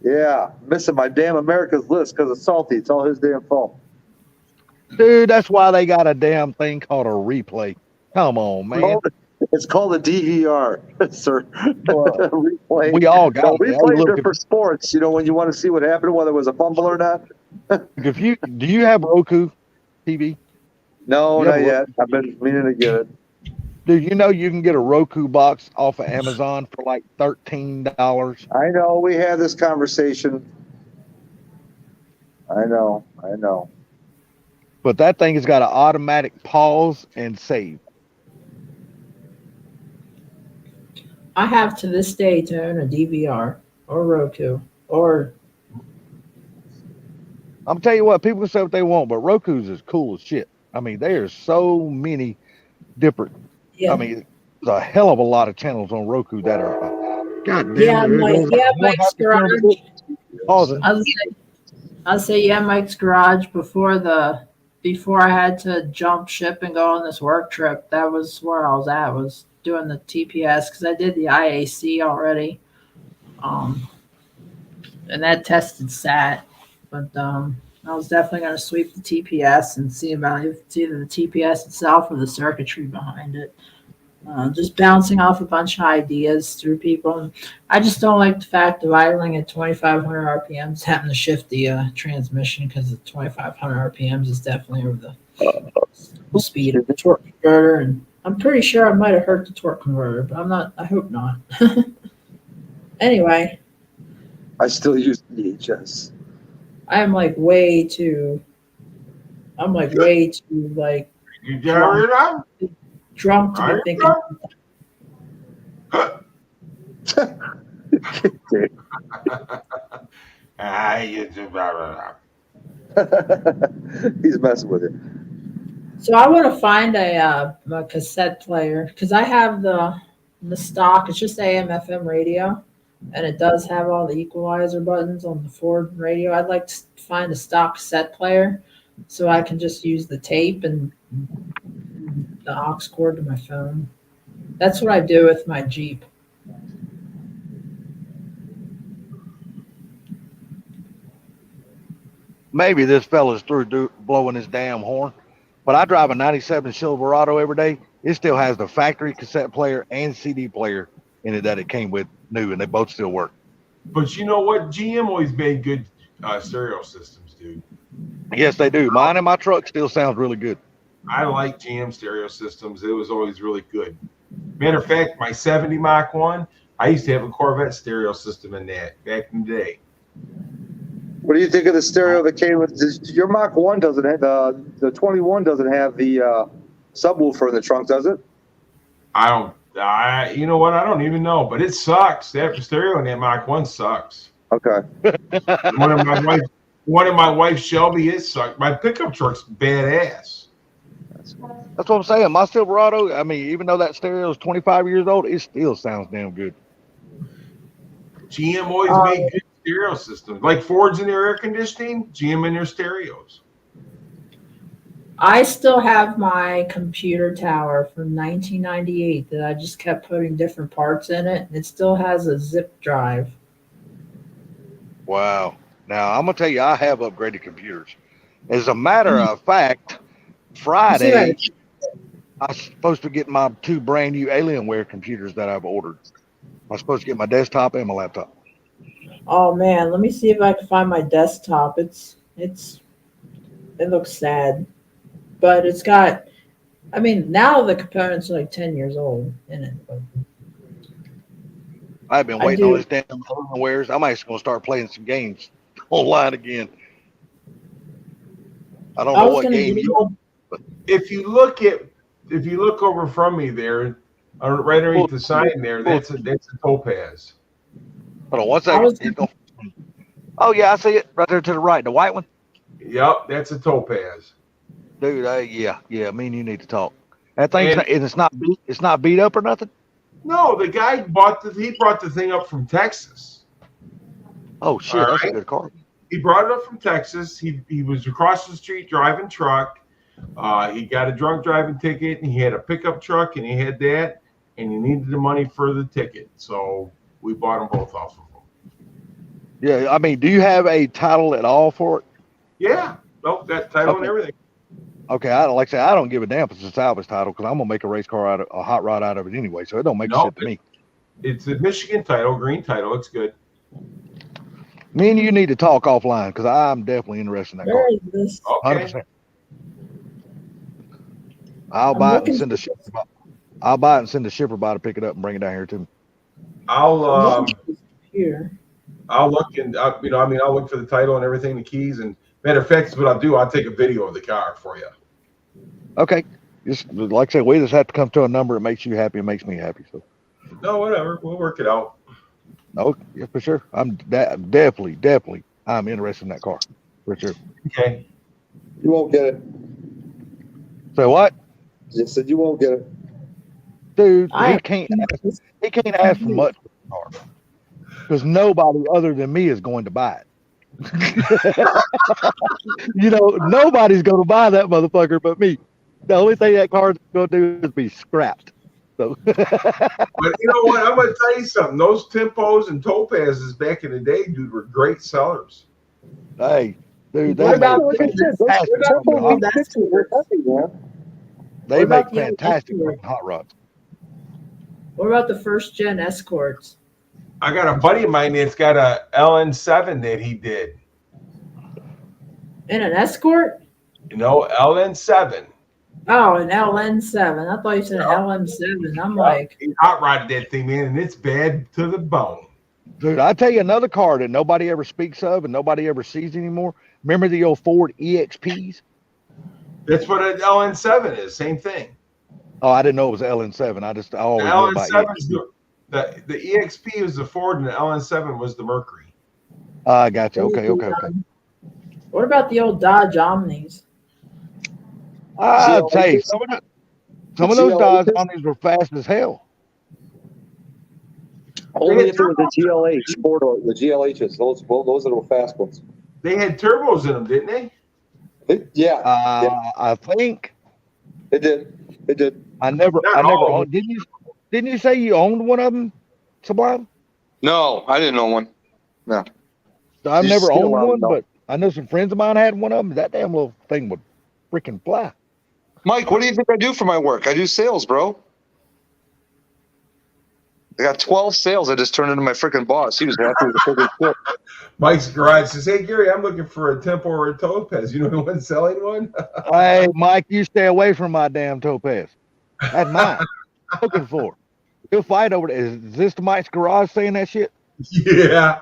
Yeah, missing my damn America's list because of Salty. It's all his damn fault. Dude, that's why they got a damn thing called a replay. Come on, man. It's called a DVR, sir. Replay. We all got it. Replays Look, are for sports. When you want to see what happened, whether it was a fumble or not. do you have Roku TV? No, not yet. I've been meaning to get it. Dude, you can get a Roku box off of Amazon for like $13. I know. We had this conversation. I know. But that thing has got an automatic pause and save. I have to this day to own a DVR or Roku or. I'm telling you what, people can say what they want, but Roku's is cool as shit. I mean, there's so many different. Yeah. I mean, there's a hell of a lot of channels on Roku that are. God damn. Yeah, Mike's Garage. I'll say Mike's Garage before I had to jump ship and go on this work trip. That was where I was at. Was doing the TPS because I did the IAC already, and that tested SAT. But I was definitely going to sweep the TPS and see about if it's either the TPS itself or the circuitry behind it. Just bouncing off a bunch of ideas through people. I just don't like the fact of idling at 2,500 RPMs, having to shift the transmission because the 2,500 RPMs is definitely over the speed of the torque converter. And I'm pretty sure I might have hurt the torque converter, but I'm not. I hope not. Anyway. I still use VHS. I'm way too like. You got it out? Drunk to be thinking. He's messing with you. So I want to find a cassette player because I have the stock. It's just AM FM radio, and it does have all the equalizer buttons on the Ford radio. I'd like to find a stock cassette player so I can just use the tape and the aux cord to my phone. That's what I do with my Jeep. Maybe this fella's through blowing his damn horn, but I drive a 97 Silverado every day. It still has the factory cassette player and CD player in it that it came with new, and they both still work. But you know what? GM always made good stereo systems, dude. Yes, they do. Mine and my truck still sounds really good. I like GM stereo systems. It was always really good. Matter of fact, my 70 Mach 1, I used to have a Corvette stereo system in that back in the day. What do you think of the stereo that came with your Mach 1 doesn't have the 21 doesn't have the subwoofer in the trunk, does it? You know what? I don't even know, but it sucks. That stereo in that Mach 1 sucks. Okay. One of my wife's Shelby, it sucked. My pickup truck's badass. That's what I'm saying. My Silverado, I mean, even though that stereo is 25 years old, it still sounds damn good. GM always made good stereo systems. Like Ford's in their air conditioning, GM in their stereos. I still have my computer tower from 1998 that I just kept putting different parts in it. It still has a zip drive. Wow. Now, I'm going to tell you, I have upgraded computers. As a matter of fact, Friday, I'm supposed to get my 2 brand new Alienware computers that I've ordered. I'm supposed to get my desktop and my laptop. Oh man, let me see if I can find my desktop. It looks sad, but it's got. I mean, now the components are like 10 years old in it. But I've been waiting on this damn Alienwares. I'm actually going to start playing some games online again. I don't know what game you. If you look over from me there, right underneath the sign there, that's a Topaz. Hold on, one second. Oh yeah, I see it right there to the right, the white one. Yep, that's a Topaz. Dude, yeah. Me and you need to talk. That thing's it's not beat up or nothing. No, the guy brought the thing up from Texas. Oh shit, that's a good car. He brought it up from Texas. He was across the street driving truck. He got a drunk driving ticket, and he had a pickup truck, and he had that, and he needed the money for the ticket. So we bought them both off of him. Yeah, I mean, do you have a title at all for it? Yeah, nope, got title and everything. Okay, like I said, I don't give a damn if it's a salvage title because I'm gonna make a race car out of a hot rod out of it anyway, so it don't make shit to me. It's a Michigan title, green title. It's good. Me and you need to talk offline because I'm definitely interested in that car. This? 100%. I'll buy it and send a shipper. I'll buy it and send a shipper by to pick it up and bring it down here to me. I'll look and I'll look for the title and everything, the keys, and matter of fact, what I'll do, I'll take a video of the car for you. Okay, just like I said, we just have to come to a number that makes you happy and makes me happy. So no, whatever, we'll work it out. No, yeah, for sure. I'm definitely. I'm interested in that car for sure. Okay, you won't get it. So what? You said you won't get it, dude. He can't ask for much for the car because nobody other than me is going to buy it. Nobody's going to buy that motherfucker but me. The only thing that car's going to do is be scrapped. So. But you know what? I'm going to tell you something. Those Tempos and Topazes back in the day, dude, were great sellers. Hey, dude, they make fantastic hot rods. What about the first gen Escorts? I got a buddy of mine that's got a LN7 that he did. In an Escort? LN7. Oh, an LN7. I thought you said an LM7. I'm like, he hot rodded that thing, man, and it's bad to the bone. Dude, I'll tell you another car that nobody ever speaks of and nobody ever sees anymore. Remember the old Ford EXPs? That's what an LN7 is. Same thing. Oh, I didn't know it was LN7. I always knew about EXP. The EXP was the Ford and the LN7 was the Mercury. I got you. Okay. What about the old Dodge Omnis? I'll tell you, some of those Dodge Omnis were fast as hell. Only if it was the GLH, four-door, the GLHs. Those are the fast ones. They had turbos in them, didn't they? Yeah. I think it did. It did. I never owned. Didn't you say you owned one of them, Sublime? No, I didn't own one. No. I've never owned one, but I know some friends of mine had one of them. That damn little thing would freaking fly. Mike, what do you think I do for my work? I do sales, bro. I got 12 sales I just turned into my freaking boss. He was happy with the freaking shit. Mike's garage says, "Hey Gary, I'm looking for a Tempo or a Topaz. You know anyone selling one?" Hey, Mike, you stay away from my damn Topaz. That's mine. I'm looking for. He'll fight over it. Is this the Mike's garage saying that shit? Yeah.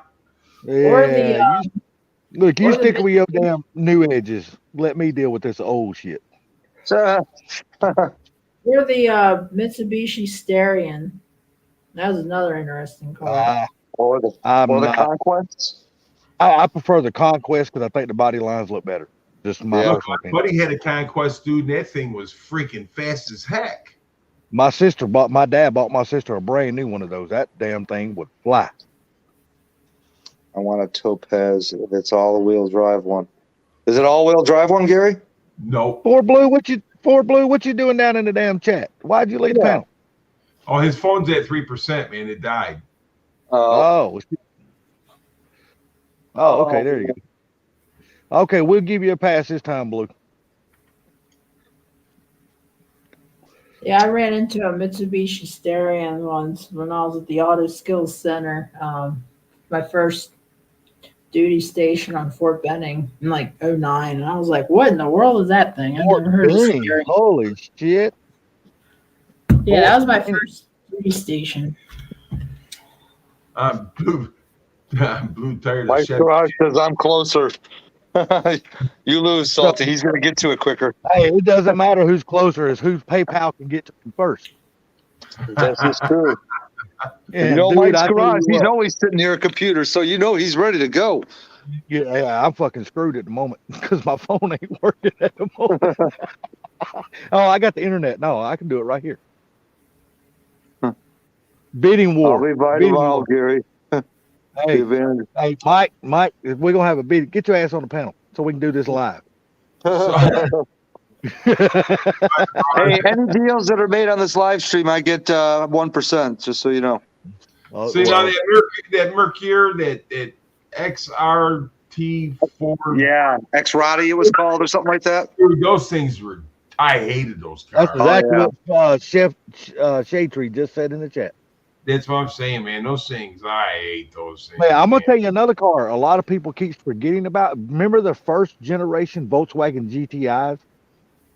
Or the Look, you Or the stick with your damn new edges. Let me deal with this old shit. So, Or the Mitsubishi Starion. That was another interesting car. or the I'm or the not. Conquest. I prefer the Conquest because I think the body lines look better. Just my Yeah. personal opinion. Buddy had a Conquest, dude, and that thing was freaking fast as heck. My dad bought my sister a brand new one of those. That damn thing would fly. I want a Topaz if it's all-wheel drive one. Is it all-wheel drive one, Gary? Nope. Ford Blue, what you doing down in the damn chat? Why'd you leave the panel? Oh, his phone's at 3%, man. It died. Oh, okay, there you go. Okay, we'll give you a pass this time, Blue. Yeah, I ran into a Mitsubishi Starion once when I was at the Auto Skills Center. My first duty station on Fort Benning in like 09. And I was like, what in the world is that thing? I've never heard of a Benning, Starion. holy shit. Yeah, that was my first duty station. I'm blue tired My of shit. garage says I'm closer. You lose, Salty. He's going to get to it quicker. Hey, it doesn't matter who's closer, it's whose PayPal can get to him first. That's just true. And You know, dude, Mike's I tell garage, you he's what, always sitting near a computer, so you know he's ready to go. yeah, I'm fucking screwed at the moment because my phone ain't working at the moment. Oh, I got the internet. No, I can do it right here. Bidding war. I'll be by Bidding tomorrow, war. Gary. Hey, Mike, if we're gonna have a bid, get your ass on the panel so we can do this live. Hey, any deals that are made on this live stream, I get 1%, just so you know. See, now that Mercure, that XRT4. Yeah, X-Roddy it was called or something like that. Those things were, I hated those cars. That's exactly what Chef Shade Tree just said in the chat. That's what I'm saying, man. Those things, I hate those things. Man, I'm gonna tell you another car. A lot of people keep forgetting about. Remember the first generation Volkswagen GTIs?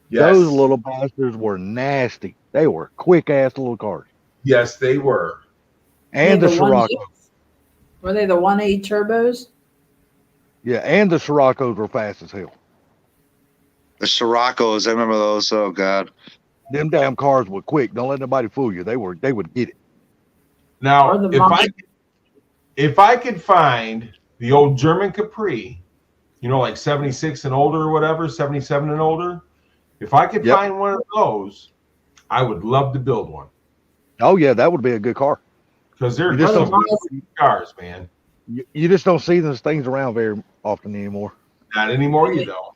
Yes. Those little bastards were nasty. They were quick ass little cars. Yes, they were. And the Scirocco. Were they the 1.8 turbos? Yeah, and the Scirocco's were fast as hell. The Scirocco's, I remember those. Oh God. Them damn cars were quick. Don't let nobody fool you. They would get it. Now, if I could find the old German Capri, you know, like 76 and older or whatever, 77 and older, if I could find one of those, I would love to build one. Oh yeah, that would be a good car. Because they're just some good cars, man. You just don't see those things around very often anymore. Not anymore, you don't.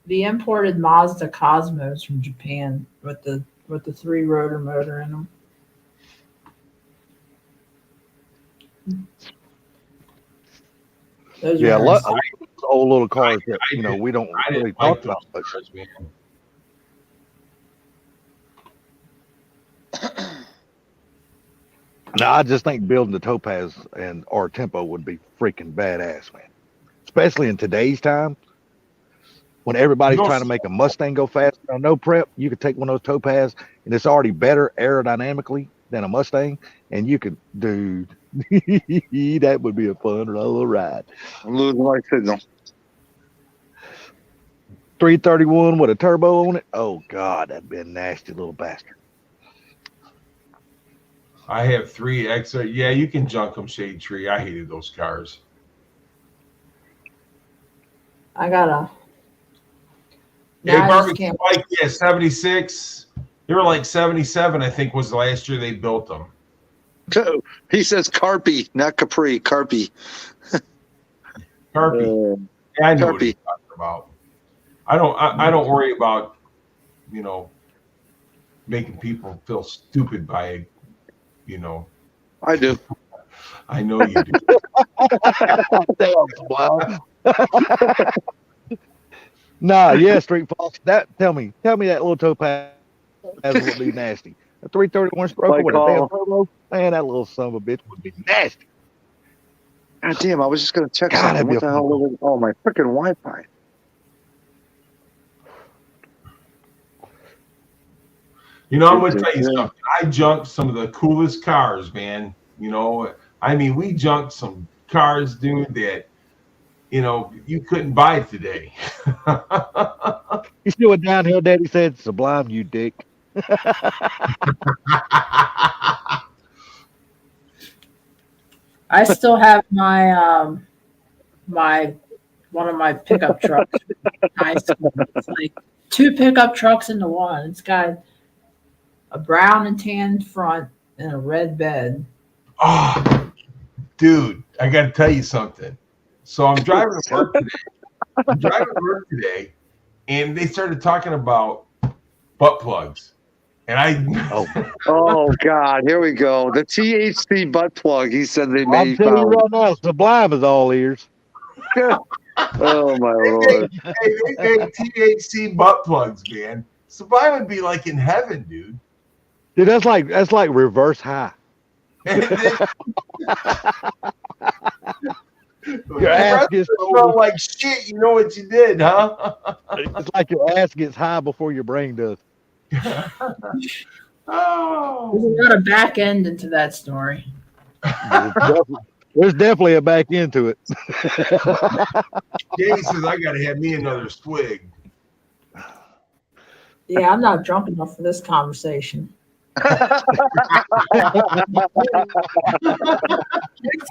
The imported Mazda Cosmos from Japan with the 3-rotor motor in them. Those yeah, nice. old little cars that we don't really talk about much. No, I just think building the Topaz or Tempo would be freaking badass, man. Especially in today's time, when everybody's trying to make a Mustang go faster on no prep, you could take one of those Topaz, and it's already better aerodynamically than a Mustang, and you could do. That would be a fun little ride. I'm losing my signal. 331 with a turbo on it. Oh God, that'd be a nasty little bastard. I have 3 XR. Yeah, you can junk them, Shade Tree. I hated those cars. I got a. Hey, barbecue bike, yeah, 76. They were like 77, I think, was the last year they built them. He says Carpi, not Capri. Carpi. Carpi. Yeah, I know what he's talking about. I don't worry about, making people feel stupid by, I do. I know you do. Nah, yeah, Street Fox. Tell me that little Topaz would be nasty. A 331 stroke with a damn turbo, man, that little son of a bitch would be nasty. God damn, I was just gonna check something. What the hell was it? Oh, my freaking Wi-Fi. I'm gonna tell you something. I junked some of the coolest cars, man. We junked some cars, dude, that you couldn't buy it today. You see what Downhill Daddy said? Sublime, you dick. I still have my one of my pickup trucks. High school. It's like two pickup trucks into one. It's got a brown and tan front and a red bed. Oh, dude, I got to tell you something. So I'm driving to work today. And they started talking about butt plugs. And Oh God, here we go. The THC butt plug. He said they I'm made. telling you right now, Sublime is all ears. Oh my lord. they made THC butt plugs, man. Sublime would be like in heaven, dude. Dude, that's like reverse high. Your ass gets smell like shit. You know what you did, huh? It's like your ass gets high before your brain does. Oh. There's a lot of back end into that story. There's definitely a back end to it. Jay says I gotta have me another swig. Yeah, I'm not drunk enough for this conversation.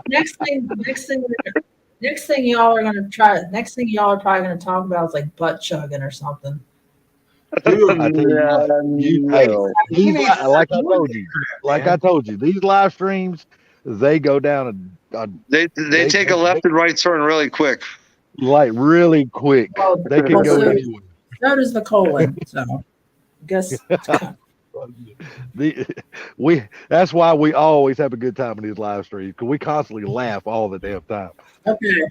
Next thing y'all are gonna try. Next thing y'all are probably gonna talk about is like butt chugging or something. Dude, I tell you what, like I told you, these live streams, they go down They take a left and right turn really quick. Like really quick. Well, They can go so, anywhere. so does the colon. So I guess that's why we always have a good time in these live streams, because we constantly laugh all the damn time. okay.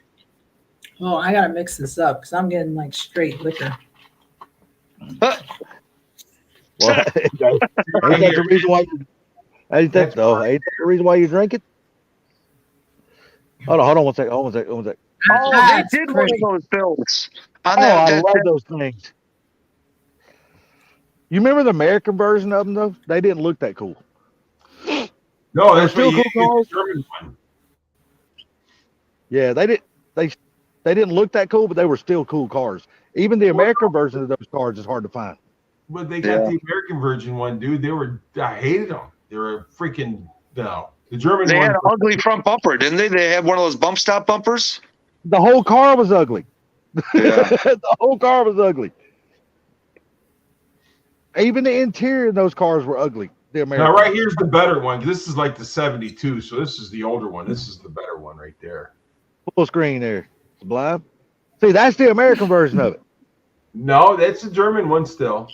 Well, I gotta mix this up because I'm getting like straight liquor. Well, ain't that the reason why ain't that the reason why you drink it? Hold on one second. Oh, they did one of those films. I love those things. You remember the American version of them though? They didn't look that cool. No, that's still what cool cars. the German one. Yeah, they didn't look that cool, but they were still cool cars. Even the American version of those cars is hard to find. But they got the American version one, dude. I hated them. They were freaking no. The German They one. had an ugly front bumper, didn't they? They had one of those bump stop bumpers. The whole car was ugly. Yeah. The whole car was ugly. Even the interior of those cars were ugly. The American. Now, right here's the better one. This is like the 72, so this is the older one. This is the better one right there. Full screen there. Sublime. See, that's the American version of it. No, that's the German one still.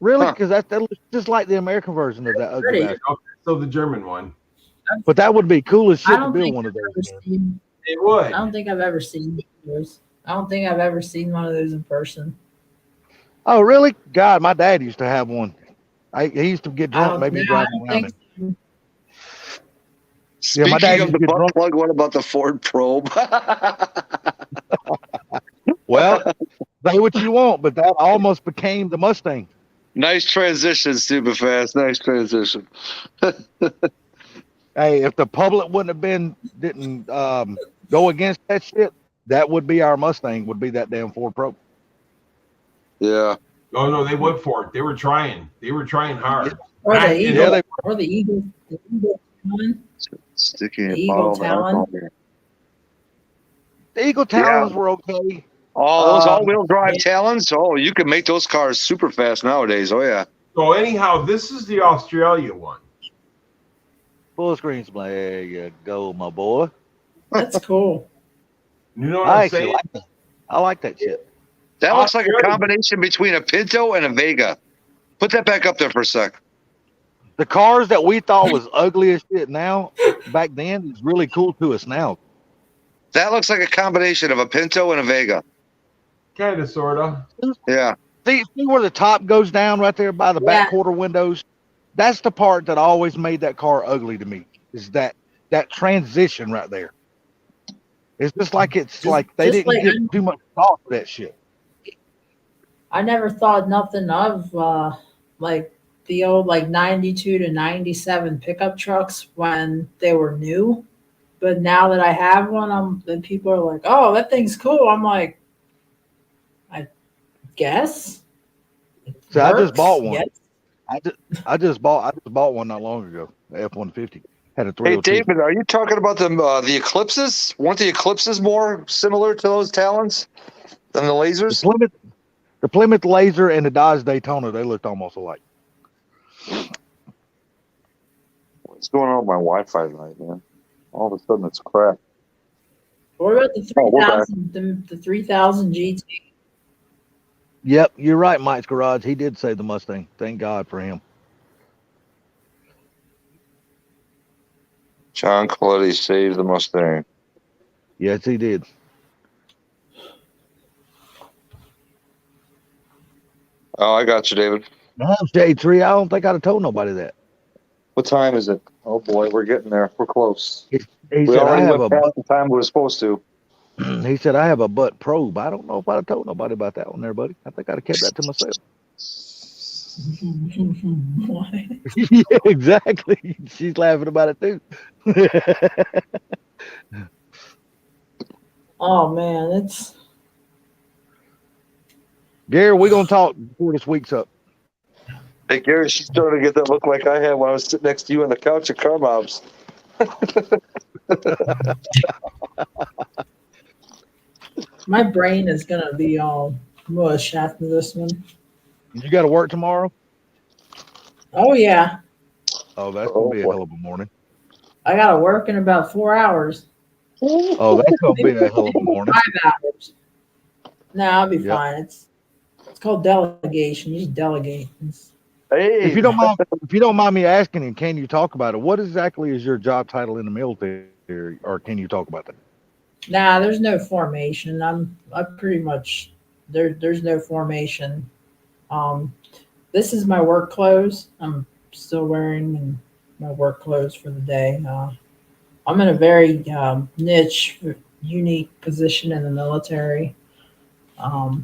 Really? Because that looks just like the American version of that ugly bastard. Okay, so the German one. But that would be cool as shit to build one of those. It would. I don't think I've ever seen those. I don't think I've ever seen one of those in person. Oh, really? God, my dad used to have one. He used to get drunk, maybe driving around it. Speaking my dad of used the to get butt drunk. plug, what about the Ford Probe? Well, say what you want, but that almost became the Mustang. Nice transition, Superfast. Nice transition. Hey, if the public didn't go against that shit, that would be our Mustang. Would be that damn Ford Probe. Yeah. Oh no, they went for it. They were trying. They were trying hard. Or the Eagle. Yeah, Or the Eagle. The Eagle Talon. Sticking The a Eagle bottle of Talon. alcohol here. The Eagle Talons were okay. Oh, those all-wheel drive Talons. Oh, you can make those cars super fast nowadays. Oh yeah. So anyhow, this is the Australia one. Full screen display. There you go, my boy. That's cool. You know what I I'm actually saying? like that. I like that shit. That looks like a combination between a Pinto and a Vega. Put that back up there for a sec. The cars that we thought was ugly as shit now, back then, is really cool to us now. That looks like a combination of a Pinto and a Vega. Kind of, sort of. Yeah. See where the top goes down right there by the back quarter windows? That's the part that always made that car ugly to me, is that transition right there. It's just like they didn't give too much thought to that shit. I never thought nothing of like the old like 92 to 97 pickup trucks when they were new. But now that I have one, then people are like, "Oh, that thing's cool." I'm like, I guess. So I just bought Works, one. yes. I just bought one not long ago. The F-150 had a Hey, 302. David, are you talking about the Eclipses? Weren't the Eclipses more similar to those Talons than the The lasers? Plymouth Laser and the Dodge Daytona, they looked almost alike. What's going on with my Wi-Fi tonight, man? All of a sudden, it's crap. What about the Oh, we're back. 3000? The 3000 GT. Yep, you're right, Mike's Garage. He did say the Mustang. Thank God for him. John Coletti saved the Mustang. Yes, he did. Oh, I got you, David. Damn, Shade Tree, I don't think I'd have told nobody that. What time is it? Oh boy, we're getting there. We're close. He We said, I already have went a past the time we were supposed to. he said, I have a butt probe. I don't know if I'd have told nobody about that one there, buddy. I think I'd have kept that to myself. Yeah, exactly. She's laughing about it too. Oh man, it's Gary, we're gonna talk before this week's up. Hey, Gary, she's starting to get that look like I had when I was sitting next to you on the couch at Carmob's. my brain is gonna be all mush after this one. You got to work tomorrow? Oh yeah, Oh, that's gonna be a hell of a morning. I gotta work in about 4 hours. Oh, that's gonna be a hell of a morning. 5 hours. No, I'll be Yep. fine. It's called delegation. You just delegate. Hey, If you don't mind me asking, and can you talk about it? What exactly is your job title in the military, or can you talk about that? Nah, there's no formation. I pretty much there's no formation. This is my work clothes. I'm still wearing my work clothes for the day. I'm in a very niche, unique position in the military. I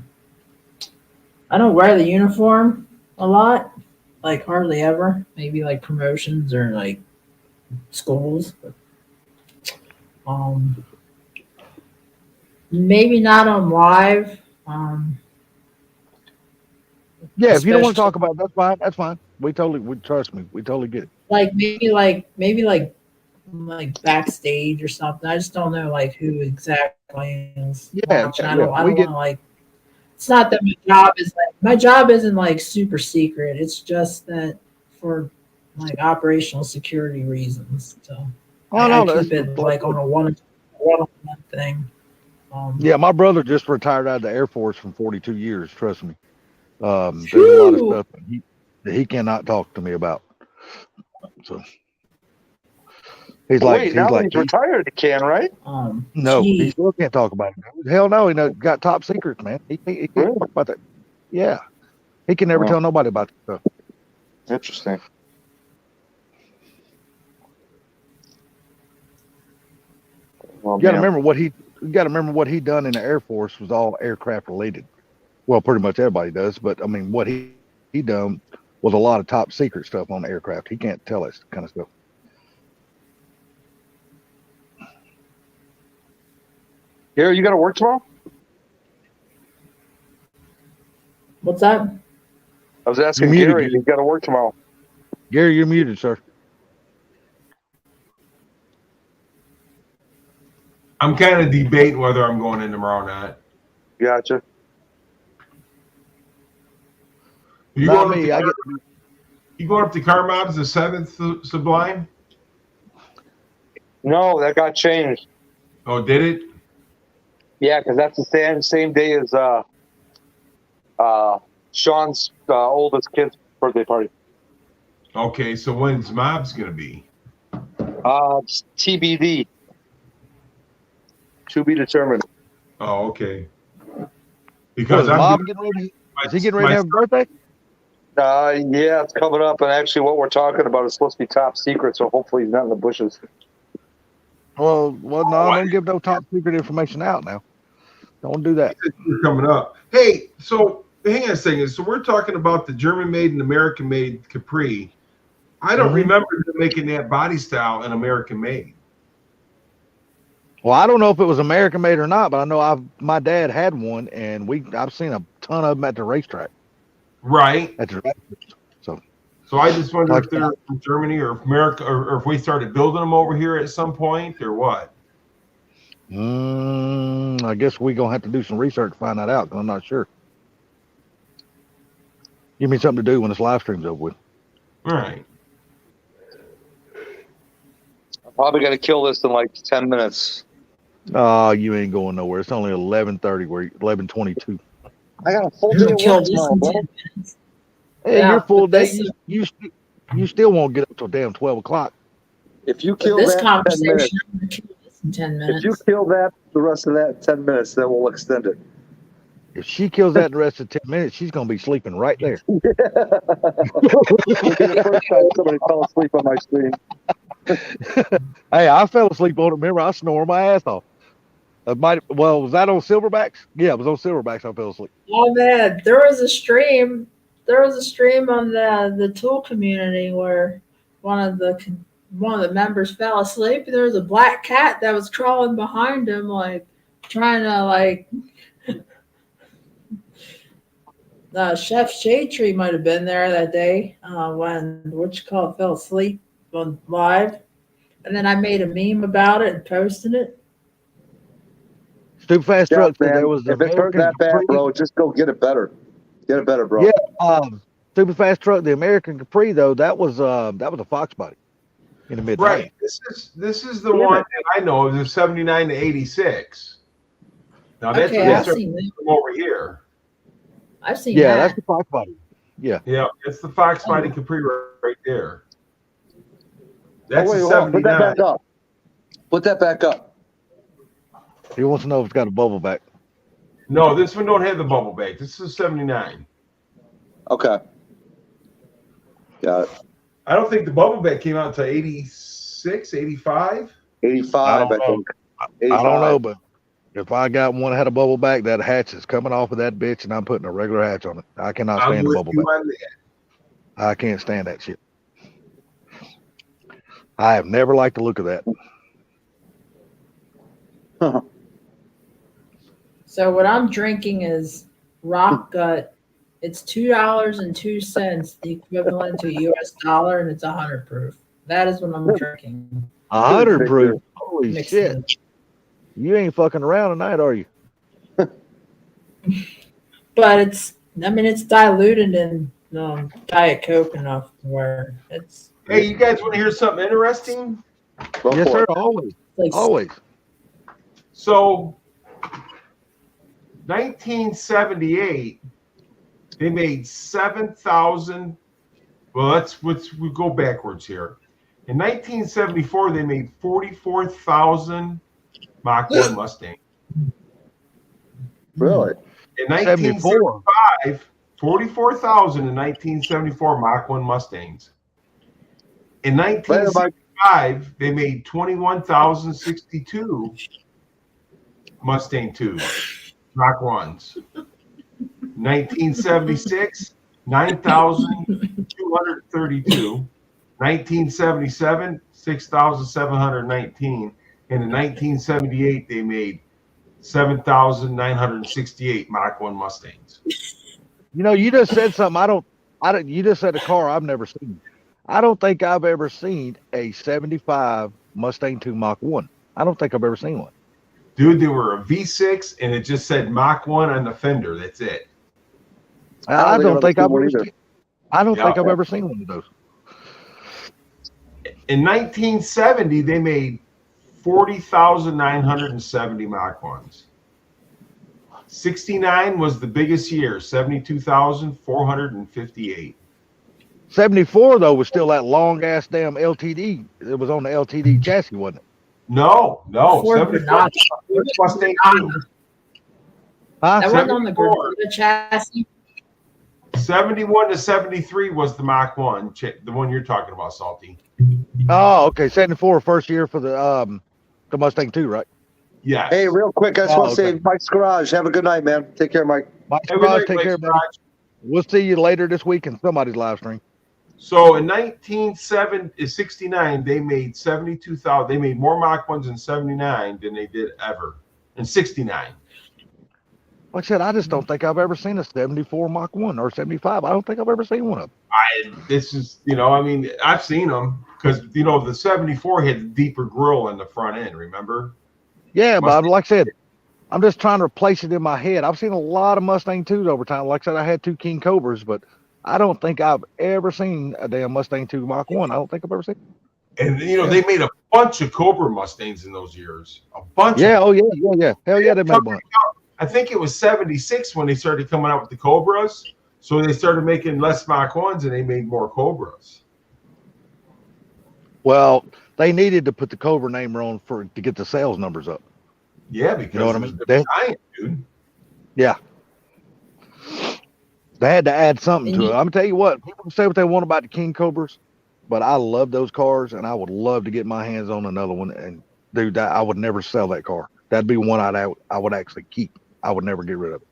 don't wear the uniform a lot, like hardly ever. Maybe like promotions or like schools. But, maybe not on live. Yeah, if you don't want to Especially- talk about it, that's fine. That's fine. We trust me. We totally get it. like maybe like backstage or something. I just don't know like who exactly is watching. I don't want to like. It's not that my job isn't like super secret. It's just that for like operational security reasons. So I keep it like on a one-on-one thing. Yeah, my brother just retired out of the Air Force from 42 years. Trust me. There's a lot of stuff that he cannot talk to me about. So he's he's retired. He can, right? No, he still can't talk about it. Hell no, he got top secrets, man. He can't talk about that. Yeah, he can never tell nobody about that stuff. Interesting. You got to remember what he done in the Air Force was all aircraft related. Well, pretty much everybody does, but I mean, what he done was a lot of top secret stuff on the aircraft. He can't tell us kind of stuff. Gary, you got to work tomorrow? What's that? I was asking Gary. You got to work tomorrow. Gary, you're muted, sir. I'm kind of debating whether I'm going in tomorrow or not. Gotcha. You going up to Carmob's the 7th Sublime? No, that got changed. Oh, did it? Yeah, because that's the same day as Sean's oldest kid's birthday party. Okay, so when's Mob's gonna be? It's TBD. To be determined. Oh, okay. Because is Mob getting ready? Is he getting ready to have a birthday? Yeah, it's coming up, and actually, what we're talking about is supposed to be top secret. So hopefully, he's not in the bushes. Well, no, don't give no top secret information out now. Don't do that. Coming up. Hey, so hang on a second. So we're talking about the German-made and American-made Capri. I don't remember them making that body style an American-made. Well, I don't know if it was American made or not, but I know my dad had one, and I've seen a ton of them at the racetrack. Right. At the so I just wonder if they're from Germany or America, or if we started building them over here at some point, or what. I guess we're gonna have to do some research to find that out. Cause I'm not sure. Give me something to do when this live stream's over with. All right. I'm probably gonna kill this in like 10 minutes. Oh, you ain't going nowhere. It's only 11:30. Where 11:22. I got a full day of work tomorrow, bro. Hey, your full day. You still won't get up till damn 12 o'clock. If you kill this that conversation, in 10 minutes, I'm gonna kill this in 10 minutes. if you kill that the rest of that in 10 minutes, then we'll extend it. If she kills that in the rest of 10 minutes, she's gonna be sleeping right there. It'll be the first time somebody fell asleep on my stream. Hey, I fell asleep on it. Remember, I snore my ass off. Was that on Silverbacks? Yeah, it was on Silverbacks. I fell asleep. Oh man, there was a stream. There was a stream on the tool community where one of the members fell asleep, and there was a black cat that was crawling behind him, like trying to like. Chef Shade Tree might have been there that day when fell asleep on live, and then I made a meme about it and posted it. Stupid Fast Truck said there was if it's hurt that bad, bro, just go get it better. Get it better, bro. Yeah, Stupid Fast Truck, the American Capri though, that was a Fox body in the mid. Right. This is the one that I know of, the 79 to 86. Now that's I've seen them over here. I've seen that. That's the Fox body. Yeah. Yeah, it's the Fox body Capri right there. That's wait, 79. put that back up. Put that back up. He wants to know if it's got a bubble back. No, this one don't have the bubble back. This is 79. Okay. Got it. I don't think the bubble back came out until 86, 85. 85, I think. 85. I don't know, but if I got one that had a bubble back, that hatch is coming off of that bitch, and I'm putting a regular hatch on it. I cannot stand the bubble back. I can't stand that shit. I have never liked the look of that. So what I'm drinking is Rock Gut. It's $2.02, the equivalent to US dollar, and it's 100 proof. That is what I'm drinking. 100 proof. Holy shit! You ain't fucking around tonight, are you? But it's diluted in Diet Coke enough where it's. Hey, you guys want to hear something interesting? Yes, sir. Always. Always. So, 1978, they made 7,000. Well, let's we go backwards here. In 1974, they made 44,000 Mach 1 Mustang. Really? In 1975, 44,000 in 1974 Mach 1 Mustangs. In 1975, they made 21,062 Mustang 2s, Mach 1s. 1976, 9,232. 1977, 6,719. And in 1978, they made 7,968 Mach 1 Mustangs. You know, you just said something. You just said a car I've never seen. I don't think I've ever seen a 75 Mustang 2 Mach 1. I don't think I've ever seen one. Dude, they were a V6 and it just said Mach 1 on the fender. That's it. I don't think I've ever seen one of those. In 1970, they made 40,970 Mach 1s. 69 was the biggest year, 72,458. 74 though was still that long ass damn LTD. It was on the LTD chassis, wasn't it? No. 74 Mustang 2. That wasn't on the chassis. 71 to 73 was the Mach 1, the one you're talking about, Salty. Oh, okay. 74 first year for the Mustang 2, right? Yeah. Hey, real quick, I just want to say, Mike's Garage. Have a good night, man. Take care, Mike. Mike's Garage, take care, man. We'll see you later this week in somebody's live stream. So in 1969, they made 72,000. They made more Mach 1s in 79 than they did ever in 69. Like I said, I just don't think I've ever seen a 74 Mach 1 or 75. I don't think I've ever seen one of them. This is, I mean, I've seen them because, the 74 had the deeper grill in the front end, remember? Yeah, but like I said, I'm just trying to replace it in my head. I've seen a lot of Mustang 2s over time. Like I said, I had 2 King Cobras, but I don't think I've ever seen a damn Mustang 2 Mach 1. I don't think I've ever seen it. And, they made a bunch of Cobra Mustangs in those years. A bunch. Yeah, oh, yeah. Hell yeah, they made a bunch. I think it was 76 when they started coming out with the Cobras. So they started making less Mach 1s and they made more Cobras. Well, they needed to put the Cobra name on to get the sales numbers up. Yeah, because you know what I mean? Giant, dude. Yeah. They had to add something to it. I'm gonna tell you what, people can say what they want about the King Cobras, but I love those cars and I would love to get my hands on another one. And dude, I would never sell that car. That'd be one I would actually keep. I would never get rid of it.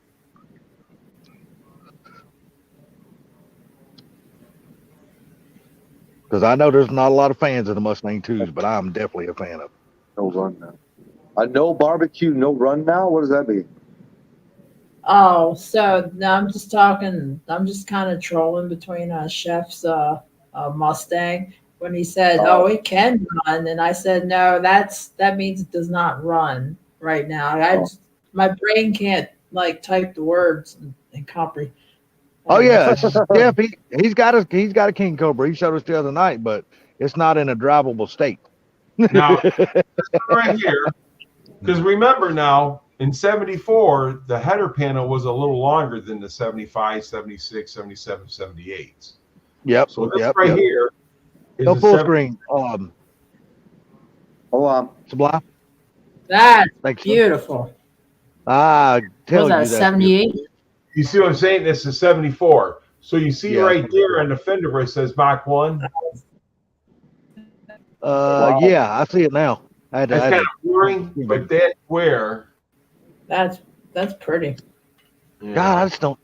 Because I know there's not a lot of fans of the Mustang 2s, but I'm definitely a fan of it. No run now. No barbecue, no run now? What does that mean? Oh, so now I'm just kind of trolling between Chef's Mustang when he said, "Oh, it can run," and I said, "No, that means it does not run right now." My brain can't type the words and comprehend. Oh yeah, yeah. He's got a King Cobra. He showed us the other night, but it's not in a drivable state. Now, right here, because remember now, in 74, the header panel was a little longer than the 75, 76, 77, 78s. Yep. So this here is no full screen. Hold on. Sublime. That's beautiful. I tell you, that 78? You see what I'm saying? This is 74. So you see right there on the fender where it says Mach 1? Yeah, I see it now. That's kind of boring, but that's where. That's pretty. Yeah. God, I just don't.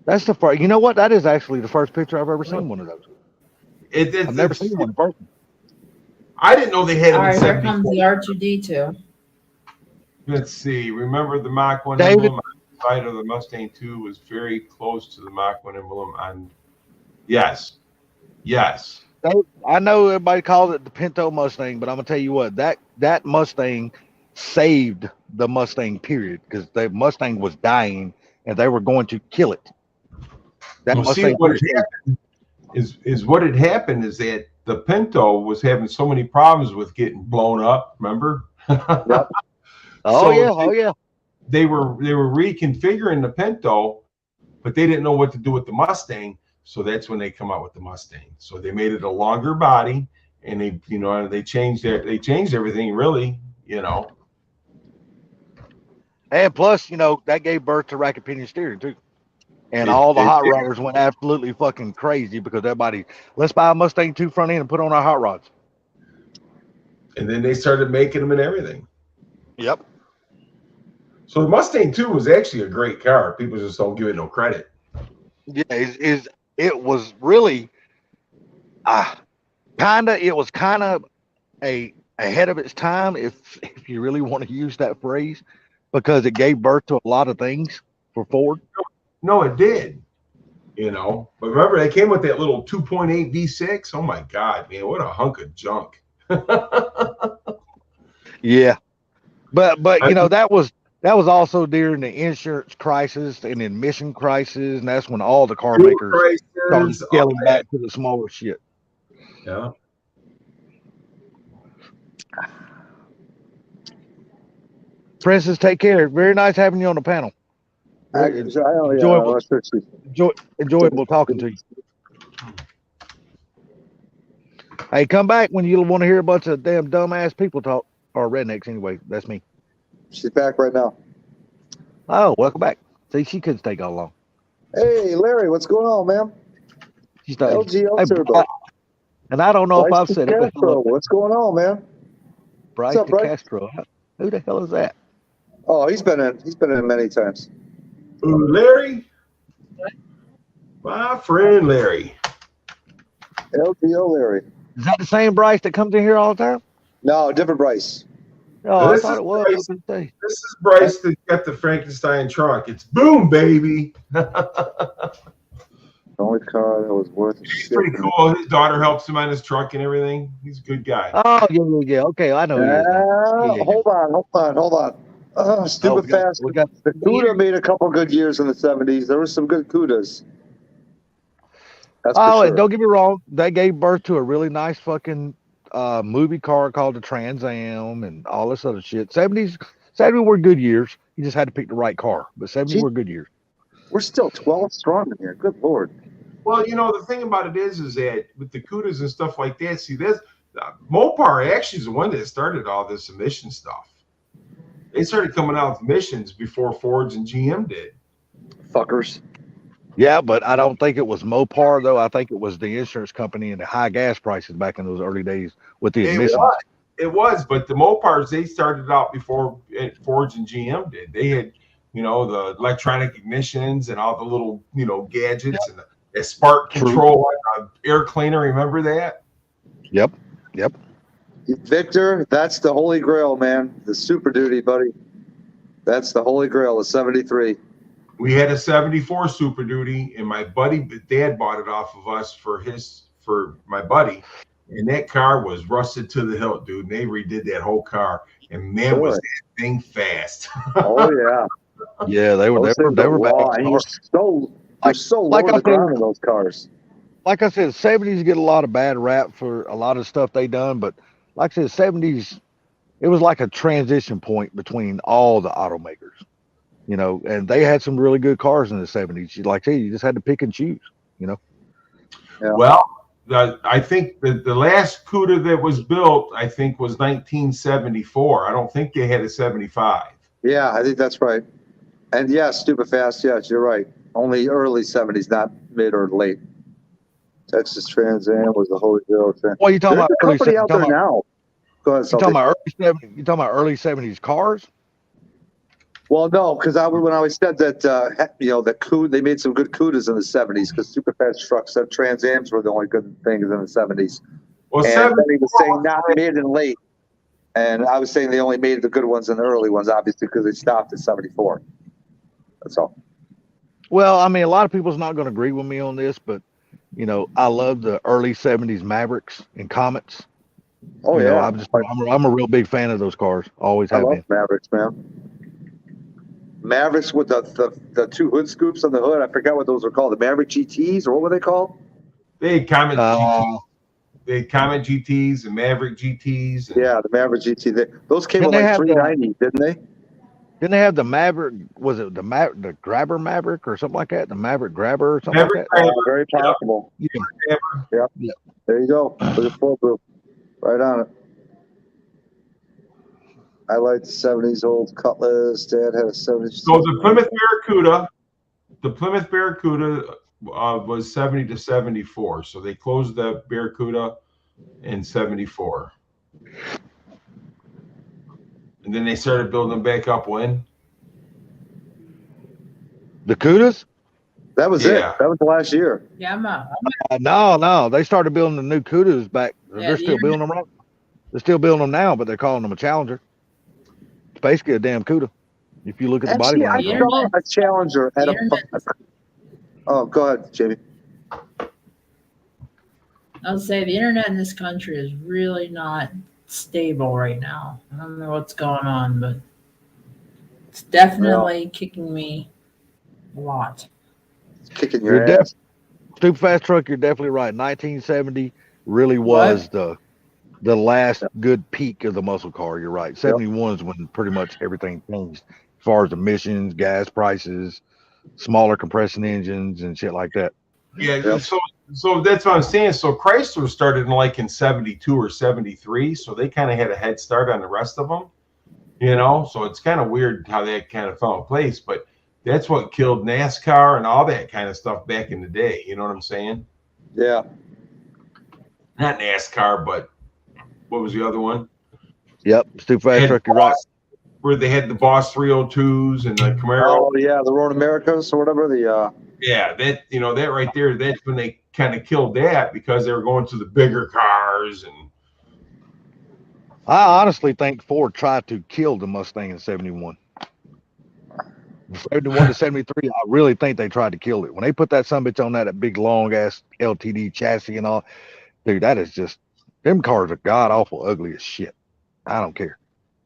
That's the first. You know what? That is actually the first picture I've ever seen one of those. I've never seen one in person. I didn't know they had them in 74. Here comes the R2D2. Let's see. Remember the Mach 1 David? emblem on the side of the Mustang 2 was very close to the Mach 1 emblem on. Yes. I know everybody calls it the Pinto Mustang, but I'm gonna tell you what, that Mustang saved the Mustang period, because the Mustang was dying and they were going to kill it. That Mustang what had happened is that the Pinto was having so many problems with getting blown up. Remember? Yep. Oh yeah. They were reconfiguring the Pinto, but they didn't know what to do with the Mustang. So that's when they come out with the Mustang. So they made it a longer body, and they changed everything really. And plus, that gave birth to racket pinion steering too. And all the hot rodders went absolutely fucking crazy because everybody, let's buy a Mustang 2 front end and put on our hot rods. And then they started making them and everything. Yep. So the Mustang 2 was actually a great car. People just don't give it no credit. Yeah, it was really kind of ahead of its time, if you really want to use that phrase, because it gave birth to a lot of things for Ford. No, it did. But remember, they came with that little 2.8 V6. Oh my God, man, what a hunk of junk. Yeah, but that was also during the insurance crisis and emission crisis, and that's when all the car makers started scaling back to the smaller shit. Yeah. Princess, take care. Very nice having you on the panel. Enjoyable talking to you. Hey, come back when you want to hear a bunch of damn dumbass people talk, or rednecks anyway. That's me. She's back right now. Oh, welcome back. See, she couldn't stay all long. Hey, Larry, what's going on, man? She's like, LGL Turbo. And I don't know if I've said it. What's going on, man? Bryce Castro. Who the hell is that? Oh, he's been in many times. Larry? My friend Larry. LTO Larry. Is that the same Bryce that comes in here all the time? No, different Bryce. Oh, I This thought is it was. Bryce. I was gonna say. This is Bryce that got the Frankenstein trunk. It's boom, baby. The only car that was worth a He's shit. pretty cool. His daughter helps him on his truck and everything. He's a good guy. Oh, yeah. Okay, I know who he is now. Yeah. Hold on. Stupid fast. We got The CUDA made a couple good years in the 70s. There were some good CUDAs. That's for and sure. don't get me wrong, they gave birth to a really nice fucking movie car called the Trans Am and all this other shit. 70s were good years. You just had to pick the right car, but 70s were good years. We're still 12 strong in here. Good Lord. Well, the thing about it is that with the CUDAs and stuff like that, see, Mopar actually is the one that started all this emission stuff. They started coming out with emissions before Fords and GM did. Fuckers. Yeah, but I don't think it was Mopar though. I think it was the insurance company and the high gas prices back in those early days with the emissions. It was, but the Mopars, they started out before Fords and GM did. They had, the electronic ignitions and all the little, gadgets and the spark control like air cleaner. Remember that? Yep. Victor, that's the holy grail, man. The Super Duty, buddy. That's the holy grail, the 73. We had a 74 Super Duty, and my buddy, Dad bought it off of us for my buddy. And that car was rusted to the hilt, dude. And they redid that whole car. And man, was that thing fast. Oh, yeah. Yeah, they were bad. You're so low to the ground in those cars. Like I said, 70s get a lot of bad rap for a lot of stuff they done, but like I said, 70s, it was like a transition point between all the automakers, and they had some really good cars in the 70s. Like I said, you just had to pick and choose, Yeah. Well, I think the last CUDA that was built, I think, was 1974. I don't think they had a 75. Yeah, I think that's right. And yeah, stupid fast. Yes, you're right. Only early 70s, not mid or late. Texas Trans Am was the holy grail. Well, you talking about early 70s out there now? Go ahead. You talking about early 70s cars? Well, no, because when I always said that, the CUDA, they made some good CUDAs in the 70s because super fast trucks and Trans Ams were the only good things in the 70s. Well, and he was saying not mid and late. And I was saying they only made the good ones and the early ones, obviously, because they stopped at 74. That's all. Well, I mean, a lot of people's not going to agree with me on this, but, I love the early 70s Mavericks and Comets. Oh, yeah. I'm a real big fan of those cars. Always have been. Mavericks, man. Mavericks with the two hood scoops on the hood. I forgot what those were called. The Maverick GTs, or what were they called? They had Comet GTs. They had Comet GTs and Maverick GTs. Yeah, the Maverick GT. Those came with like 390, didn't they? Didn't they have the Maverick? Was it the Grabber Maverick or something like that? The Maverick Grabber or something like that? Very possible. Yeah. Yep. There you go. Look at full group. Right on it. I like the 70s old Cutlass. Dad had a 70s. So the Plymouth Barracuda was 70 to 74. So they closed the Barracuda in 74. And then they started building them back up when? The CUDAs? That was it. That was the last year. Yeah, no. They started building the new CUDAs back. They're still building them right. They're still building them now, but they're calling them a Challenger. It's basically a damn CUDA. If you look at the body line. I saw a Challenger at Oh, go ahead, Jamie. I'll say the internet in this country is really not stable right now. I don't know what's going on, but it's definitely kicking me a lot. It's kicking your ass. Stupid fast truck, you're definitely right. 1970 really was the last good peak of the muscle car. You're right. 71 is when pretty much everything changed as far as emissions, gas prices, smaller compression engines, and shit like that. Yeah, so that's what I'm saying. So Chrysler started in 72 or 73, so they kind of had a head start on the rest of them, So it's kind of weird how that kind of fell in place, but that's what killed NASCAR and all that kind of stuff back in the day. You know what I'm saying? Yeah. Not NASCAR, but what was the other one? Yep, stupid fast truck. You're right. Where they had the Boss 302s and the Camaro. Oh yeah, the Road Americas or whatever. Yeah, that that right there. That's when they kind of killed that because they were going to the bigger cars and. I honestly think Ford tried to kill the Mustang in 71. 71 to 73, I really think they tried to kill it. When they put that sumbitch on that big long ass LTD chassis and all, dude, that is just, them cars are god awful ugly as shit. I don't care.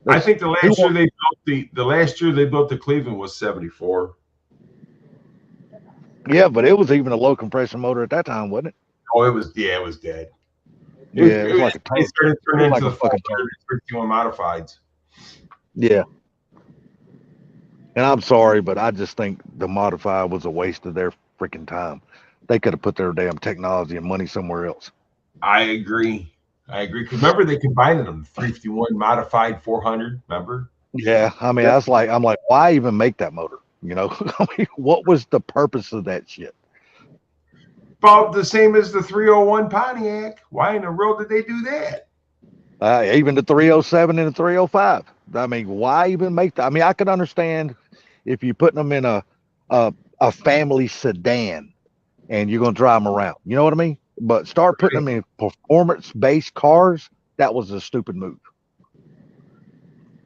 I think the last year they built the last year they built the Cleveland was 74. Yeah, but it was even a low compression motor at that time, wasn't it? Oh, it was dead. It was like a turd. They started turning Like into a the fucking fucking 61 modifieds. Yeah. And I'm sorry, but I just think the modified was a waste of their freaking time. They could have put their damn technology and money somewhere else. I agree. Because remember they combined them 351 modified 400. Remember? Yeah, I mean, I'm like, why even make that motor? I mean, what was the purpose of that shit? About the same as the 301 Pontiac. Why in the world did they do that? Even the 307 and the 305. I mean, why even make that? I mean, I could understand if you're putting them in a family sedan and you're gonna drive them around. You know what I mean? But start putting them in performance-based cars. That was a stupid move.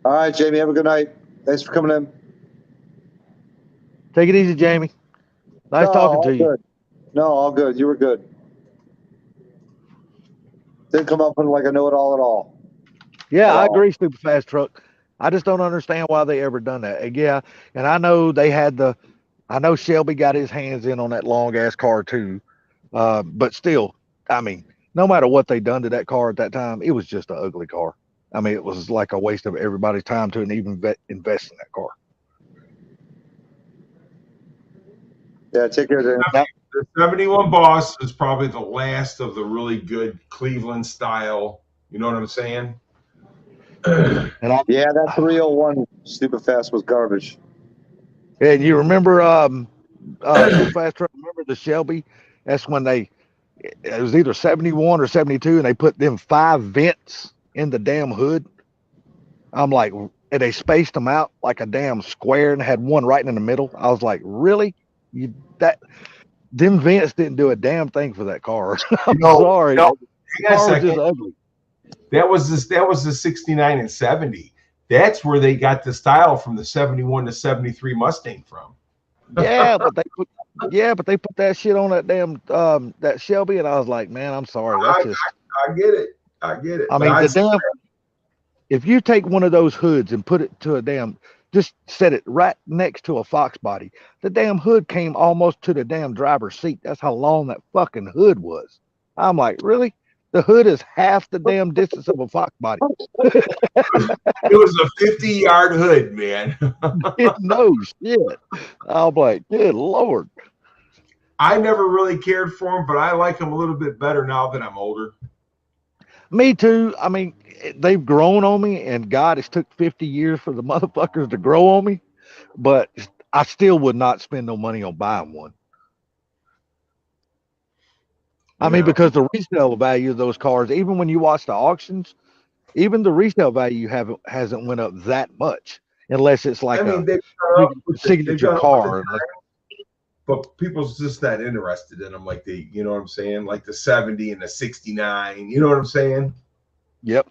All right, Jamie, have a good night. Thanks for coming in. Take it easy, Jamie. Nice talking to you. Good. No, all good. You were good. Didn't come up with like a know-it-all at all. Yeah, I agree, stupid fast truck. I just don't understand why they ever done that. And yeah, and I know I know Shelby got his hands in on that long ass car too. But still, I mean, no matter what they done to that car at that time, it was just an ugly car. I mean, it was like a waste of everybody's time to even invest in that car. Yeah, take care, Dan. The 71 Boss is probably the last of the really good Cleveland style. You know what I'm saying? Yeah, that 301 Stupid Fast was garbage. And you remember Super Fast Truck, remember the Shelby? That's when it was either 71 or 72, and they put them 5 vents in the damn hood. I'm like, and they spaced them out like a damn square and had one right in the middle. I was like, really? Them vents didn't do a damn thing for that car. I'm sorry. No, the car was just ugly. That was the 69 and 70. That's where they got the style from the 71 to 73 Mustang from. Yeah, but they put that shit on that damn that Shelby, and I was like, man, I'm sorry. That's just I get it. I mean, if you take one of those hoods and put it to just set it right next to a Fox body, the damn hood came almost to the damn driver's seat. That's how long that fucking hood was. I'm like, really? The hood is half the damn distance of a Fox body. It was a 50-yard hood, man. No shit. I'm like, good Lord. I never really cared for them, but I like them a little bit better now that I'm older. Me too. I mean, they've grown on me, and God, it's took 50 years for the motherfuckers to grow on me, but I still would not spend no money on buying one. I mean, because the resale value of those cars, even when you watch the auctions, even the resale value hasn't went up that much, unless it's like a signature car. But people's just not interested in them like you know what I'm saying? Like the 70 and the 69. You know what I'm saying? Yep.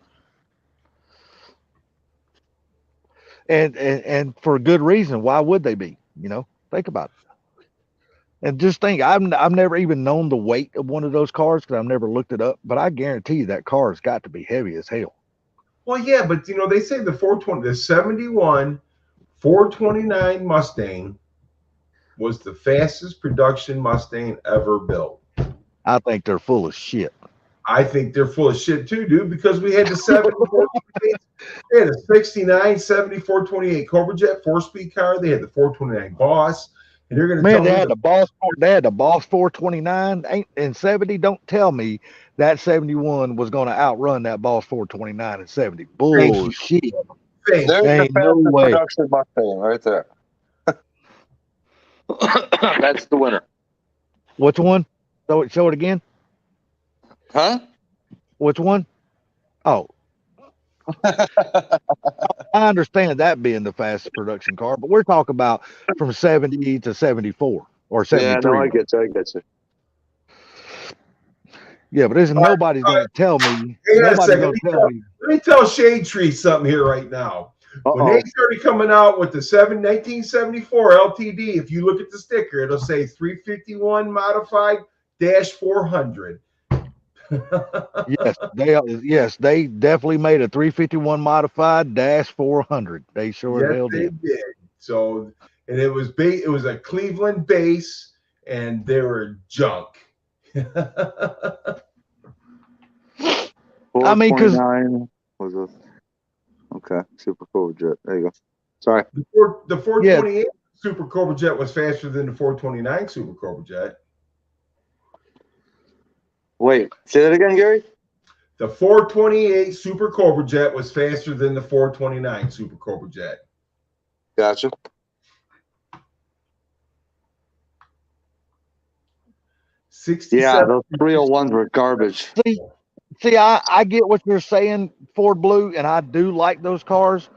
And for good reason. Why would they be? Think about it. And just think, I've never even known the weight of one of those cars because I've never looked it up. But I guarantee you that car has got to be heavy as hell. Well, yeah, but they say the 71 429 Mustang was the fastest production Mustang ever built. I think they're full of shit. I think they're full of shit too, dude, because we had the 7428, they had a 69 70 428 Cobra Jet 4-speed car. They had the 429 Boss. And they're going to tell me they had the Boss 429 and 70. Don't tell me that 71 was going to outrun that Boss 429 and 70. Bullshit. There's the fastest production Mustang right there. That's the winner. Which one? Show it again. Huh? Which one? Oh. I understand that being the fastest production car, but we're talking about from 70 to 74. or Yeah, 73. no, I get you. I get you. Yeah, but there's nobody's all going to tell me. Hang on a Nobody's second. going to tell me. Let me tell Shade Tree something here right now. When Uh-oh. they started coming out with the 1974 LTD, if you look at the sticker, it'll say 351 modified -400. Yes, they definitely made a 351 modified -400. They sure as Yes, hell they did. did. So, and it was a Cleveland base, and they were junk. I mean, because 429 was a okay Super Cobra Jet. There you go. Sorry. The 428 Super Cobra Jet was faster than the 429 Super Cobra Jet. Wait, say that again, Gary. The 428 Super Cobra Jet was faster than the 429 Super Cobra Jet. Gotcha. Yeah, those 301s were garbage. See, I get what you're saying, Ford Blue, and I do like those cars.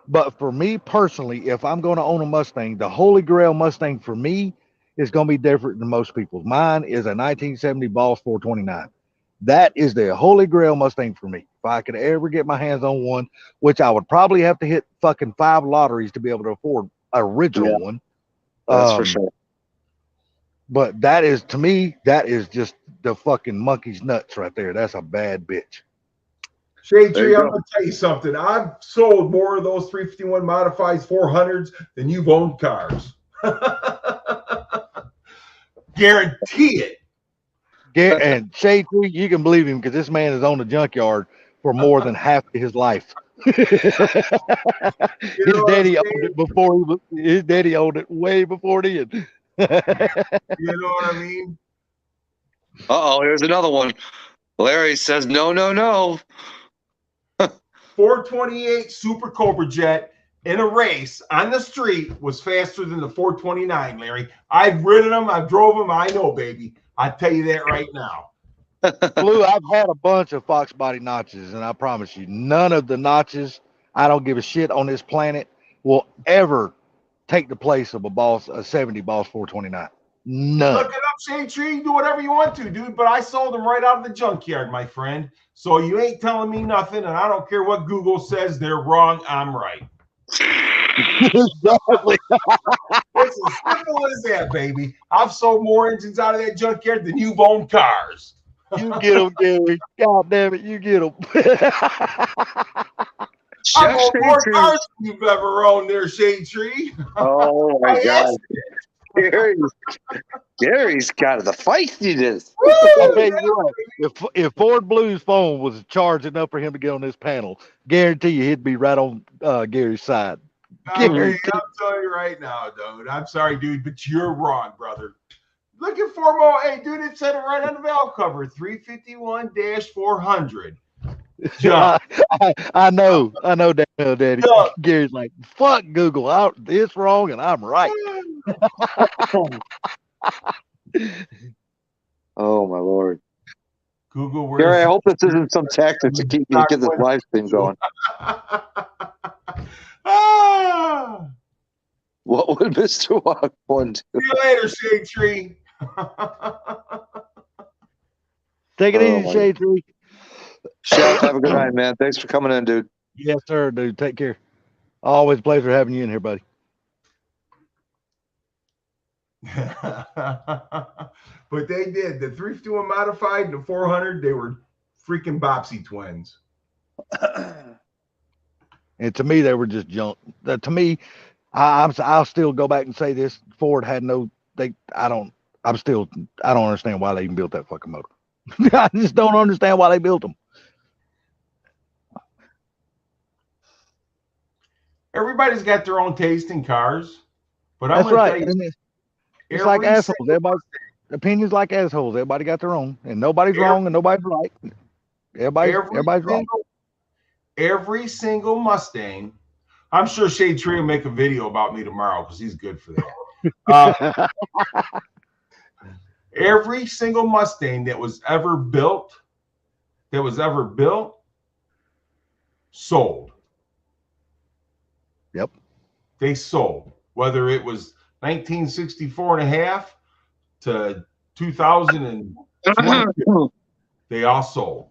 But for me personally, if I'm going to own a Mustang, the Holy Grail Mustang for me is going to be different than most people's. Mine is a 1970 Boss 429. That is the Holy Grail Mustang for me. If I could ever get my hands on one, which I would probably have to hit fucking 5 lotteries to be able to afford an original one. That's for sure. But that is, to me, that is just the fucking monkey's nuts right there. That's a bad bitch. Shade Tree, I'm going to tell you something. I've sold more of those 351 modifieds 400s than you've owned cars. Guarantee it. And Shade Tree, you can believe him because this man has owned a junkyard for more than half of his life. His daddy owned it before his daddy owned it way before then. You know what I mean? Uh-oh, here's another one. Larry says no, no, no. 428 Super Cobra Jet in a race on the street was faster than the 429, Larry. I've ridden them. I've drove them. I know, baby. I tell you that right now. Blue, I've had a bunch of Fox body notches, and I promise you, none of the notches, I don't give a shit on this planet, will ever take the place of a 70 Boss 429. None. Look it up, Shade Tree. Do whatever you want to, dude. But I sold them right out of the junkyard, my friend. So you ain't telling me nothing, and I don't care what Google says. They're wrong. I'm right. Exactly. It's as simple as that, baby. I've sold more engines out of that junkyard than you've owned cars. You get them, Gary. God damn it, you get them. I've owned more cars than you've ever owned there, Shade Tree. Oh my God. Gary's got the feistiness. I'll tell you what, if Ford Blue's phone was charged enough for him to get on this panel, guarantee you he'd be right on Gary's side. I'm telling you right now, dude. I'm sorry, dude, but you're wrong, brother. Looking for more. Hey, dude, it said it right on the valve cover, 351-400. I know, Daddy. Gary's like, fuck Google. It's wrong and I'm right. Oh my Lord. Google, Gary, I hope this isn't some tactic to keep me to get this live stream going. What would Mr. Walk one do? See you later, Shade Tree. Take it easy, Shade Tree. Chef, have a good night, man. Thanks for coming in, dude. Yes, sir, dude. Take care. Always a pleasure having you in here, buddy. But they did. The 351 modified and the 400, they were freaking Bopsy twins. And to me, they were just junk. To me, I'll still go back and say this: Ford had no. I don't understand why they even built that fucking motor. I just don't understand why they built them. Everybody's got their own taste in cars, but That's right. Tell you, it's like assholes. Everybody opinions like assholes. Everybody got their own, and nobody's wrong and nobody's right. Everybody's right. Every single Mustang. I'm sure Shade Tree will make a video about me tomorrow because he's good for that. Every single Mustang that was ever built, sold. Yep. They sold. Whether it was 1964 and a half to 2022, they all sold.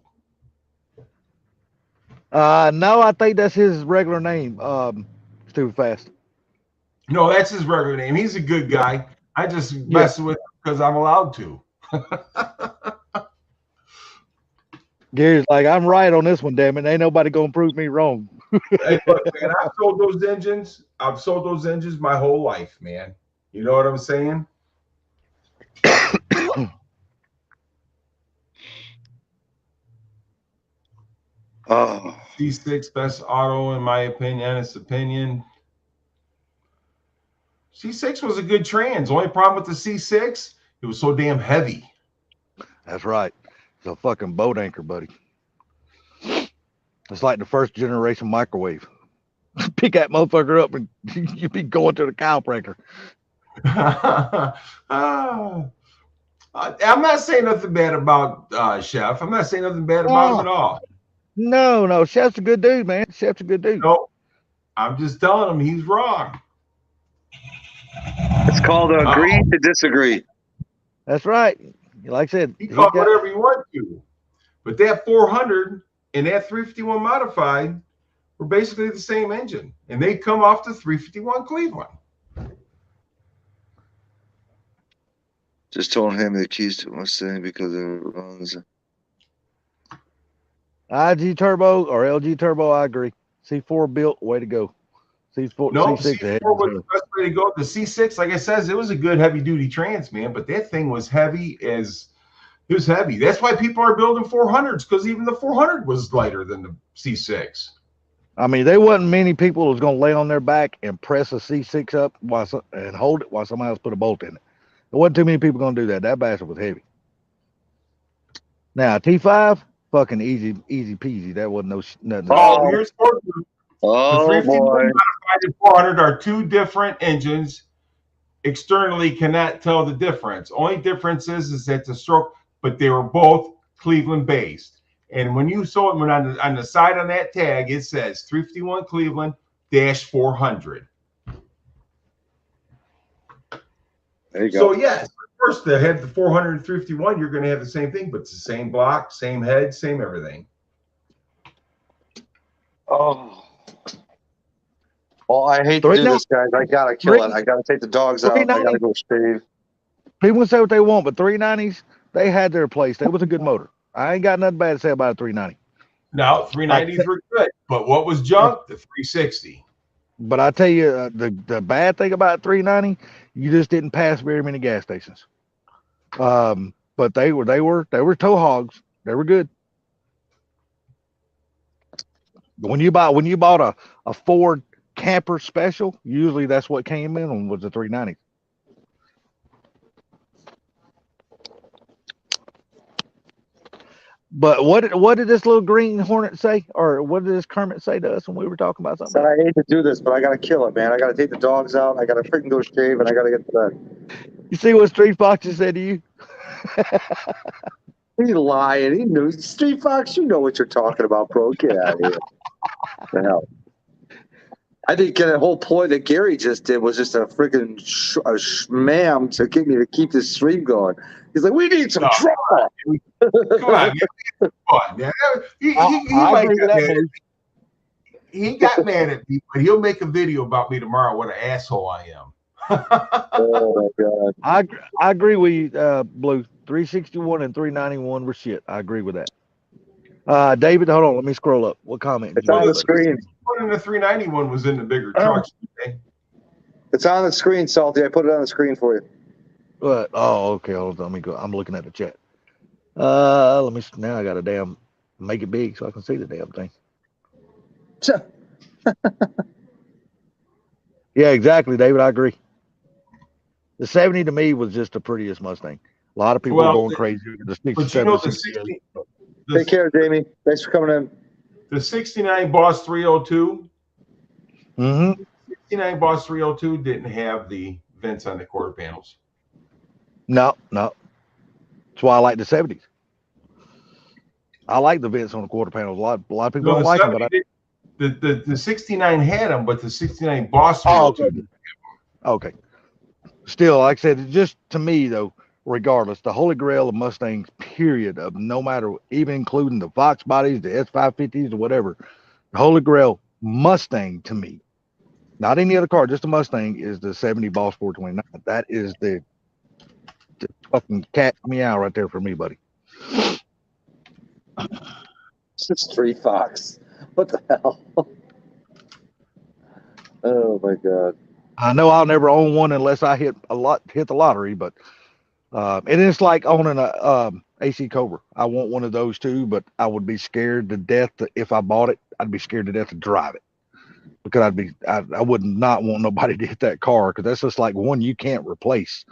No, I think that's his regular name. Stupid fast. No, that's his regular name. He's a good guy. I just mess with him because I'm allowed to. Gary's like, I'm right on this one, damn it. Ain't nobody gonna prove me wrong. Hey, look, man, I've sold those engines. I've sold those engines my whole life, man. You know what I'm saying? Oh, C6 best auto in my opinion, honest opinion. C6 was a good trans. Only problem with the C6, it was so damn heavy. That's right. It's a fucking boat anchor, buddy. It's like the first generation microwave. Pick that motherfucker up and you be going to the chiropractor. I'm not saying nothing bad about Chef. I'm not saying nothing bad about him at all. No, Chef's a good dude, man. Chef's a good dude. No, I'm just telling him he's wrong. it's called agree to disagree. That's right. Like I said, You call it whatever you want to. But that 400 and that 351 modified were basically the same engine. And they come off the 351 Cleveland. Just told him the keys to Mustang because it runs. IG turbo or LG turbo, I agree. C4 built, way to go. C4, No, C6 C4 was the best way to go. The C6, like I said, it was a good heavy duty trans, man. But that thing was heavy as it was heavy. That's why people are building 400s, because even the 400 was lighter than the C6. I mean, there wasn't many people who was going to lay on their back and press a C6 up and hold it while somebody else put a bolt in it. There wasn't too many people going to do that. That bastard was heavy. Now, T5, fucking easy peasy. That wasn't nothing. Oh, here's part two. Oh, the 351 boy. modified and 400 are two different engines. Externally cannot tell the difference. Only difference is that the stroke, but they were both Cleveland based. And when you saw it, when on the side on that tag, it says 351 Cleveland -400. There you go. So yes, first to have the 451, you're going to have the same thing, but it's the same block, same head, same everything. Oh. Well, I hate to do this, guys. I gotta kill it. I gotta take the dogs out. I gotta go shave. People can say what they want, but 390s, they had their place. That was a good motor. I ain't got nothing bad to say about a 390. No, 390s were good, but what was junk? The 360. But I tell you, the bad thing about 390, you just didn't pass very many gas stations. But they were tow hogs. They were good. When you bought a Ford Camper Special, usually that's what came in on was the 390. But what did this little green Hornet say, or what did this Kermit say to us when we were talking about something? Said I hate to do this, but I gotta kill it, man. I gotta take the dogs out. I gotta freaking go shave, and I gotta get to bed. You see what Street Fox said to you? He's lying. He knew. Street Fox, you know what you're talking about, bro. Get out of here. The hell. I think the whole ploy that Gary just did was just a freaking shmam to get me to keep this stream going. He's like, we need some drama. Come on, man. He got mad at me, but he'll make a video about me tomorrow. What an asshole I am. Oh my God. I agree with you, Blue. 361 and 391 were shit. I agree with that. David, hold on. Let me scroll up. What comment? It's on the screen. And the 391 was in the bigger trucks. It's on the screen, Salty. I put it on the screen for you. What? Oh, okay. Hold on. Let me go. I'm looking at the chat. Let me. Now I got to make it big so I can see the damn thing. Yeah, exactly, David. I agree. The 70 to me was just the prettiest Mustang. A lot of people were going crazy. The 67. Take care, Jamie. Thanks for coming in. The 69 Boss 302. Mm-hmm. 69 Boss 302 didn't have the vents on the quarter panels. No. That's why I like the 70s. I like the vents on the quarter panels. A lot of people don't like them, but the 69 had them, but the 69 Boss 302 didn't have them. Okay. Still, like I said, just to me though, regardless. The holy grail of Mustangs, period, of no matter, even including the Fox bodies, the S550s, or whatever. The holy grail Mustang to me, not any other car, just a Mustang, is the 70 Boss 429. That is the fucking cat meow right there for me, buddy. It's Street Fox. What the hell? Oh my god. I know I'll never own one unless I hit the lottery, but and it's like owning a AC Cobra. I want one of those too, but I would be scared to death if I bought it. I'd be scared to death to drive it because I would not want nobody to hit that car because that's just like one you can't replace.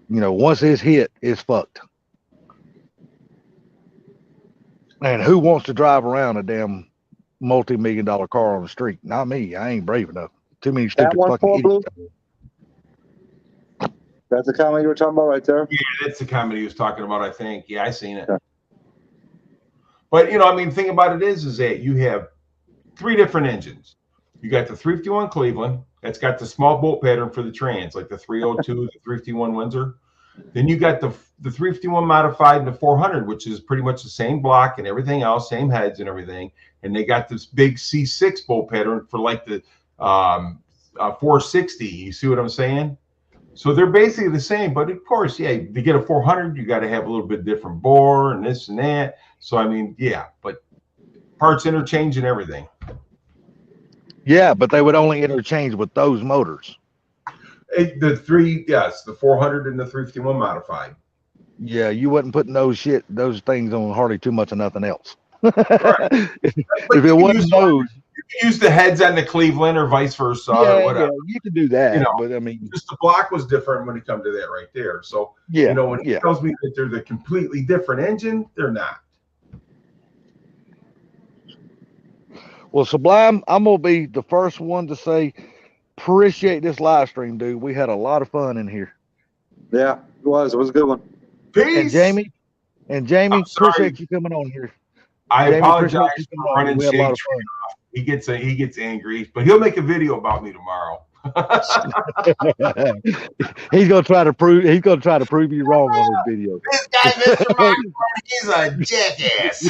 You know, once it's hit, it's fucked. And who wants to drive around a damn multi-million-dollar car on the street? Not me. I ain't brave enough. Too many That stupid one fucking for idiots. Blue? That's the comment you were talking about right there? Yeah, that's the comment he was talking about, I think. Yeah, I seen it. Yeah. But, you know, I mean, the thing about it is that you have 3 different engines. You got the 351 Cleveland. That's got the small bolt pattern for the trans, like the 302, the 351 Windsor. Then you got the 351 modified and the 400, which is pretty much the same block and everything else, same heads and everything. And they got this big C6 bolt pattern for like the 460. You see what I'm saying? So they're basically the same, but of course, yeah, to get a 400, you got to have a little bit different bore and this and that. So I mean, yeah, but parts interchange and everything. Yeah, but they would only interchange with those motors. The 400 and the 351 modified. Yeah, you wasn't putting those things on hardly too much of nothing else. Right. if it wasn't those, you can use the heads on the Cleveland or vice versa or whatever. Yeah, you can do that. You know, but I mean, just the block was different when it comes to that right there. So yeah, you know, when he tells me that they're the completely different engine, they're not. Well, Sublime, I'm gonna be the first one to say appreciate this live stream, dude. We had a lot of fun in here. Yeah, it was. It was a good one. Peace. And Jamie, appreciate you coming on here. I Jamie, apologize for on. running We had a lot Shake of fun. off. He gets angry, but he'll make a video about me tomorrow. He's gonna try to prove you wrong on his video. This guy, Mr. Mike, he's a jackass.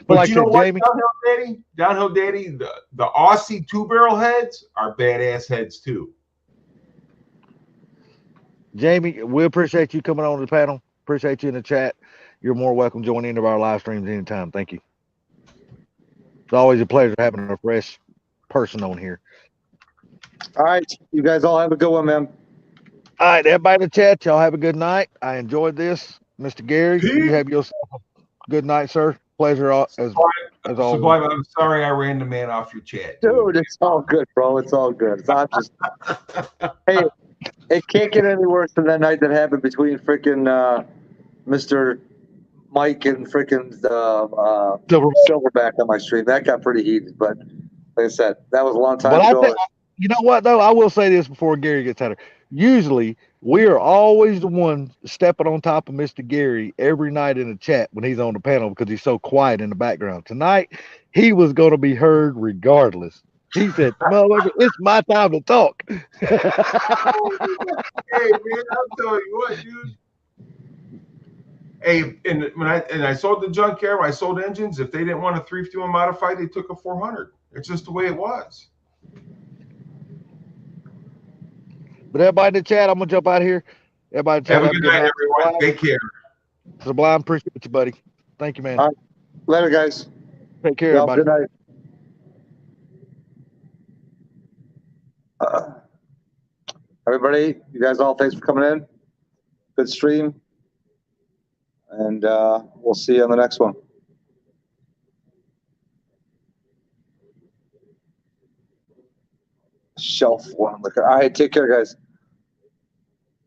But like you know what, Jamie? Downhill Daddy, the Aussie 2-barrel heads are badass heads too. Jamie, we appreciate you coming on the panel. Appreciate you in the chat. You're more welcome to join into our live streams anytime. Thank you. It's always a pleasure having a fresh person on here. All right. You guys all have a good one, man. All right, everybody in the chat, y'all have a good night. I enjoyed this. Mr. Gary, you have yourself a good night, sir. Pleasure as always. Sublime, I'm sorry I ran the man off your chat. Dude, it's all good, bro. It's all good. It's not just hey, it can't get any worse than that night that happened between freaking Mr. Mike and freaking Silverback on my stream. That got pretty heated, but like I said, that was a long time ago. You know what though? I will say this before Gary gets out of here. Usually we are always the one stepping on top of Mr. Gary every night in the chat when he's on the panel because he's so quiet in the background. Tonight, he was going to be heard regardless. He said, "Motherfucker, it's my time to talk." Hey man, I'll tell you what, dude. Hey, and when I sold the junkyard, when I sold engines, if they didn't want a 351 modified, they took a 400. It's just the way it was. But everybody in the chat, I'm gonna jump out of here. Everybody in the chat, have a good night, everyone. Take care. Sublime, appreciate you, buddy. Thank you, man. All right. Later, guys. Take care, everybody. Good night. Everybody, you guys all, thanks for coming in. Good stream. And we'll see you on the next one. Shelf one. All right, take care, guys.